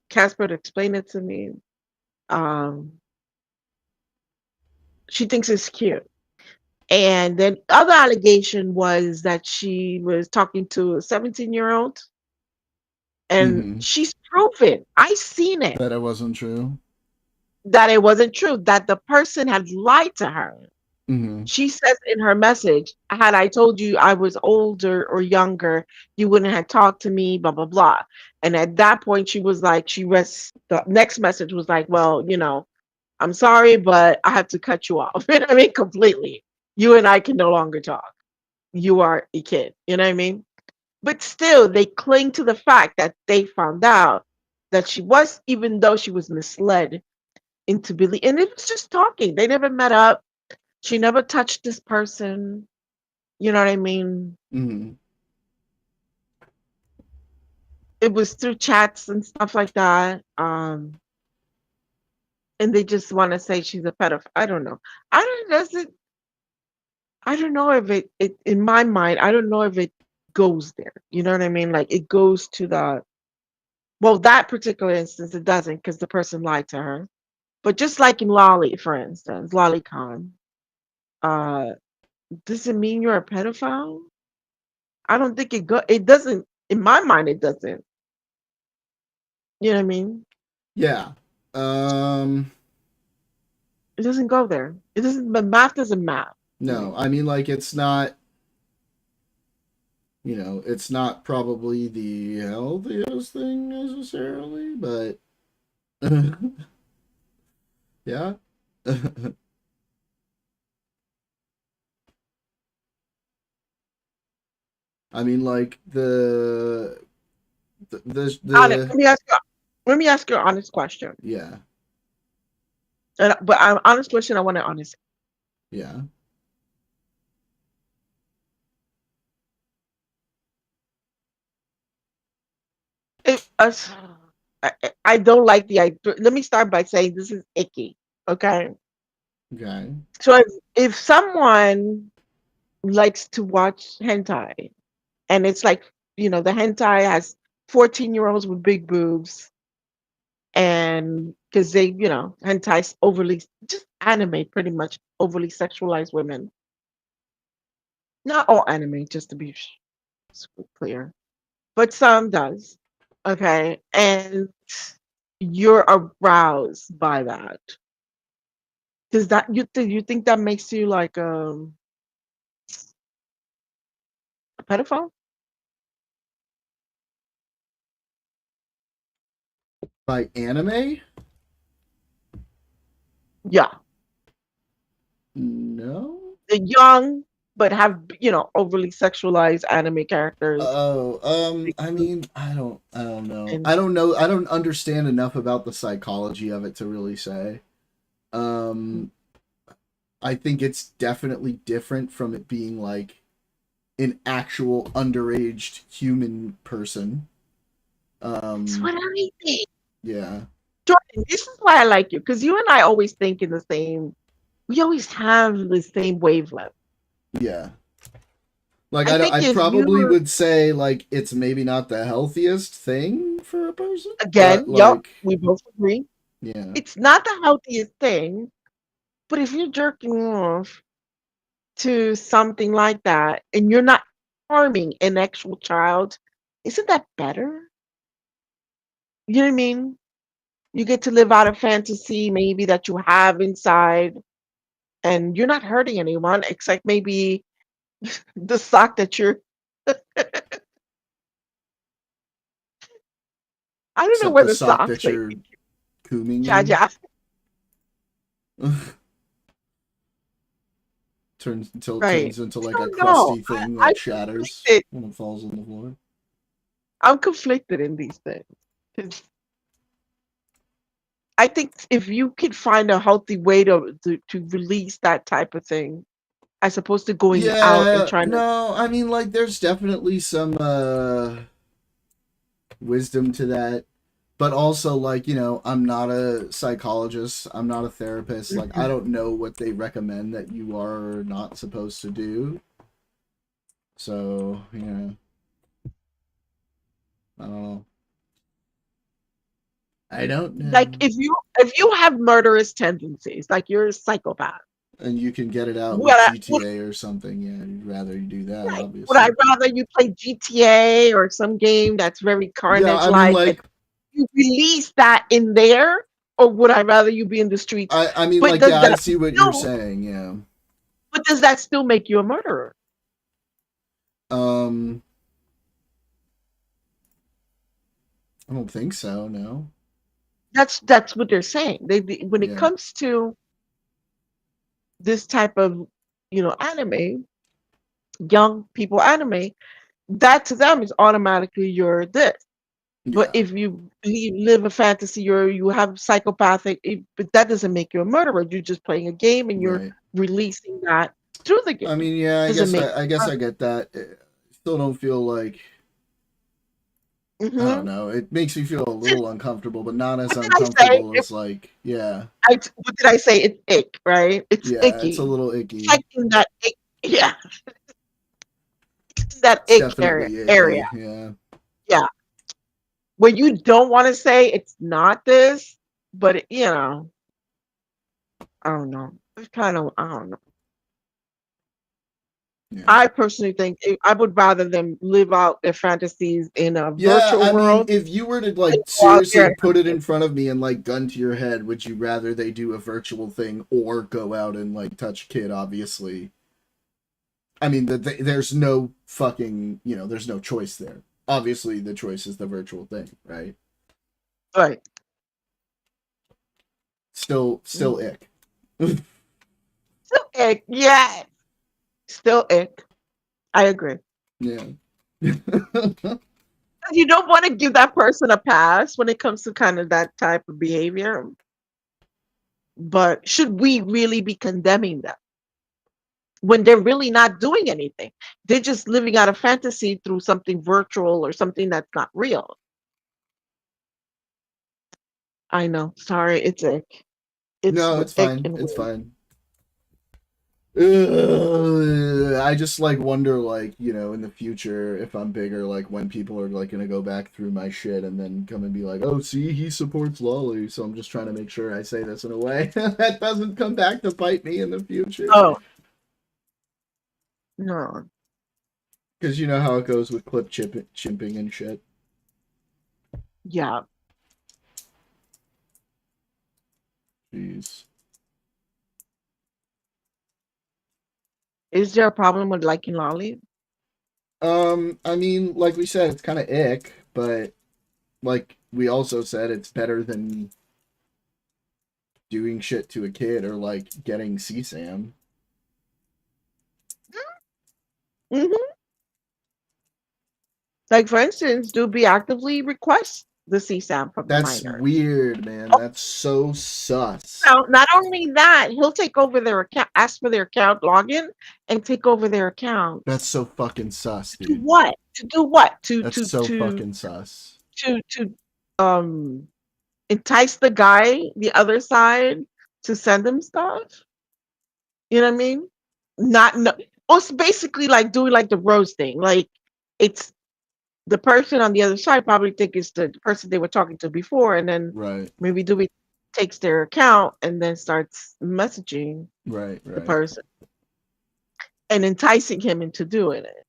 Casper to explain it to me. Um, she thinks it's cute. And then other allegation was that she was talking to a 17-year-old and Mm-hmm. she's proven, I seen it, That it wasn't true. that it wasn't true, that the person had lied to her. Mm-hmm. She says in her message, had I told you I was older or younger, you wouldn't have talked to me, blah, blah, blah. And at that point, she was like, the next message was like, well, I'm sorry, but I have to cut you off. You know what I mean? Completely. You and I can no longer talk. You are a kid. You know what I mean? But still, they cling to the fact that they found out that she was, even though she was misled into believing, and it was just talking. They never met up. She never touched this person. You know what I mean? Mm-hmm. It was through chats and stuff like that. And they just want to say she's a pedophile. I don't know. I don't does it I don't know if it in my mind, I don't know if it goes there. You know what I mean? Like it goes to the well, that particular instance it doesn't because the person lied to her. But just like in Lolly, for instance, Lolicon, uh, does it mean you're a pedophile? I don't think it doesn't, in my mind, it doesn't. You know what I mean? Yeah. It doesn't go there. It doesn't, the math doesn't map. No, I mean, like, it's not, it's not probably the healthiest thing necessarily, but yeah. I mean, like, Let me ask you an honest question. Yeah. But an honest question, I want an honest. Yeah. I don't like the idea. Let me start by saying this is icky. Okay. Okay. So if someone likes to watch hentai, and it's like, the hentai has 14-year-olds with big boobs, and because they, hentai overly, just anime pretty much overly sexualize women. Not all anime, just to be clear, but some does. Okay. And you're aroused by that. Does that, you think that makes you like a pedophile? By anime? Yeah. No. The young, but have, overly sexualized anime characters. I mean, I don't know. I don't understand enough about the psychology of it to really say. I think it's definitely different from it being like an actual underaged human person. That's what I think. Yeah. Jordan, this is why I like you, because you and I always think in the same, we always have the same wavelength. Yeah. Like, I I probably would say, like, it's maybe not the healthiest thing for a person. Again, but, yep, like, we both agree. Yeah. It's not the healthiest thing, but if you're jerking off to something like that and you're not harming an actual child, isn't that better? You know what I mean? You get to live out a fantasy maybe that you have inside, and you're not hurting anyone except maybe the sock that you're. I don't know Except where the the sock socks that like. you're cooming Yeah, in. yeah. Turns Right. into like I a don't know. crusty thing I'm that shatters conflicted. when it falls on the floor. I'm conflicted in these things. 'Cause I think if you could find a healthy way to release that type of thing, as opposed to going out and Yeah, trying to. no, I mean, like, there's definitely some wisdom to that, but also, like, I'm not a psychologist, I'm not a therapist, like, I don't know what they recommend that you are not supposed to do. So, yeah, I don't know. I don't know. Like if you have murderous tendencies, like you're a psychopath. And you can get it out with Would I, GTA or something. Yeah, you'd rather you do that, would obviously. I rather you play GTA or some game that's very Yeah, I mean, carnage-like and like, you release that in there, or would I rather you be in the streets? I mean, But like, does yeah, I that see what you're saying. Yeah. But does that still make you a murderer? I don't think so. No. That's what they're saying. When it comes to this type of anime, young people anime, that to them is automatically you're this. But if you live a fantasy or you have psychopathic, but that doesn't make you a murderer. You're just playing a game and you're Right. releasing that through the game. I mean, yeah, I guess I get that. Still don't feel like. I don't know. It makes me feel a little uncomfortable, but not as uncomfortable as like, yeah. What did I say? It's ick, right? It's icky. It's a little icky. It's like in that ick, yeah. That It's ick definitely area. icky, yeah. Yeah. Where you don't want to say it's not this, but I don't know. It's kind of, I don't know. I personally think I would rather them live out their fantasies in a virtual I mean, world. if you were to than like go out seriously there and put it in front of me and like gun to your head, would you rather they do a virtual thing or go out and like touch a kid? Obviously, I mean, there's no fucking, there's no choice there. Obviously, the choice is the virtual thing, right? Right. Still ick. Still ick. Yeah. Still ick. I agree. Yeah. You don't want to give that person a pass when it comes to kind of that type of behavior. But should we really be condemning them when they're really not doing anything? They're just living out a fantasy through something virtual or something that's not real. I know. Sorry, it's ick. No, it's fine. It's fine. I just like wonder, like, in the future, if I'm bigger, like when people are like gonna go back through my shit and then come and be like, oh, see, he supports Lolly. So I'm just trying to make sure I say this in a way that doesn't come back to bite me in the future. Oh. No. Because you know how it goes with clip chimping and shit. Yeah. Jeez. Is there a problem with liking Lolly? I mean, like we said, it's kind of ick, but like we also said, it's better than doing shit to a kid or like getting CSAM. Mm-hmm. Like, for instance, Doobie actively requests the CSAM from the That's minor. weird, man. That's so sus. Now, not only that, he'll take over their account, ask for their account login, and take over their account. That's so fucking sus, To dude. what? To do what? That's so fucking sus. To entice the guy, the other side, to send him stuff. You know what I mean? It's basically like doing like the rose thing. Like, it's the person on the other side probably think it's the person they were talking to before, and then maybe Dewey takes their account and then starts messaging the person and enticing him into doing it.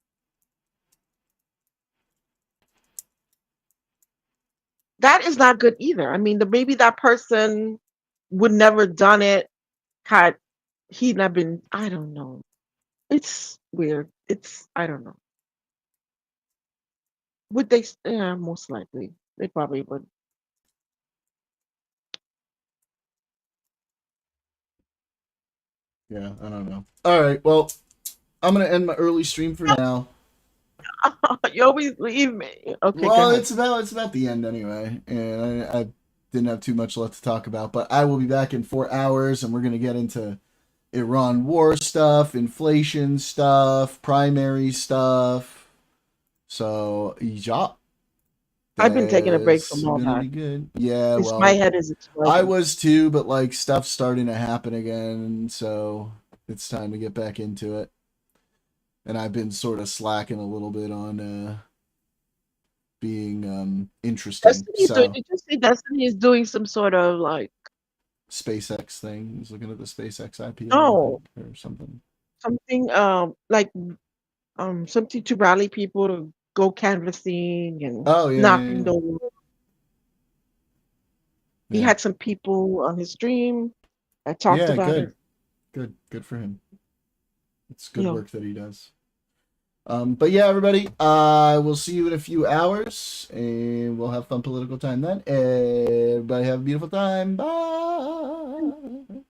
That is not good either. I mean, maybe that person would never done it had he not been. I don't know. It's weird. I don't know. Would they? Yeah, most likely they probably would. Yeah, I don't know. All right, well, I'm gonna end my early stream for now. You always leave me. Okay. Well, it's about the end anyway, and I didn't have too much left to talk about. But I will be back in 4 hours, and we're gonna get into Iran war stuff, inflation stuff, primary stuff. So, yeah. I've been taking a break from all that. Good. Yeah, well, my head is exploding. I was too, but like stuff's starting to happen again, so it's time to get back into it. And I've been sort of slacking a little bit on being interesting. Did you see Destiny is doing some sort of like SpaceX thing? He's looking at the SpaceX IPO No. or something. something like something to rally people to go canvassing and knocking doors. He had some people on his stream that talked about it. Good for him. It's good work that he does. But yeah, everybody, we'll see you in a few hours, and we'll have fun political time then. Everybody have a beautiful time. Bye.